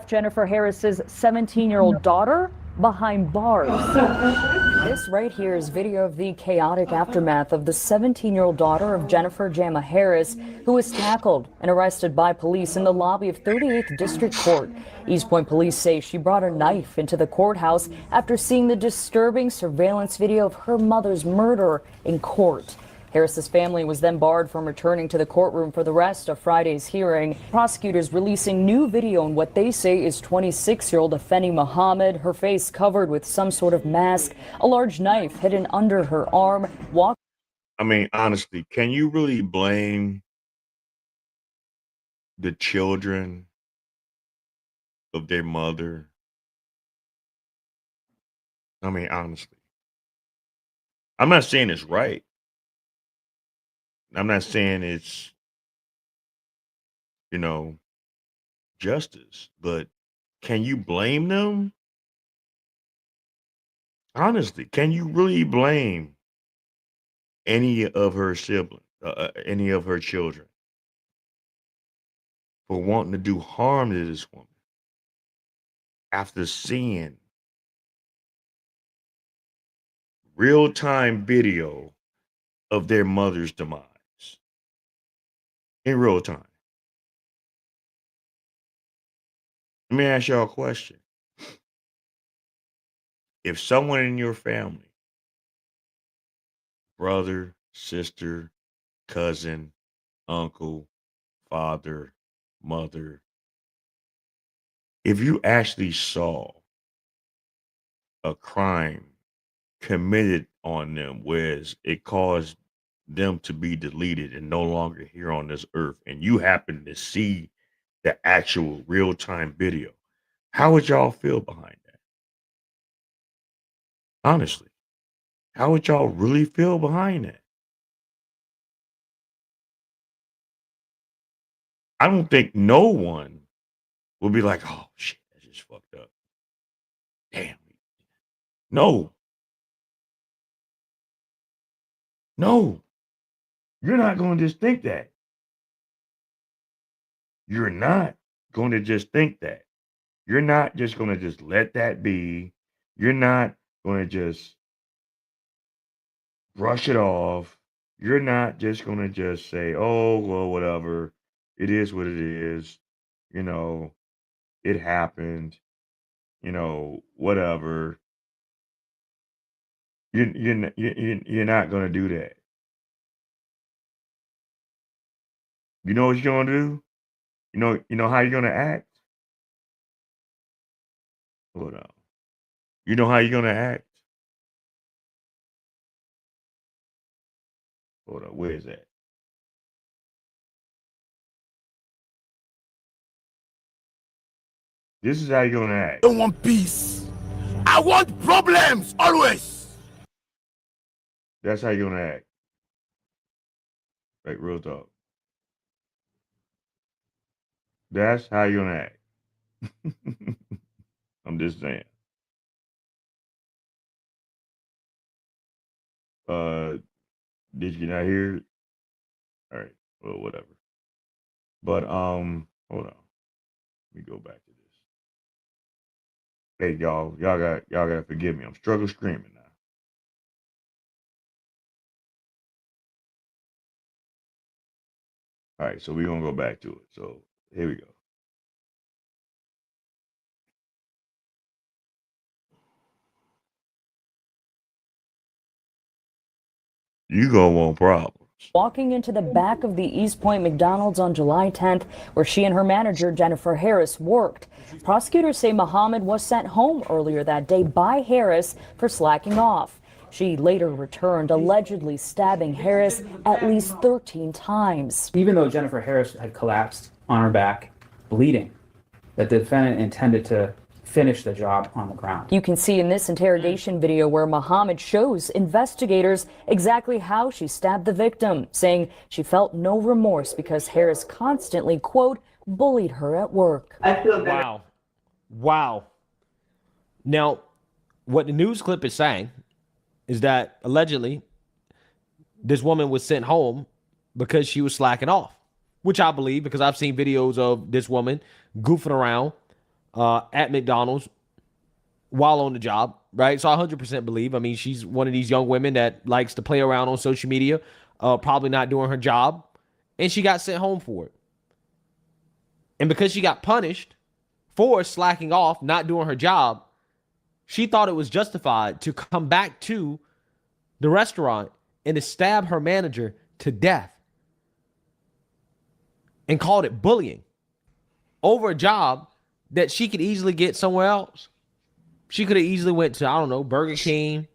Jennifer Harris's 17-year-old daughter behind bars. This right here is video of the chaotic aftermath of the 17-year-old daughter of Jennifer Jama Harris, who was tackled and arrested by police in the lobby of 38th District Court. East Point police say she brought a knife into the courthouse after seeing the disturbing surveillance video of her mother's murder in court. Harris's family was then barred from returning to the courtroom for the rest of Friday's hearing. Prosecutors releasing new video on what they say is 26-year-old Afeni Muhammad, her face covered with some sort of mask, a large knife hidden under her arm. I mean, honestly, can you really blame the children of their mother? I mean, honestly, I'm not saying it's right. I'm not saying it's, justice, but can you blame them? Honestly, can you really blame any of her siblings, any of her children for wanting to do harm to this woman after seeing real-time video of their mother's demise in real time? Let me ask y'all a question. If someone in your family, brother, sister, cousin, uncle, father, mother, if you actually saw a crime committed on them where it caused them to be deleted and no longer here on this earth, and you happen to see the actual real-time video, how would y'all feel behind that? Honestly, how would y'all really feel behind that? I don't think no one will be like, oh shit, that's just fucked up. Damn. No, no, you're not going to just think that. You're not going to just think that. You're not just going to just let that be. You're not going to just brush it off. You're not just going to just say, oh, well, whatever. It is what it is. You know, it happened. You know, whatever. You're not going to do that. You know what you're going to do? You know how you're going to act? Hold on. You know how you're going to act? Hold on. Where is that? This is how you're going to act. I don't want peace. I want problems always. That's how you're going to act. Like, real talk. That's how you're going to act. I'm just saying. Did you not hear it? All right. Well, whatever. But, hold on. Let me go back to this. Hey, y'all gotta forgive me. I'm struggle screaming now. All right, so we're gonna go back to it. So here we go. You gonna want problems. Walking into the back of the East Point McDonald's on July 10th, where she and her manager, Jennifer Harris, worked. Prosecutors say Muhammad was sent home earlier that day by Harris for slacking off. She later returned, allegedly stabbing Harris at least 13 times. Even though Jennifer Harris had collapsed on her back, bleeding, the defendant intended to finish the job on the ground. You can see in this interrogation video where Muhammad shows investigators exactly how she stabbed the victim, saying she felt no remorse because Harris constantly, quote, bullied her at work. Wow. Wow. Now, what the news clip is saying is that allegedly this woman was sent home because she was slacking off, which I believe because I've seen videos of this woman goofing around at McDonald's while on the job, right? So I 100% believe. I mean, she's one of these young women that likes to play around on social media, probably not doing her job, and she got sent home for it. And because she got punished for slacking off, not doing her job, she thought it was justified to come back to the restaurant and to stab her manager to death and called it bullying over a job that she could easily get somewhere else. She could have easily went to, I don't know, Burger King,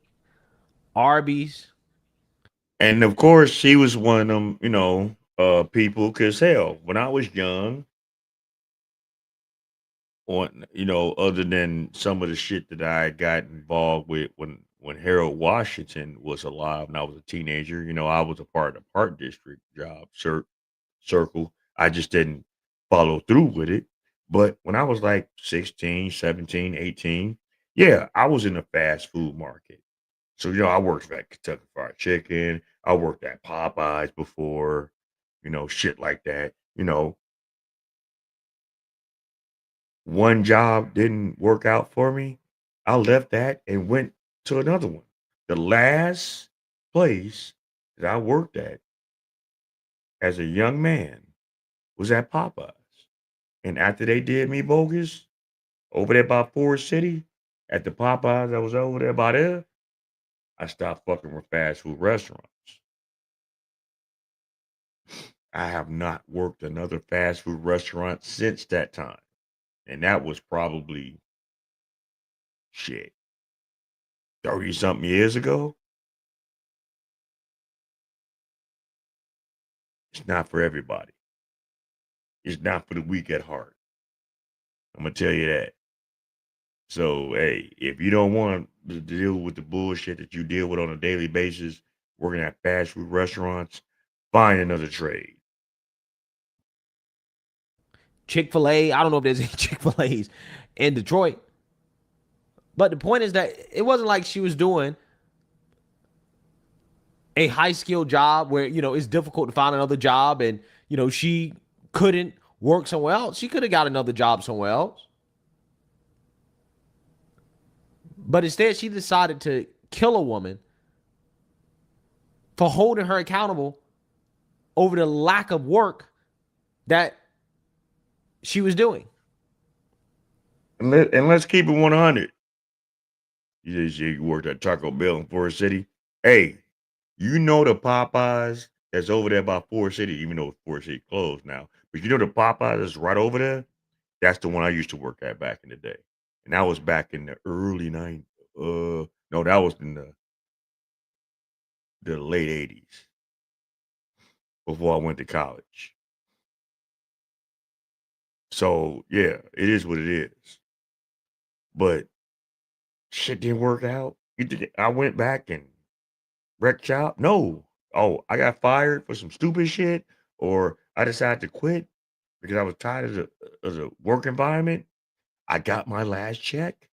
Arby's. And of course, she was one of them, people. Because hell, when I was young, other than some of the shit that I got involved with when Harold Washington was alive and I was a teenager, I was a part of the Park District job circle. I just didn't follow through with it. But when I was like 16, 17, 18, yeah, I was in the fast food market. So, I worked at Kentucky Fried Chicken. I worked at Popeyes before, shit like that. One job didn't work out for me. I left that and went to another one. The last place that I worked at as a young man was at Popeyes. And after they did me bogus over there by Forest City, at the Popeyes that was over there by there, I stopped fucking with fast food restaurants. I have not worked another fast food restaurant since that time. And that was probably, 30 something years ago. It's not for everybody. It's not for the weak at heart. I'm gonna tell you that. So, hey, if you don't want to deal with the bullshit that you deal with on a daily basis, working at fast food restaurants, find another trade. Chick-fil-A. I don't know if there's any Chick-fil-A's in Detroit. But the point is that it wasn't like she was doing a high-skilled job where, it's difficult to find another job and, she couldn't work somewhere else. She could have got another job somewhere else. But instead, she decided to kill a woman for holding her accountable over the lack of work that she was doing. And let's keep it 100. You worked at Taco Bell in Forest City. Hey, you know the Popeyes that's over there by Forest City, even though Forest City closed now. But you know the Popeyes that's right over there? That's the one I used to work at back in the day. And that was back in the early 90s. No, that was in the late 80s before I went to college. So, yeah, it is what it is. But shit didn't work out. I went back and wrecked shop. No. Oh, I got fired for some stupid shit, or I decided to quit because I was tired of the work environment. I got my last check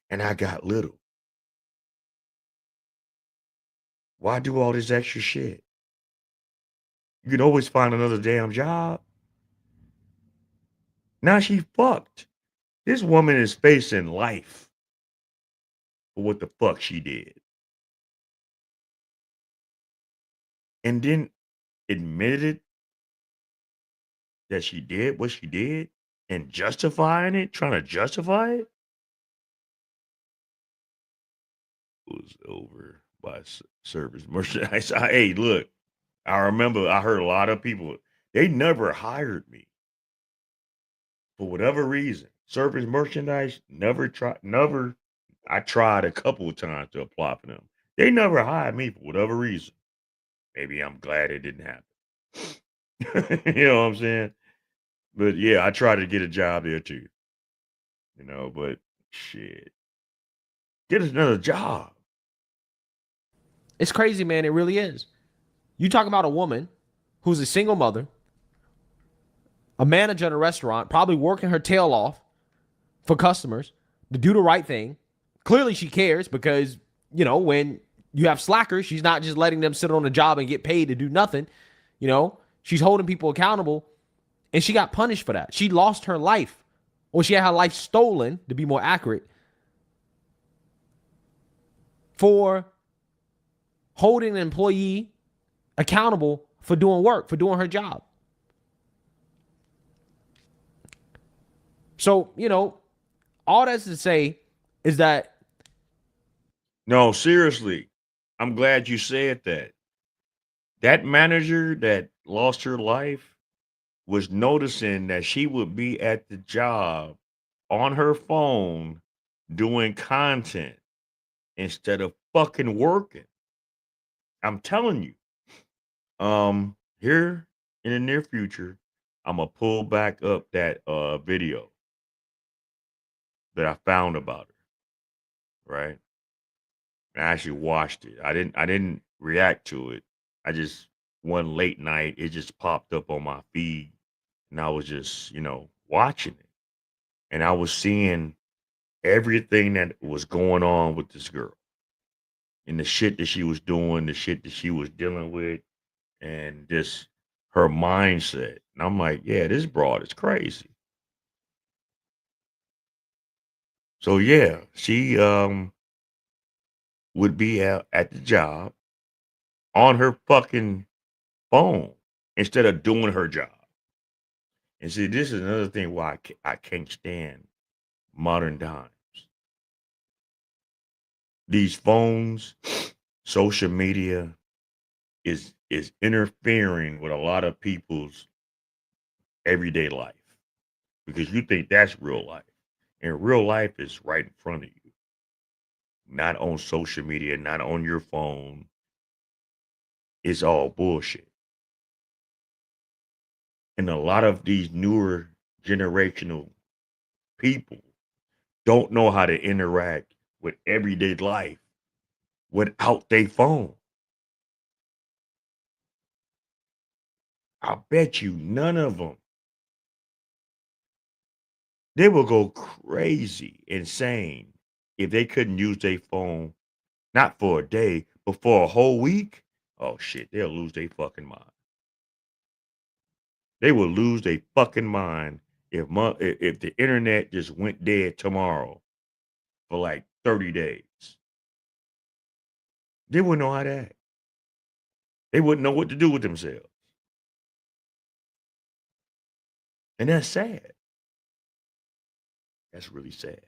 and I got little. Why do all this extra shit? You can always find another damn job. Now she fucked. This woman is facing life for what the fuck she did. And then admitted that she did what she did and justifying it, trying to justify it. Was over by service merchandise. Hey, look, I remember I heard a lot of people, they never hired me for whatever reason. Service merchandise, never. I tried a couple of times to apply for them. They never hired me for whatever reason. Maybe I'm glad it didn't happen. You know what I'm saying? But yeah, I tried to get a job there too. But shit. Get us another job. It's crazy, man. It really is. You talk about a woman who's a single mother, a manager at a restaurant, probably working her tail off for customers to do the right thing. Clearly she cares because, when you have slackers, she's not just letting them sit on a job and get paid to do nothing. She's holding people accountable, and she got punished for that. She lost her life, or she had her life stolen, to be more accurate, for holding an employee accountable for doing work, for doing her job. So, all that's to say is that. No, seriously. I'm glad you said that. That manager that lost her life was noticing that she would be at the job on her phone doing content instead of fucking working. I'm telling you. Here in the near future, I'm gonna pull back up that video that I found about her. Right? I actually watched it. I didn't react to it. I just one late night, it just popped up on my feed, and I was just, watching it. And I was seeing everything that was going on with this girl and the shit that she was doing, the shit that she was dealing with, and just her mindset. And I'm like, yeah, this broad is crazy. So yeah, she would be at the job on her fucking phone instead of doing her job. And see, this is another thing why I can't stand modern times. These phones, social media is interfering with a lot of people's everyday life because you think that's real life. And real life is right in front of you. Not on social media, not on your phone. It's all bullshit. And a lot of these newer generational people don't know how to interact with everyday life without their phone. I bet you none of them. They will go crazy, insane if they couldn't use their phone, not for a day, but for a whole week. Oh shit, they'll lose their fucking mind. They will lose their fucking mind if the internet just went dead tomorrow for like 30 days. They wouldn't know how to act. They wouldn't know what to do with themselves. And that's sad. That's really sad.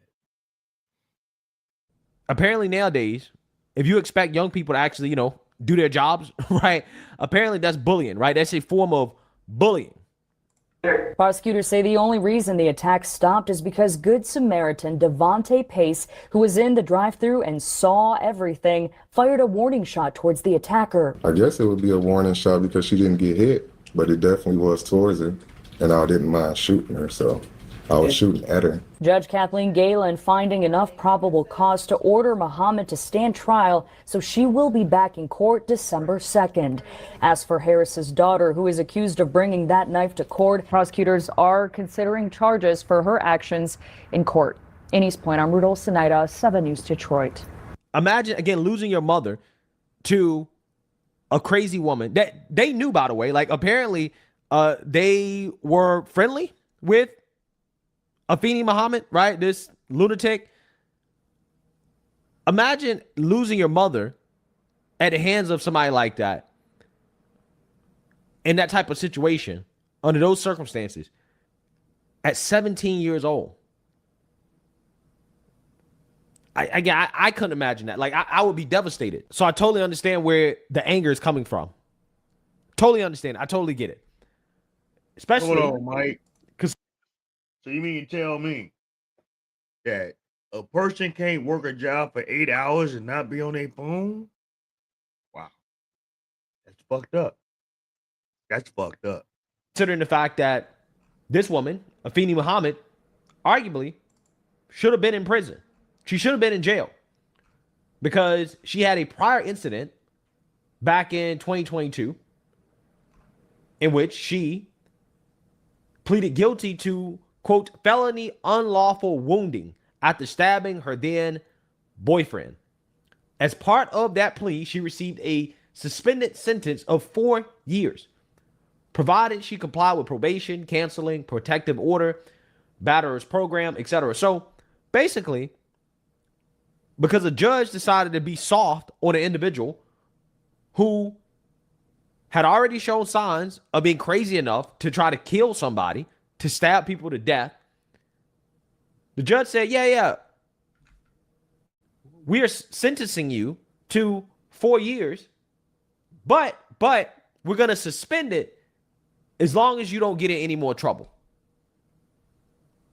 Apparently nowadays, if you expect young people to actually, do their jobs, right? Apparently that's bullying, right? That's a form of bullying. Prosecutors say the only reason the attack stopped is because Good Samaritan Devontae Pace, who was in the drive-thru and saw everything, fired a warning shot towards the attacker. I guess it would be a warning shot because she didn't get hit, but it definitely was towards her, and I didn't mind shooting her, so I was shooting at her. Judge Kathleen Galen finding enough probable cause to order Muhammad to stand trial, so she will be back in court December 2nd. As for Harris's daughter, who is accused of bringing that knife to court, prosecutors are considering charges for her actions in court. In East Point, I'm Rudolph Sinaida, 7 News Detroit. Imagine, again, losing your mother to a crazy woman that they knew, by the way. Like, apparently, they were friendly with Afeni Muhammad, right? This lunatic. Imagine losing your mother at the hands of somebody like that in that type of situation, under those circumstances, at 17 years old. I couldn't imagine that. Like, I would be devastated. So I totally understand where the anger is coming from. Totally understand. I totally get it. Especially, Hold on, Mike. So you mean to tell me that a person can't work a job for 8 hours and not be on their phone? Wow. That's fucked up. That's fucked up. considering the fact that this woman, Afeni Muhammad, arguably should have been in prison. She should have been in jail because she had a prior incident back in 2022 in which she pleaded guilty to, quote, felony unlawful wounding after stabbing her then boyfriend. As part of that plea, she received a suspended sentence of 4 years, provided she complied with probation, canceling, protective order, batterer's program, etc. So basically, because a judge decided to be soft on an individual who had already shown signs of being crazy enough to try to kill somebody, to stab people to death, the judge said, yeah, we are sentencing you to 4 years, but we're going to suspend it as long as you don't get in any more trouble.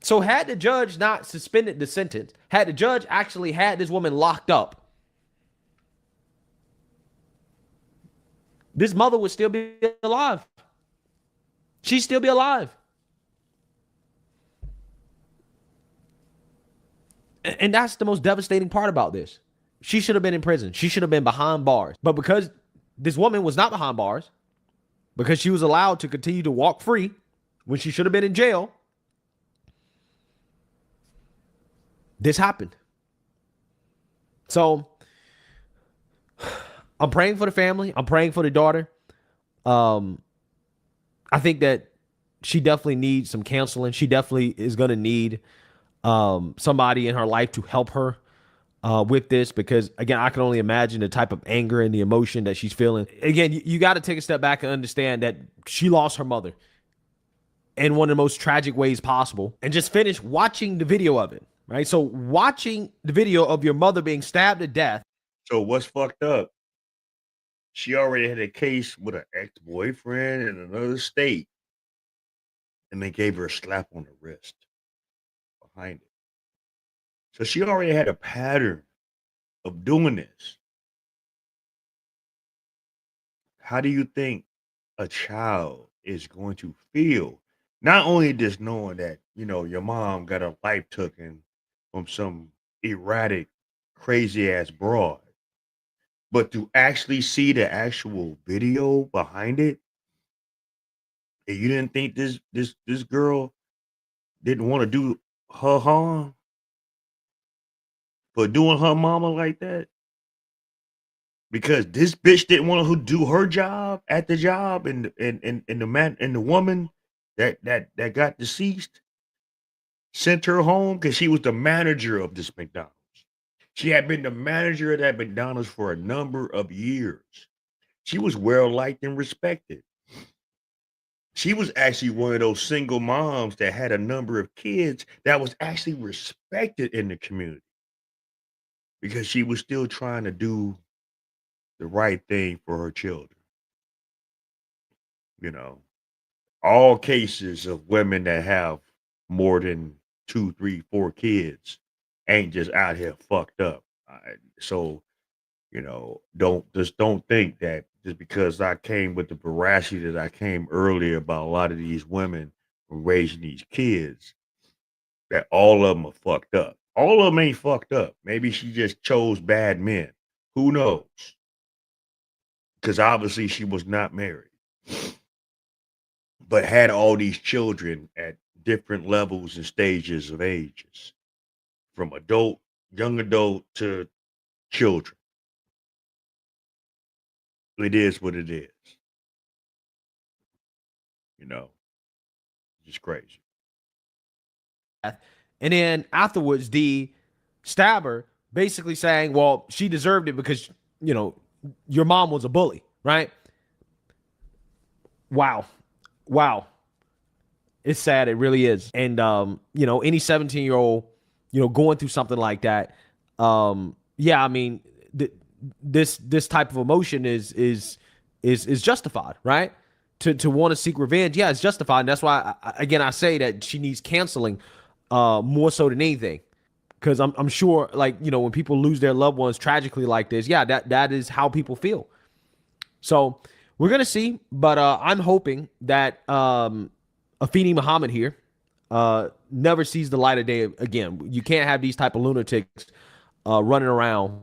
So had the judge not suspended the sentence, had the judge actually had this woman locked up, this mother would still be alive. She'd still be alive. And that's the most devastating part about this. She should have been in prison. She should have been behind bars. But because this woman was not behind bars, because she was allowed to continue to walk free when she should have been in jail, this happened. So I'm praying for the family. I'm praying for the daughter. I think that she definitely needs some counseling. She definitely is going to need somebody in her life to help her with this, because again, I can only imagine the type of anger and the emotion that she's feeling. Again, you got to take a step back and understand that she lost her mother in one of the most tragic ways possible, and just finish watching the video of it, right? So watching the video of your mother being stabbed to death. So what's fucked up? She already had a case with an ex-boyfriend in another state, and they gave her a slap on the wrist behind it. So she already had a pattern of doing this. How do you think a child is going to feel. Not only just knowing that, your mom got her life taken from some erratic, crazy ass broad, but to actually see the actual video behind it, and you didn't think this girl didn't want to do her harm for doing her mama like that, because this bitch didn't want to do her job at the job, and the man and the woman that got deceased sent her home because she was the manager of this McDonald's. She had been the manager of that McDonald's for a number of years. She was well liked and respected. She was actually one of those single moms that had a number of kids that was actually respected in the community because she was still trying to do the right thing for her children. You know, all cases of women that have more than 2, 3, 4 kids ain't just out here fucked up. So, don't think that just because I came with the veracity that I came earlier about a lot of these women raising these kids, that all of them are fucked up. All of them ain't fucked up. Maybe she just chose bad men. Who knows? Because obviously she was not married, but had all these children at different levels and stages of ages, from adult, young adult to children. It is what it is. Just crazy. And then afterwards, the stabber basically saying, well, she deserved it because, your mom was a bully, right? Wow. It's sad. It really is. And, any 17-year-old, going through something like that, yeah, I mean, this type of emotion is justified, right? To want to seek revenge, yeah, it's justified. And that's why, I say that she needs canceling more so than anything. Because I'm sure, when people lose their loved ones tragically like this, yeah, that is how people feel. So we're going to see. But I'm hoping that Afeni Muhammad here never sees the light of day again. You can't have these type of lunatics running around.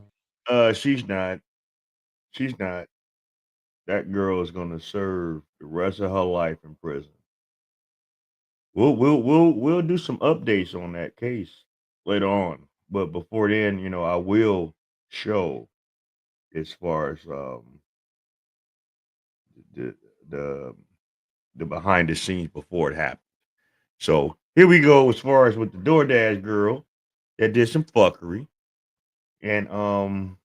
She's not. That girl is going to serve the rest of her life in prison. We'll do some updates on that case later on. But before then, I will show as far as the the behind the scenes before it happened. So here we go as far as with the DoorDash girl that did some fuckery. And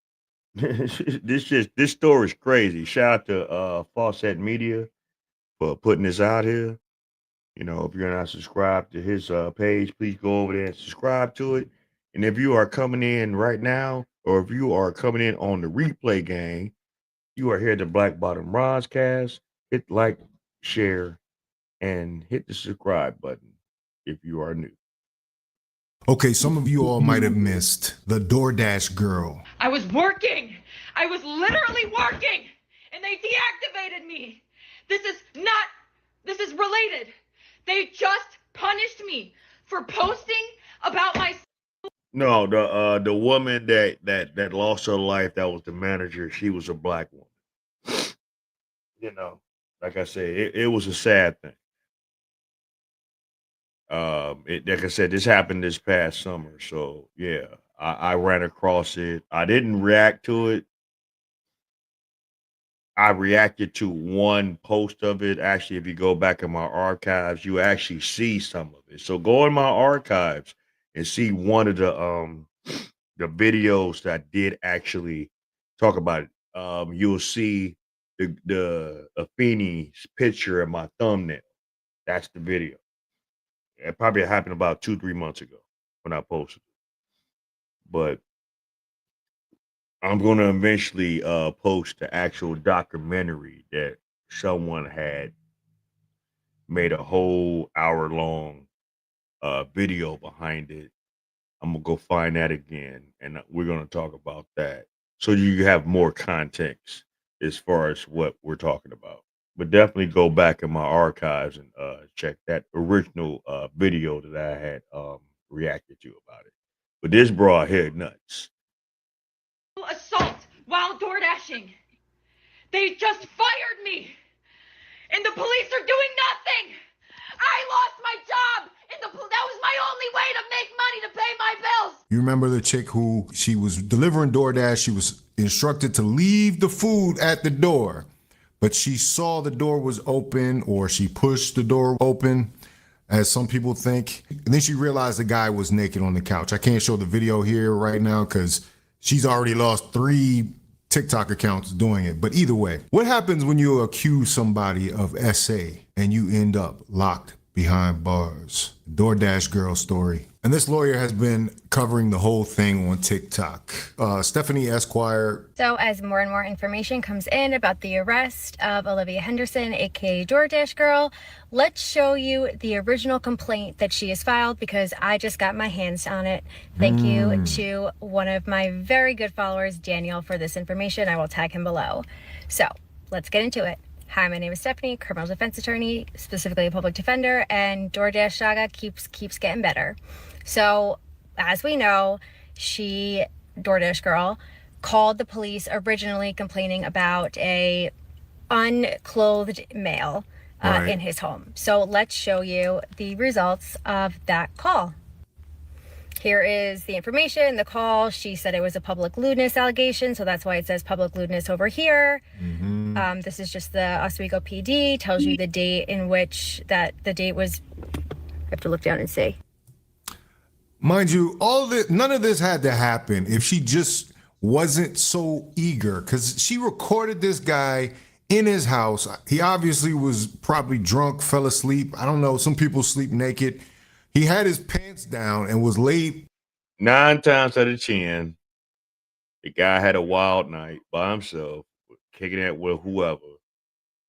this story is crazy. Shout out to Fawcett Media for putting this out here. If you're not subscribed to his page, please go over there and subscribe to it. And if you are coming in right now, or if you are coming in on the replay gang, you are here at the Black Bottom Roscast. Hit like, share, and hit the subscribe button if you are new. Okay, some of you all might have missed the DoorDash girl. I was working. I was literally working, and they deactivated me. This is related. They just punished me for posting about my. No, the woman that lost her life, that was the manager. She was a black woman. Like I said, it was a sad thing. Like I said, this happened this past summer. So yeah, I ran across it. I didn't react to it. I reacted to one post of it. Actually, if you go back in my archives, you actually see some of it. So go in my archives and see one of the videos that I did actually talk about it. You'll see the Afeni's picture in my thumbnail. That's the video. It probably happened about 2-3 months ago when I posted it. But I'm going to eventually post the actual documentary that someone had made a whole hour-long video behind it. I'm going to go find that again, and we're going to talk about that so you have more context as far as what we're talking about. But definitely go back in my archives and check that original video that I had reacted to about it. But this broad head nuts. Assault while door dashing. They just fired me, and the police are doing nothing. I lost my job, and that was my only way to make money to pay my bills. You remember the chick who she was delivering DoorDash. She was instructed to leave the food at the door, but she saw the door was open, or she pushed the door open, as some people think. And then she realized the guy was naked on the couch. I can't show the video here right now because she's already lost 3 TikTok accounts doing it. But either way, what happens when you accuse somebody of SA and you end up locked behind bars? DoorDash girl story. And this lawyer has been covering the whole thing on TikTok. Stephanie Esquire. So as more and more information comes in about the arrest of Olivia Henderson, aka DoorDash girl, let's show you the original complaint that she has filed, because I just got my hands on it. Thank you to one of my very good followers, Daniel, for this information. I will tag him below. So let's get into it. Hi, my name is Stephanie, criminal defense attorney, specifically a public defender, and DoorDash saga keeps getting better. So, as we know, DoorDash girl, called the police originally complaining about a unclothed male in his home. So let's show you the results of that call. Here is the information, the call. She said it was a public lewdness allegation, so that's why it says public lewdness over here. This is just the Oswego PD, tells you the date in which the date was. I have to look down and see. Mind you, none of this had to happen if she just wasn't so eager, because she recorded this guy in his house. He obviously was probably drunk, fell asleep. I don't know. Some people sleep naked. He had his pants down and was laid. 9 times out of 10, the guy had a wild night by himself, kicking it with whoever,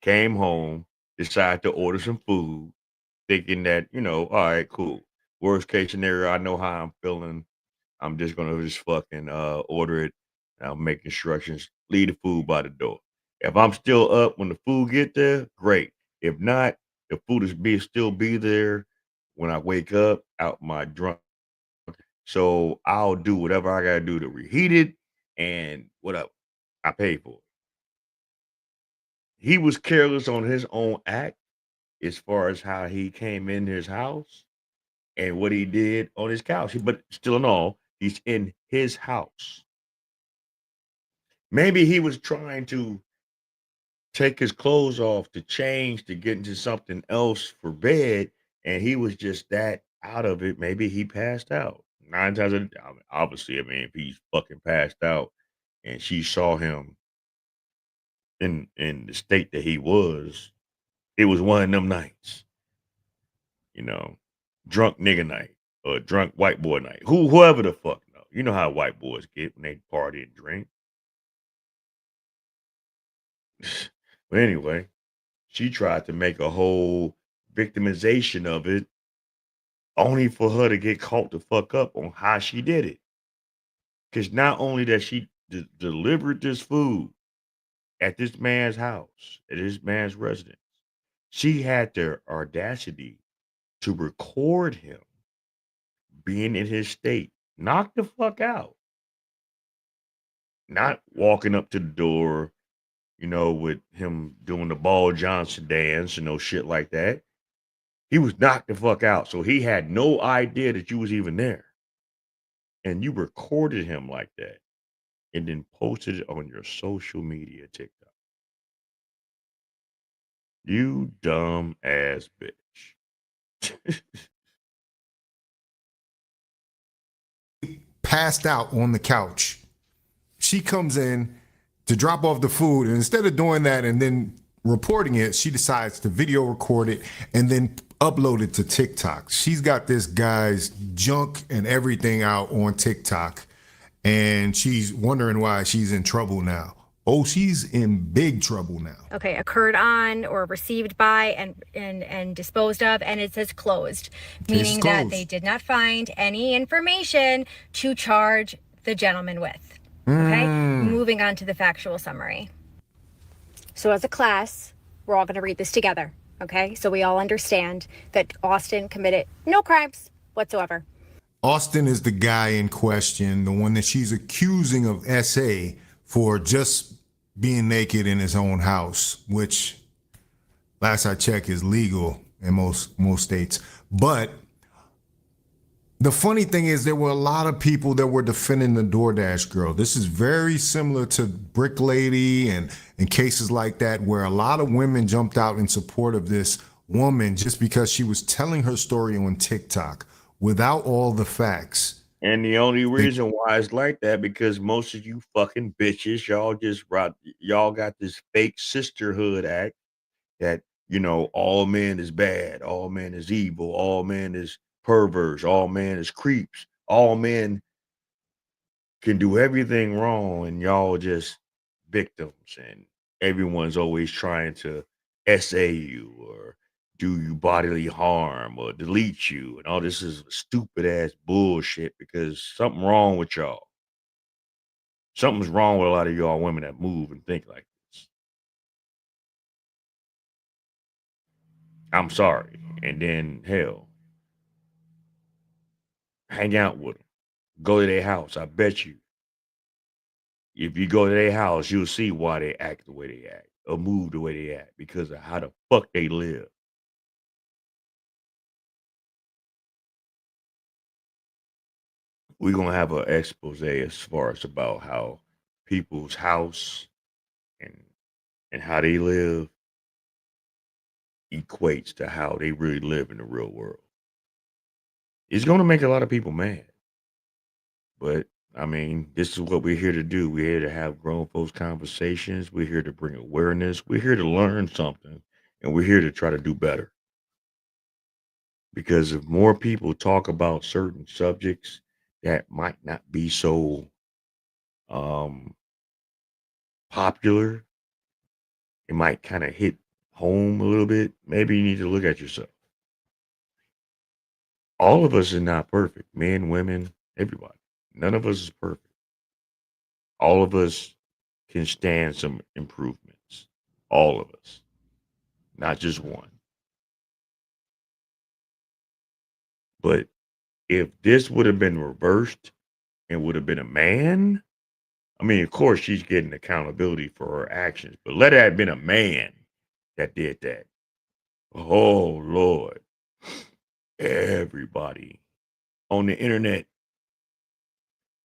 came home, decided to order some food, thinking that, all right, cool. Worst case scenario, I know how I'm feeling. I'm just going to fucking order it. I'll make instructions, leave the food by the door. If I'm still up when the food get there, great. If not, the food is still be there when I wake up out my drunk. So I'll do whatever I got to do to reheat it and whatever. I pay for it. He was careless on his own act as far as how he came in his house and what he did on his couch. But still in all, he's in his house. Maybe he was trying to take his clothes off to change to get into something else for bed, and he was just that out of it. Maybe he passed out. 9 times out of 10, obviously, if he's fucking passed out and she saw him in the state that he was, it was one of them nights. Drunk nigga night or drunk white boy night. Whoever the fuck know. You know how white boys get when they party and drink. But anyway, she tried to make a whole victimization of it, only for her to get caught the fuck up on how she did it. Because not only that she delivered this food at this man's house, at this man's residence, she had the audacity to record him being in his state, knocked the fuck out, not walking up to the door, with him doing the Ball Johnson dance and no shit like that. He was knocked the fuck out. So he had no idea that you was even there. And you recorded him like that and then posted it on your social media TikTok. You dumb ass bitch. Passed out on the couch. She comes in to drop off the food, and instead of doing that and then reporting it, she decides to video record it and then upload it to TikTok. She's got this guy's junk and everything out on TikTok, and she's wondering why she's in trouble now. Oh, she's in big trouble now. Okay, occurred on or received by and disposed of, and it says closed, meaning that they did not find any information to charge the gentleman with. Okay, moving on to the factual summary. So as a class, we're all going to read this together. Okay, so we all understand that Austin committed no crimes whatsoever. Austin is the guy in question, the one that she's accusing of SA for just being naked in his own house, which last I checked is legal in most states. But the funny thing is there were a lot of people that were defending the Doordash girl. This is very similar to Brick Lady and cases like that, where a lot of women jumped out in support of this woman just because she was telling her story on TikTok without all the facts. And the only reason why it's like that, because most of you fucking bitches, y'all got this fake sisterhood act that, all men is bad, all men is evil, all men is perverts, all men is creeps, all men can do everything wrong, and y'all just victims, and everyone's always trying to SA you or do you bodily harm or delete you, and all this is stupid ass bullshit because something wrong with y'all. Something's wrong with a lot of y'all women that move and think like this. I'm sorry. And then hell, hang out with them. Go to their house. I bet you. If you go to their house, you'll see why they act the way they act or move the way they act because of how the fuck they live. We're gonna have an expose as far as about how people's house and how they live equates to how they really live in the real world. It's gonna make a lot of people mad. But I mean, this is what we're here to do. We're here to have grown folks conversations. We're here to bring awareness. We're here to learn something, and we're here to try to do better. Because if more people talk about certain subjects that might not be so popular, it might kind of hit home a little bit. Maybe you need to look at yourself. All of us are not perfect, men, women, everybody. None of us is perfect. All of us can stand some improvements. All of us, not just one. But if this would have been reversed and would have been a man, I mean, of course, she's getting accountability for her actions, but let it have been a man that did that. Oh, Lord. Everybody on the internet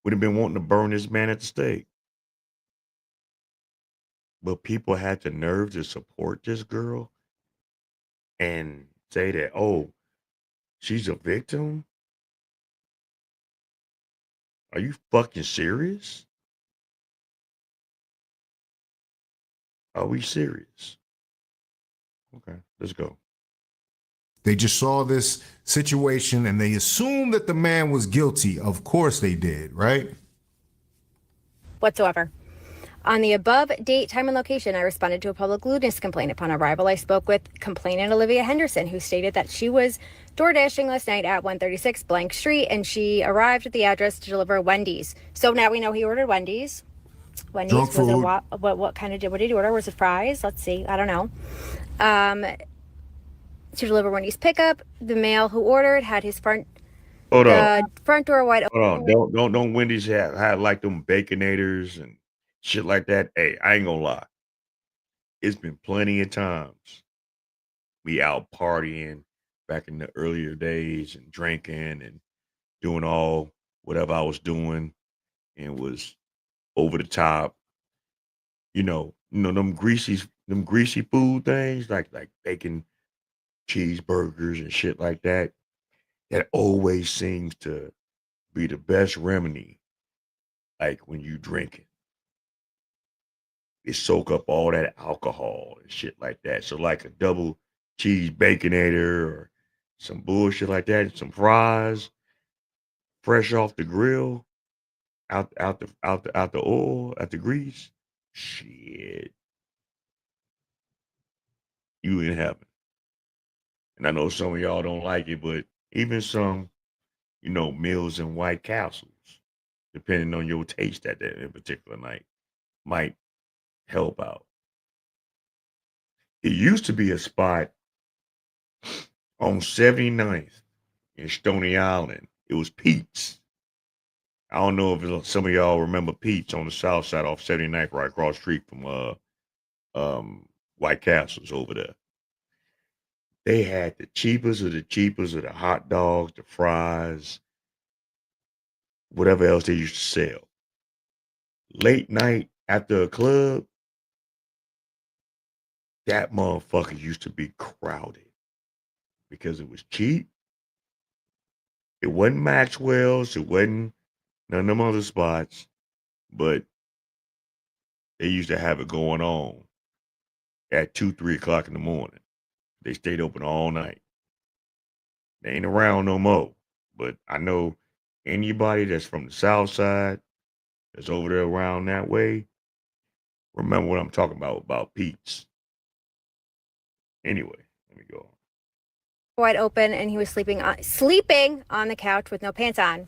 would have been wanting to burn this man at the stake. But people had the nerve to support this girl and say that, oh, she's a victim? Are you fucking serious? Are we serious? Okay, let's go. They just saw this situation and they assumed that the man was guilty. Of course they did, right? Whatsoever. On the above date, time, and location, I responded to a public lewdness complaint. Upon arrival, I spoke with complainant Olivia Henderson, who stated that she was door dashing last night at 136 Blank Street, and she arrived at the address to deliver Wendy's. So now we know he ordered Wendy's. Wendy's Drunk was food. what did he order? Was it fries? Let's see. I don't know. To deliver Wendy's pickup, the male who ordered had his front door wide open. Hold on. Don't Wendy's have like them baconators and shit like that? Hey, I ain't gonna lie. It's been plenty of times we out partying back in the earlier days and drinking and doing all whatever I was doing and was over the top. Them greasy food things like bacon cheeseburgers and shit like that. That always seems to be the best remedy. Like when you drink it soak up all that alcohol and shit like that. So like a double cheese baconator or some bullshit like that, and some fries, fresh off the grill, out the oil, out the grease. Shit, you in heaven. And I know some of y'all don't like it, but even some, meals in White Castles, depending on your taste at that in particular night, might help out. It used to be a spot on 79th in Stony Island. It was Pete's. I don't know if some of y'all remember Pete's on the south side off 79th, right across the street from White Castles over there. They had the cheapest of the hot dogs, the fries, whatever else they used to sell. Late night after a club, that motherfucker used to be crowded because it was cheap. It wasn't Maxwell's, it wasn't none of them other spots, but they used to have it going on at 2, 3 o'clock in the morning. They stayed open all night. They ain't around no more. But I know anybody that's from the south side that's over there around that way, remember what I'm talking about Pete's. Anyway, let me go. Wide open, and he was sleeping on the couch with no pants on.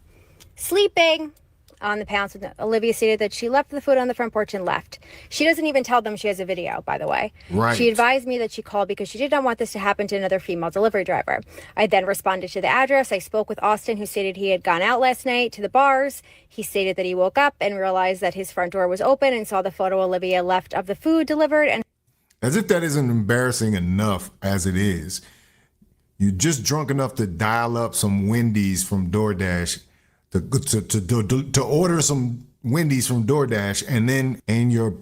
Sleeping on the pants. Olivia stated that she left the food on the front porch and left. She doesn't even tell them she has a video, by the way. Right. She advised me that she called because she did not want this to happen to another female delivery driver. I then responded to the address. I spoke with Austin, who stated he had gone out last night to the bars. He stated that he woke up and realized that his front door was open and saw the photo Olivia left of the food delivered. And as if that isn't embarrassing enough as it is, you're just drunk enough to dial up some Wendy's from Doordash, to order some Wendy's from Doordash, and then in your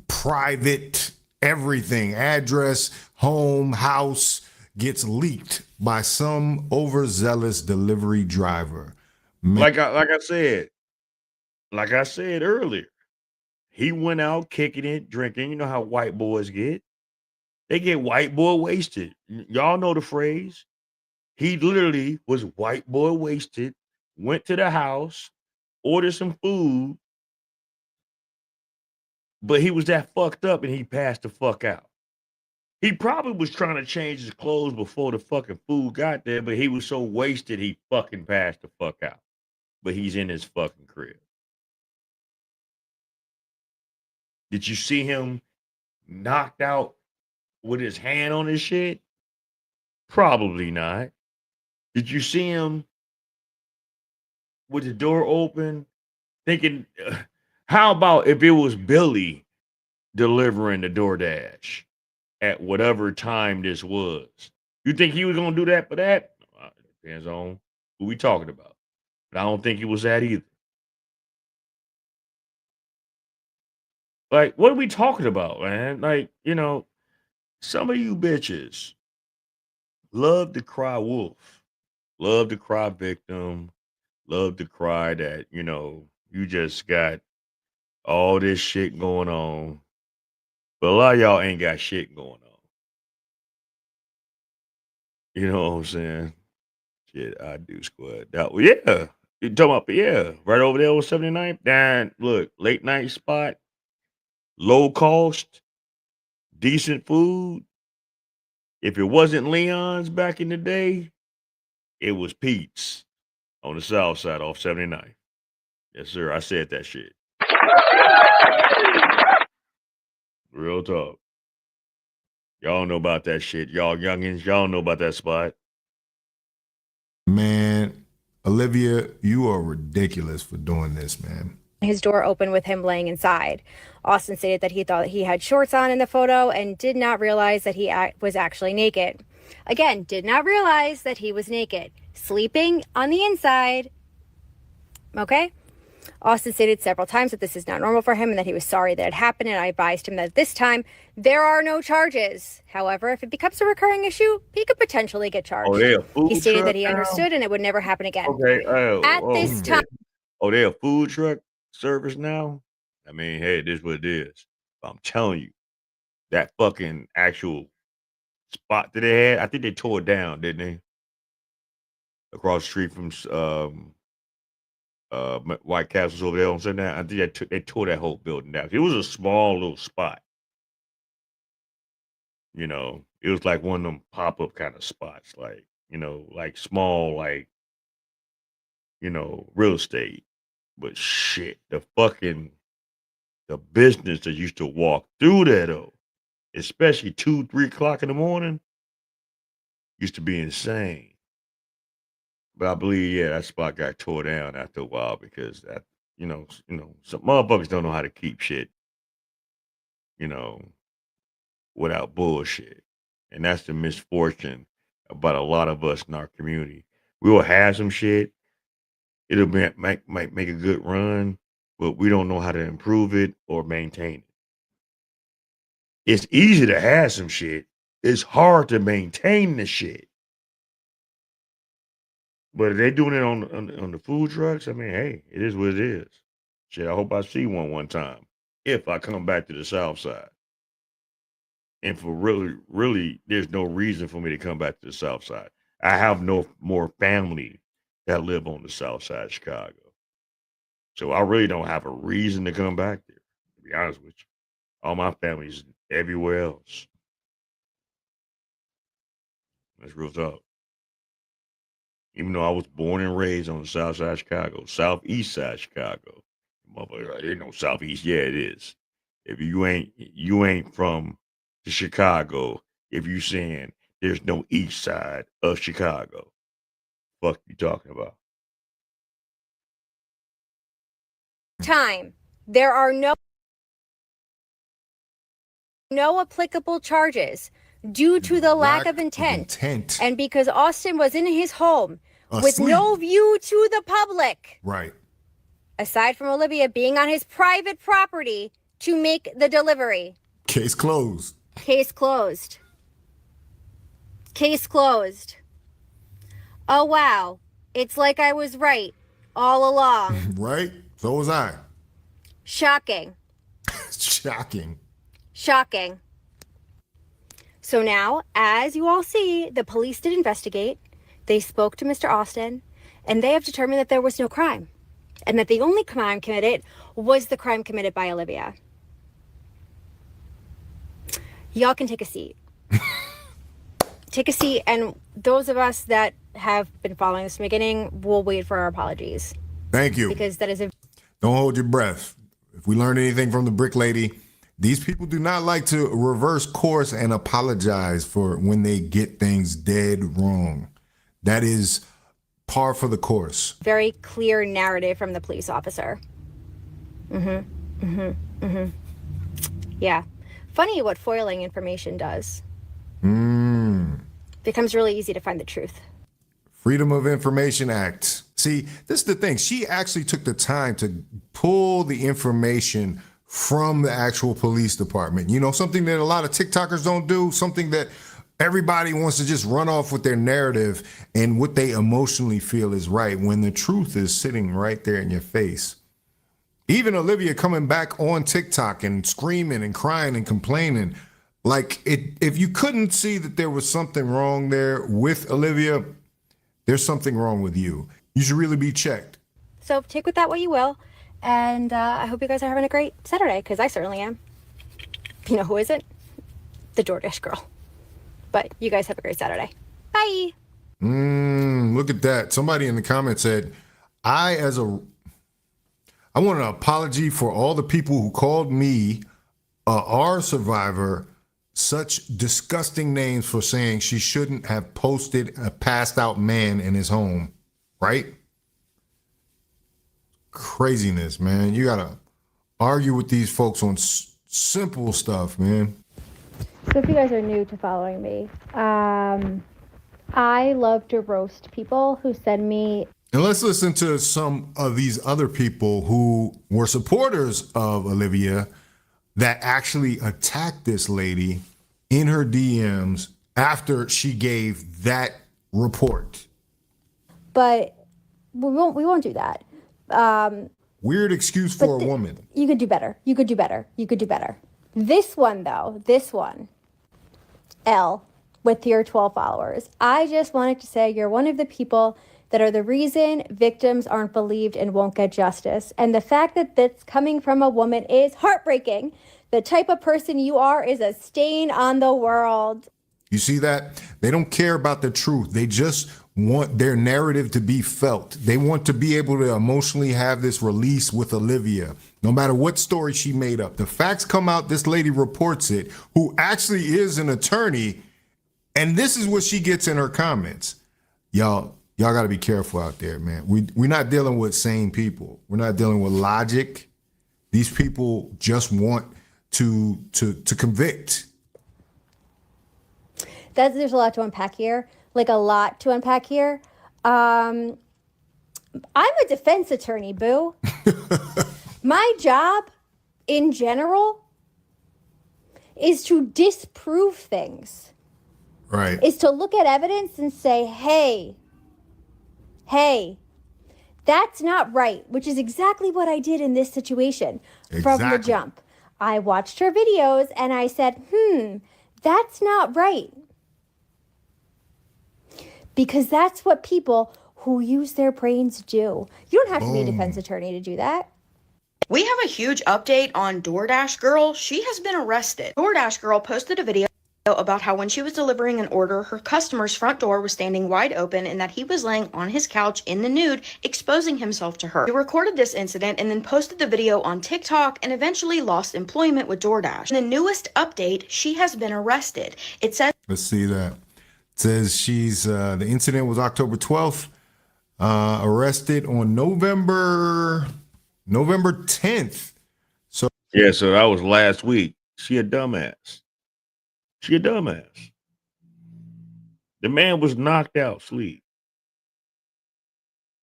private everything, address, home, house, gets leaked by some overzealous delivery driver. Like I said earlier, he went out kicking it, drinking. You know how white boys get. They get white boy wasted. Y'all know the phrase. He literally was white boy wasted, went to the house, ordered some food, but he was that fucked up and he passed the fuck out. He probably was trying to change his clothes before the fucking food got there, but he was so wasted he fucking passed the fuck out. But he's in his fucking crib. Did you see him knocked out with his hand on his shit? Probably not. Did you see him with the door open thinking, how about if it was Billy delivering the DoorDash at whatever time this was? You think he was going to do that for that? Depends on who we talking about. But I don't think he was that either. Like, what are we talking about, man? Like, some of you bitches love to cry wolf, love to cry victim, love to cry that, you just got all this shit going on. But a lot of y'all ain't got shit going on. You know what I'm saying? Shit, I do squad. Yeah. You talking about, yeah, right over there on 79th. Down, look, late night spot, low cost, decent food. If it wasn't Leon's back in the day, it was Pete's on the south side off 79th. Yes, sir. I said that shit. Real talk. Y'all know about that shit. Y'all youngins, y'all know about that spot. Man, Olivia, you are ridiculous for doing this, man. his door open with him laying inside. Austin stated that he thought he had shorts on in the photo and did not realize that he was actually naked. Again, did not realize that he was naked, sleeping on the inside. Okay? Austin stated several times that this is not normal for him and that he was sorry that it happened, and I advised him that this time there are no charges. However, if it becomes a recurring issue, he could potentially get charged. Oh, they're a food He stated truck that he now? understood and it would never happen again. Okay. At this time. Oh, they're a food truck service now? I mean, hey, this is what it is. I'm telling you, that fucking actual spot that they had, I think they tore it down, didn't they? Across the street from White Castles over there on Sunday. I think they tore that whole building down. It was a small little spot. You know, it was like one of them pop-up kind of spots, like, you know, like small, like, you know, real estate. But shit, the business that used to walk through there though, especially 2, 3 o'clock in the morning, used to be insane. But I believe, yeah, that spot got tore down after a while because that, some motherfuckers don't know how to keep shit, you know, without bullshit. And that's the misfortune about a lot of us in our community. We will have some shit. It'll might make a good run, but we don't know how to improve it or maintain it. It's easy to have some shit. It's hard to maintain the shit. But if they're doing it on the food trucks, I mean, hey, it is what it is. Shit, I hope I see one time if I come back to the South Side. And for really, there's no reason for me to come back to the South Side. I have no more family that live on the South Side of Chicago. So I really don't have a reason to come back there, to be honest with you. All my family's everywhere else. That's real talk. Even though I was born and raised on the South Side of Chicago, Southeast Side of Chicago. Motherfucker, there ain't no Southeast. Yeah, it is. If you ain't from the Chicago, if you saying there's no East Side of Chicago, fuck you talking about? Time. There are no applicable charges due to the lack of intent. And because Austin was in his home with no view to the public. Right. Aside from Olivia being on his private property to make the delivery. Case closed. Case closed. Case closed. Oh, wow. It's like I was right all along. Right? So was I. Shocking. Shocking. Shocking. So now, as you all see, the police did investigate. They spoke to Mr. Austin, and they have determined that there was no crime, and that the only crime committed was the crime committed by Olivia. Y'all can take a seat. Take a seat, and those of us that have been following this from the beginning will wait for our apologies. Thank you. Because that is a... Don't hold your breath. If we learned anything from the Brick Lady, these people do not like to reverse course and apologize for when they get things dead wrong. That is par for the course. very clear narrative from the police officer. Yeah. Funny what foiling information does. Becomes really easy to find the truth. Freedom of Information Act. See, this is the thing. She actually took the time to pull the information from the actual police department. You know, something that a lot of TikTokers don't do, something that everybody wants to just run off with their narrative and what they emotionally feel is right when the truth is sitting right there in your face. Even Olivia coming back on TikTok and screaming and crying and complaining. Like, if you couldn't see that there was something wrong there with Olivia, there's something wrong with you. You should really be checked. So take with that what you will. And I hope you guys are having a great Saturday, because I certainly am. You know who isn't? The Doordash girl. But you guys have a great Saturday. Bye. Look at that. Somebody in the comments said, I want an apology for all the people who called me, our survivor, such disgusting names for saying she shouldn't have posted a passed out man in his home. Right? Craziness, man. You gotta argue with these folks on simple stuff, man. So if you guys are new to following me, I love to roast people who send me. And let's listen to some of these other people who were supporters of Olivia that actually attacked this lady in her DMs after she gave that report. But we won't do that. Weird excuse for a woman. You could do better. You could do better. You could do better. This one, though, this one, L, with your 12 followers, I just wanted to say you're one of the people that are the reason victims aren't believed and won't get justice. And the fact that that's coming from a woman is heartbreaking. The type of person you are is a stain on the world. You see that? They don't care about the truth. They just want their narrative to be felt. They want to be able to emotionally have this release with Olivia, no matter what story she made up. The facts come out, this lady reports it, who actually is an attorney, and this is what she gets in her comments. Y'all got to be careful out there, man. We're not dealing with sane people. We're not dealing with logic. These people just want to convict. There's a lot to unpack here. Like a lot to unpack here. I'm a defense attorney, boo. My job in general is to disprove things. Right. Is to look at evidence and say, hey, that's not right, which is exactly what I did in this situation from the jump. I watched her videos and I said, that's not right. Because that's what people who use their brains do. You don't have to be a defense attorney to do that. We have a huge update on Doordash Girl. She has been arrested. Doordash Girl posted a video about how when she was delivering an order, her customer's front door was standing wide open and that he was laying on his couch in the nude, exposing himself to her. She recorded this incident and then posted the video on TikTok and eventually lost employment with Doordash. In the newest update, she has been arrested. It says, let's see that. It says she's, the incident was October 12th, arrested on November 10th. So yeah, so that was last week. She a dumbass. She a dumbass. The man was knocked out sleep.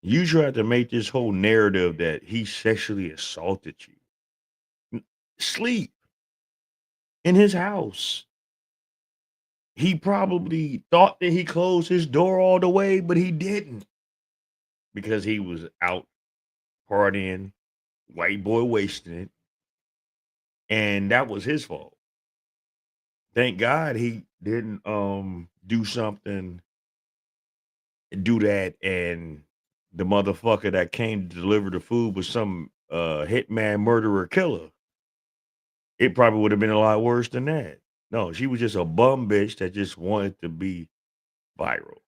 You tried to make this whole narrative that he sexually assaulted you. Sleep in his house. He probably thought that he closed his door all the way, but he didn't. Because he was out partying, white boy wasting it. And that was his fault. Thank God he didn't do something, do that, and the motherfucker that came to deliver the food was some hitman, murderer, killer. It probably would have been a lot worse than that. No, she was just a bum bitch that just wanted to be viral.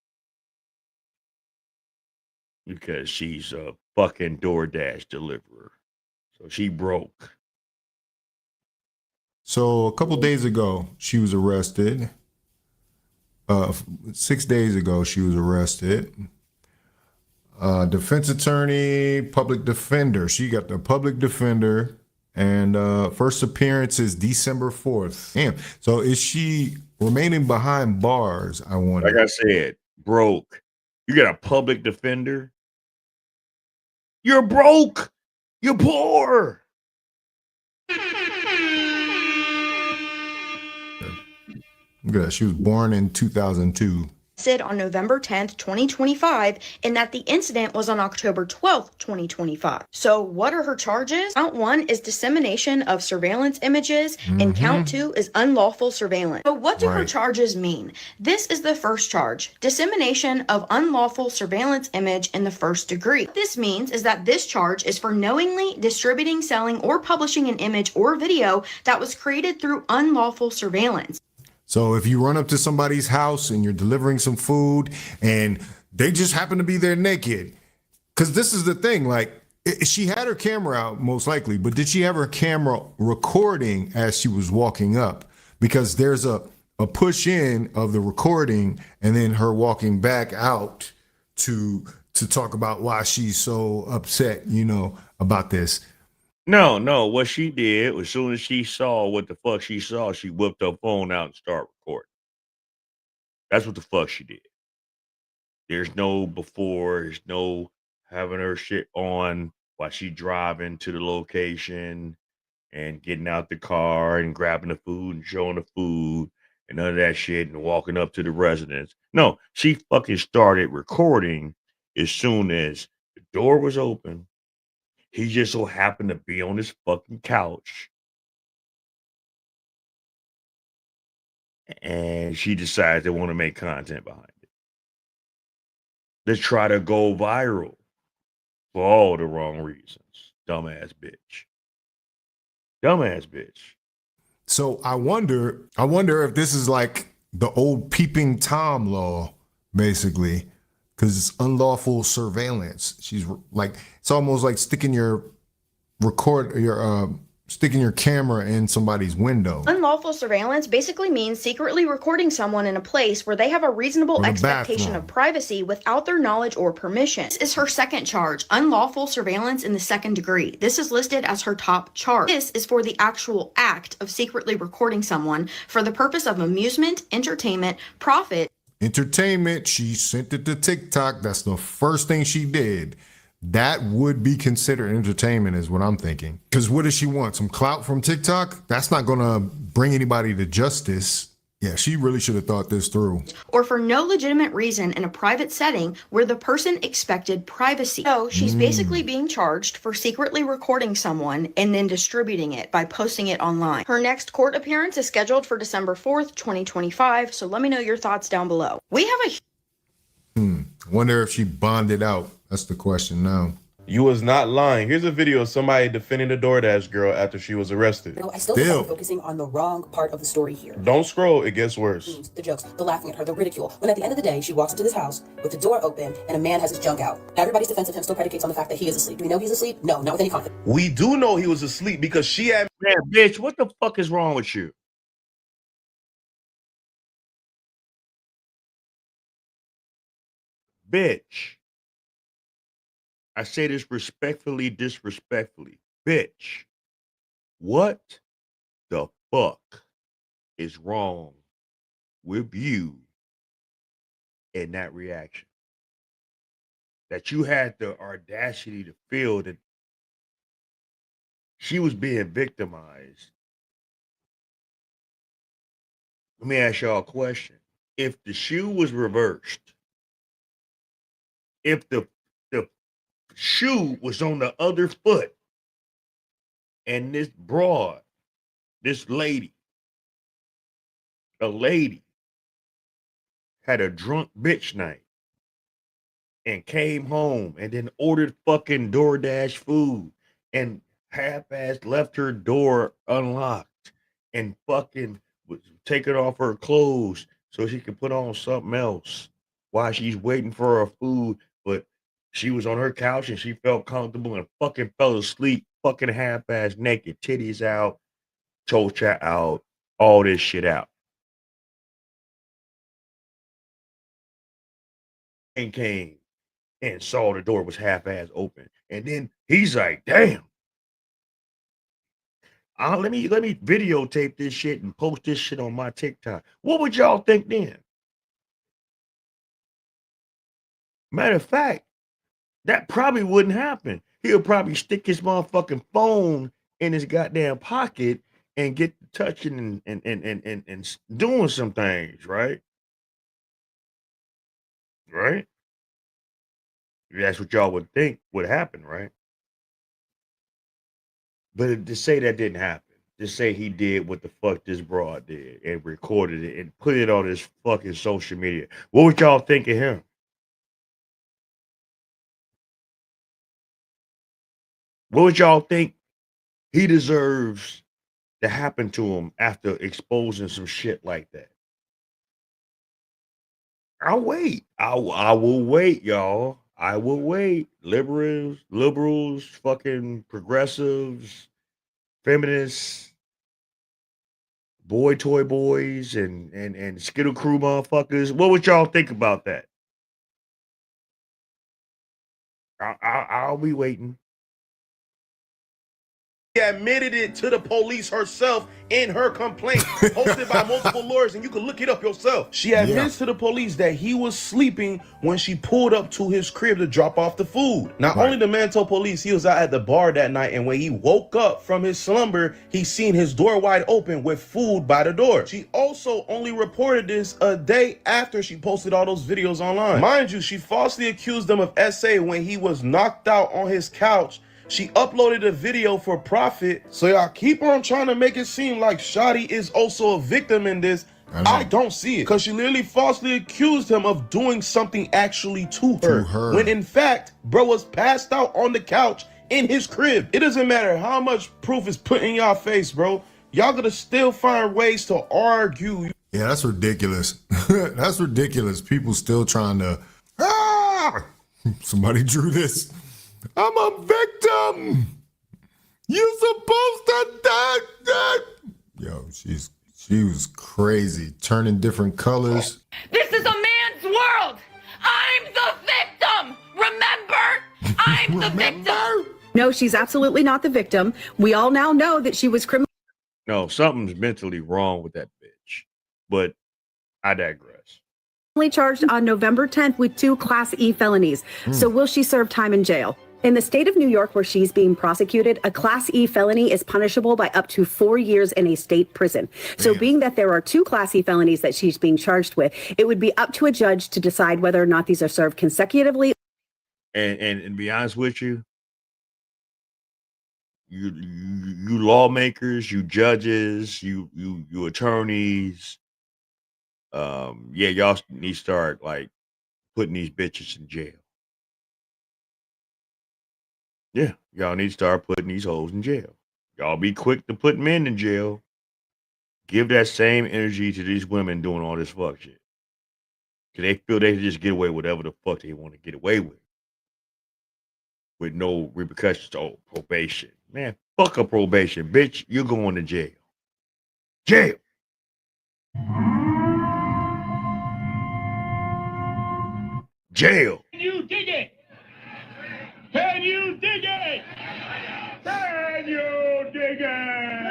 Because she's a fucking DoorDash deliverer. So she broke. So a couple days ago, she was arrested. 6 days ago, she was arrested. Defense attorney, public defender. She got the public defender, and first appearance is December 4th. Damn. So is she remaining behind bars? I wonder. Like I said, broke. You got a public defender. You're broke. You're poor. Look at that. She was born in 2002. on November 10th, 2025, and that the incident was on October 12th, 2025. So what are her charges? Count 1 is dissemination of surveillance images, and count 2 is unlawful surveillance. So what do her charges mean? This is the first charge, dissemination of unlawful surveillance image in the first degree. What this means is that this charge is for knowingly distributing, selling, or publishing an image or video that was created through unlawful surveillance. So if you run up to somebody's house and you're delivering some food and they just happen to be there naked, because this is the thing, like she had her camera out most likely, but did she have her camera recording as she was walking up? Because there's a push in of the recording and then her walking back out to talk about why she's so upset, about this. No. What she did was, as soon as she saw what the fuck she saw, she whipped her phone out and started recording. That's what the fuck she did. There's no before. There's no having her shit on while she driving to the location and getting out the car and grabbing the food and showing the food and none of that shit and walking up to the residence. No, she fucking started recording as soon as the door was open. He just so happened to be on his fucking couch. And she decides they want to make content behind it. Let's try to go viral for all the wrong reasons. Dumbass bitch. Dumbass bitch. So I wonder if this is like the old peeping Tom law, basically. because it's unlawful surveillance. She's like, it's almost like sticking your camera in somebody's window. Unlawful surveillance basically means secretly recording someone in a place where they have a reasonable Or the expectation bathroom. of privacy without their knowledge or permission. This is her second charge, unlawful surveillance in the second degree. This is listed as her top charge. This is for the actual act of secretly recording someone for the purpose of amusement, entertainment, profit. Entertainment, she sent it to TikTok. That's the first thing she did. That would be considered entertainment is what I'm thinking. Because what does she want? Some clout from TikTok? That's not going to bring anybody to justice. Yeah, she really should have thought this through. Or for no legitimate reason in a private setting where the person expected privacy. So she's basically being charged for secretly recording someone and then distributing it by posting it online. Her next court appearance is scheduled for December 4th, 2025. So let me know your thoughts down below. We have a Wonder if she bonded out. That's the question now. You was not lying. Here's a video of somebody defending the Doordash girl after she was arrested. No, I still think I'm focusing on the wrong part of the story here. Don't scroll, it gets worse. The jokes, the laughing at her, the ridicule. When at the end of the day, she walks into this house with the door open and a man has his junk out. Everybody's defense of him still predicates on the fact that he is asleep. Do we know he's asleep? No, not with any confidence. We do know he was asleep because she had... Man, bitch, what the fuck is wrong with you? Bitch. I say this respectfully, disrespectfully. Bitch, what the fuck is wrong with you in that reaction? That you had the audacity to feel that she was being victimized. Let me ask y'all a question. If the shoe was reversed, if the shoe was on the other foot, and this broad, this lady, a lady, had a drunk bitch night and came home and then ordered fucking DoorDash food and half-assed left her door unlocked and fucking was taking off her clothes so she could put on something else while she's waiting for her food, but she was on her couch and she felt comfortable and fucking fell asleep, fucking half-ass naked, titties out, chocha out, all this shit out. And came and saw the door was half-ass open. And then he's like, damn. Let me videotape this shit and post this shit on my TikTok. What would y'all think then? Matter of fact, that probably wouldn't happen. He'll probably stick his motherfucking phone in his goddamn pocket and get to touching and doing some things, right? Right? That's what y'all would think would happen, right? But to say that didn't happen, to say he did what the fuck this broad did and recorded it and put it on his fucking social media, what would y'all think of him? What would y'all think he deserves to happen to him after exposing some shit like that? I'll wait. I will wait, y'all. I will wait. Liberals, fucking progressives, feminists, toy boys, and Skittle Crew motherfuckers. What would y'all think about that? I'll be waiting. She admitted it to the police herself in her complaint, hosted by multiple lawyers, and you can look it up yourself. She admits to the police that he was sleeping when she pulled up to his crib to drop off the food. Not only the man told police he was out at the bar that night, and when he woke up from his slumber, he seen his door wide open with food by the door. She also only reported this a day after she posted all those videos online. Mind you, she falsely accused him of SA when he was knocked out on his couch. She uploaded a video for profit, so y'all keep on trying to make it seem like Shotty is also a victim in this. I don't see it, because she literally falsely accused him of doing something actually to her. When in fact, bro was passed out on the couch in his crib. It doesn't matter how much proof is put in y'all face, bro. Y'all gonna still find ways to argue. Yeah, that's ridiculous. That's ridiculous. People still trying to Somebody drew this. I'm a victim. You're supposed to die. Yo, she was crazy, turning different colors. This is a man's world. I'm the victim. Remember? I'm the victim. No, she's absolutely not the victim. We all now know that she was criminally No, something's mentally wrong with that bitch. But I digress. charged on November 10th with 2 Class E felonies. So will she serve time in jail? In the state of New York, where she's being prosecuted, a Class E felony is punishable by up to 4 years in a state prison. So being that there are 2 Class E felonies that she's being charged with, it would be up to a judge to decide whether or not these are served consecutively. And to be honest with you, you lawmakers, you judges, you attorneys, yeah, y'all need to start like putting these bitches in jail. Yeah, y'all need to start putting these hoes in jail. Y'all be quick to put men in jail. Give that same energy to these women doing all this fuck shit. Cause they feel they can just get away with whatever the fuck they want to get away with no repercussions or probation. Man, fuck a probation, bitch. You're going to jail. Jail. Jail. Can you dig it? Can you dig it? Can you dig it?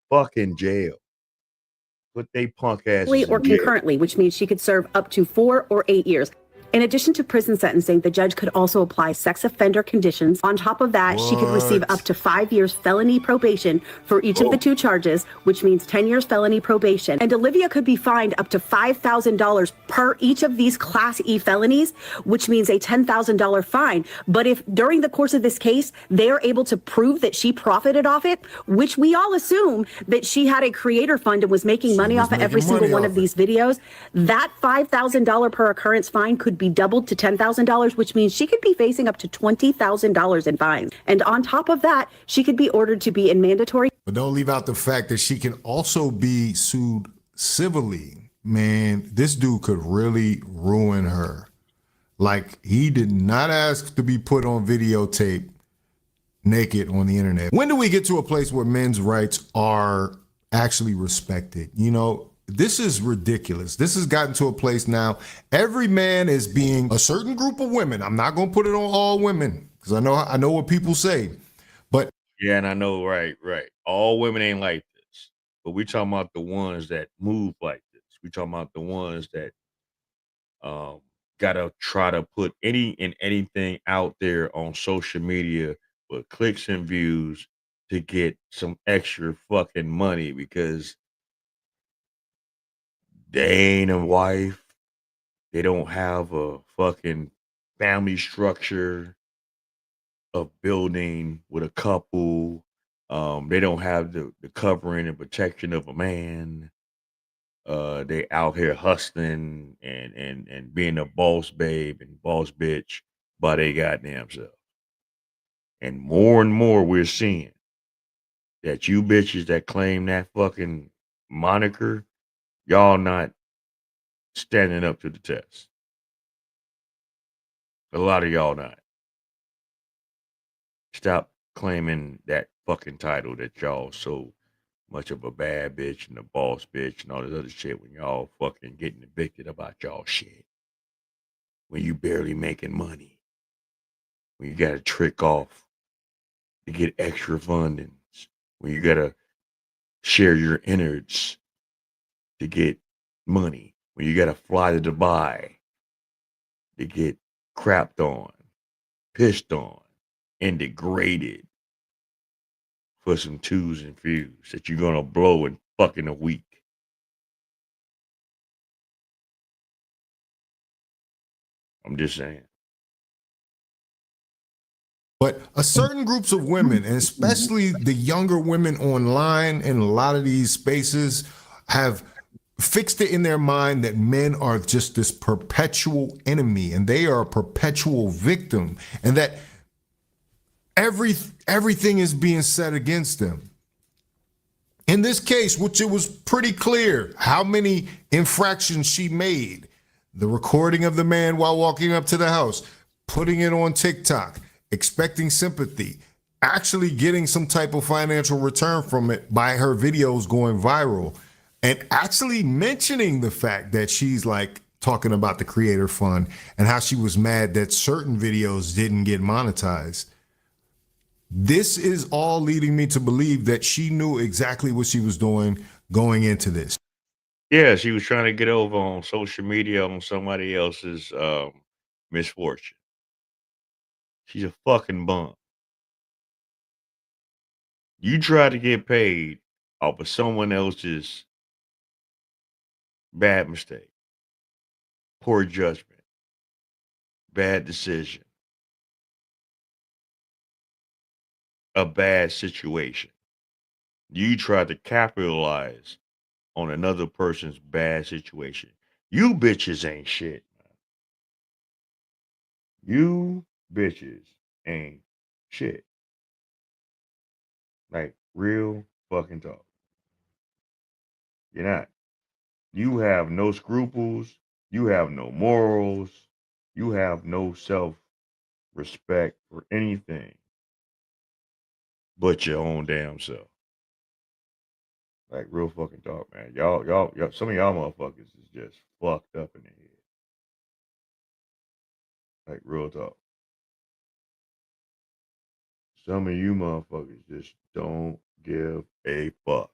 Fucking jail. Put they punk asses in or jail. concurrently, which means she could serve up to 4 or 8 years. In addition to prison sentencing, the judge could also apply sex offender conditions. On top of that, she could receive up to 5 years felony probation for each of the 2 charges, which means 10 years felony probation. And Olivia could be fined up to $5,000 per each of these Class E felonies, which means a $10,000 fine. But if during the course of this case, they are able to prove that she profited off it, which we all assume that she had a creator fund and was making money off of every single one of these videos, that $5,000 per occurrence fine could be doubled to $10,000, which means she could be facing up to $20,000 in fines. And on top of that, she could be ordered to be in mandatory. But don't leave out the fact that she can also be sued civilly. Man, this dude could really ruin her. Like, he did not ask to be put on videotape naked on the internet. When do we get to a place where men's rights are actually respected? You know, this is ridiculous. This has gotten to a place now. Every man is being a certain group of women. I'm not going to put it on all women because I know what people say. But yeah, and I know, right. All women ain't like this. But we talking about the ones that move like this. We talking about the ones that gotta try to put anything out there on social media for clicks and views to get some extra fucking money because they ain't a wife. They don't have a fucking family structure of building with a couple. They don't have the covering and protection of a man. They out here hustling and being a boss babe and boss bitch by they goddamn self. And more we're seeing that you bitches that claim that fucking moniker, y'all not standing up to the test. A lot of y'all not. Stop claiming that fucking title that y'all so much of a bad bitch and a boss bitch and all this other shit when y'all fucking getting evicted about y'all shit. When you barely making money. When you gotta trick off to get extra fundings. When you gotta share your innards to get money. When you gotta fly to Dubai to get crapped on, pissed on, and degraded for some twos and fews that you're gonna blow in fucking a week. I'm just saying. But a certain groups of women, and especially the younger women online in a lot of these spaces, have fixed it in their mind that men are just this perpetual enemy and they are a perpetual victim and that everything is being said against them. In this case, which it was pretty clear how many infractions she made, the recording of the man while walking up to the house, putting it on TikTok, expecting sympathy, actually getting some type of financial return from it by her videos going viral, and actually mentioning the fact that she's like talking about the creator fund and how she was mad that certain videos didn't get monetized. This is all leading me to believe that she knew exactly what she was doing going into this. Yeah, she was trying to get over on social media on somebody else's misfortune. She's a fucking bum. You try to get paid off of someone else's bad mistake, poor judgment, bad decision, a bad situation. You try to capitalize on another person's bad situation. You bitches ain't shit, man. You bitches ain't shit. Like real fucking talk. You're not. You have no scruples. You have no morals. You have no self-respect for anything but your own damn self. Like real fucking talk, man. Y'all, some of y'all motherfuckers is just fucked up in the head. Like real talk. Some of you motherfuckers just don't give a fuck.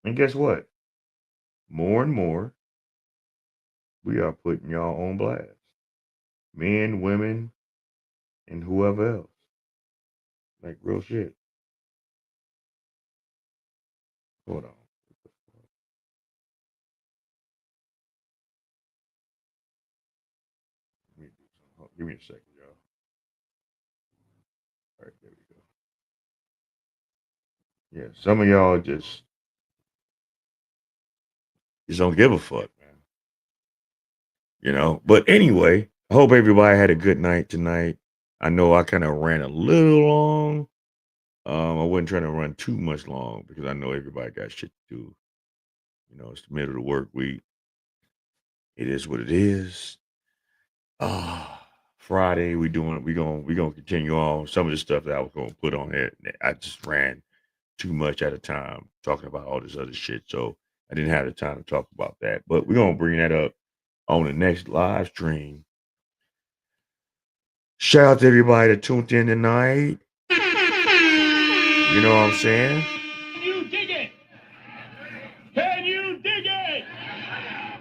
And guess what? More and more, we are putting y'all on blast. Men, women, and whoever else. Like real shit. Hold on. Give me a second, y'all. All right, there we go. Yeah, some of y'all just don't give a fuck, man. You know? But anyway, I hope everybody had a good night tonight. I know I kind of ran a little long. I wasn't trying to run too much long because I know everybody got shit to do. You know, it's the middle of the work week. It is what it is. Friday we gonna continue on some of the stuff that I was gonna put on there. I just ran too much at a time talking about all this other shit, so I didn't have the time to talk about that. But we're gonna bring that up on the next live stream. Shout out to everybody that tuned in tonight. You know what I'm saying? Can you dig it? Can you dig it?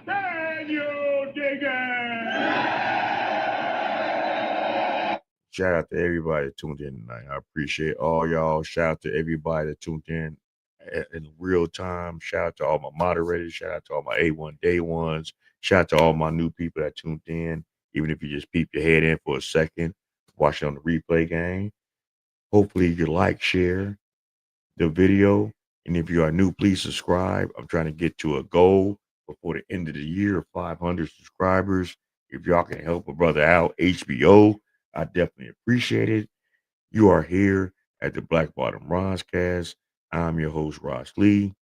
Can you dig it? Shout out to everybody that tuned in tonight. I appreciate all y'all. Shout out to everybody that tuned in real time. Shout out to all my moderators. Shout out to all my A1 day ones. Shout out to all my new people that tuned in. Even if you just peep your head in for a second, watch it on the replay game. Hopefully you like, share the video. And if you are new, please subscribe. I'm trying to get to a goal before the end of the year of 500 subscribers. If y'all can help a brother out, HBO, I definitely appreciate it. You are here at the Black Bottom Roscast. I'm your host, Ross Lee.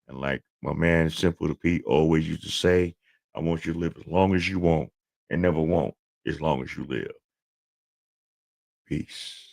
And like my man Simple to Pete always used to say, I want you to live as long as you want and never want as long as you live. Peace.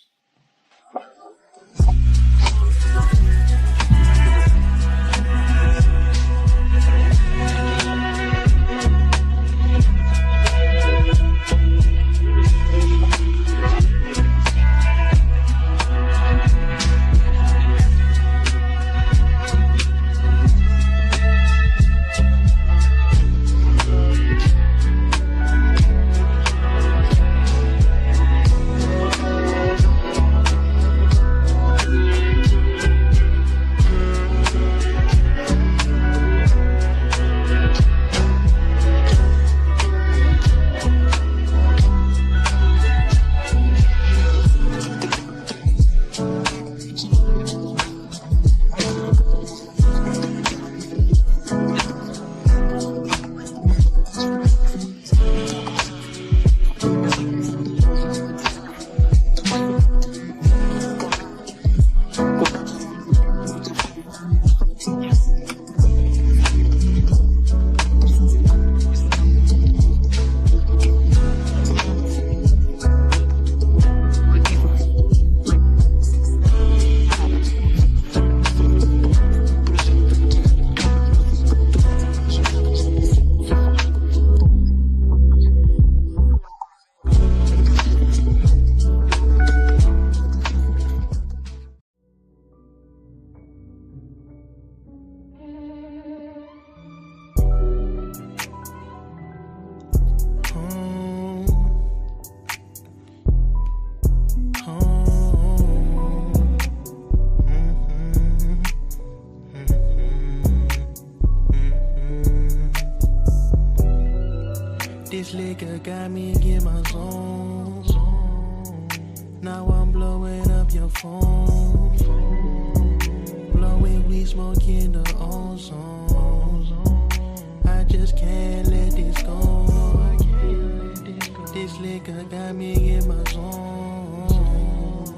This liquor got me in my zone. Now I'm blowing up your phone. Blowing weed, smoking the ozone. I just can't let this go. This liquor got me in my zone.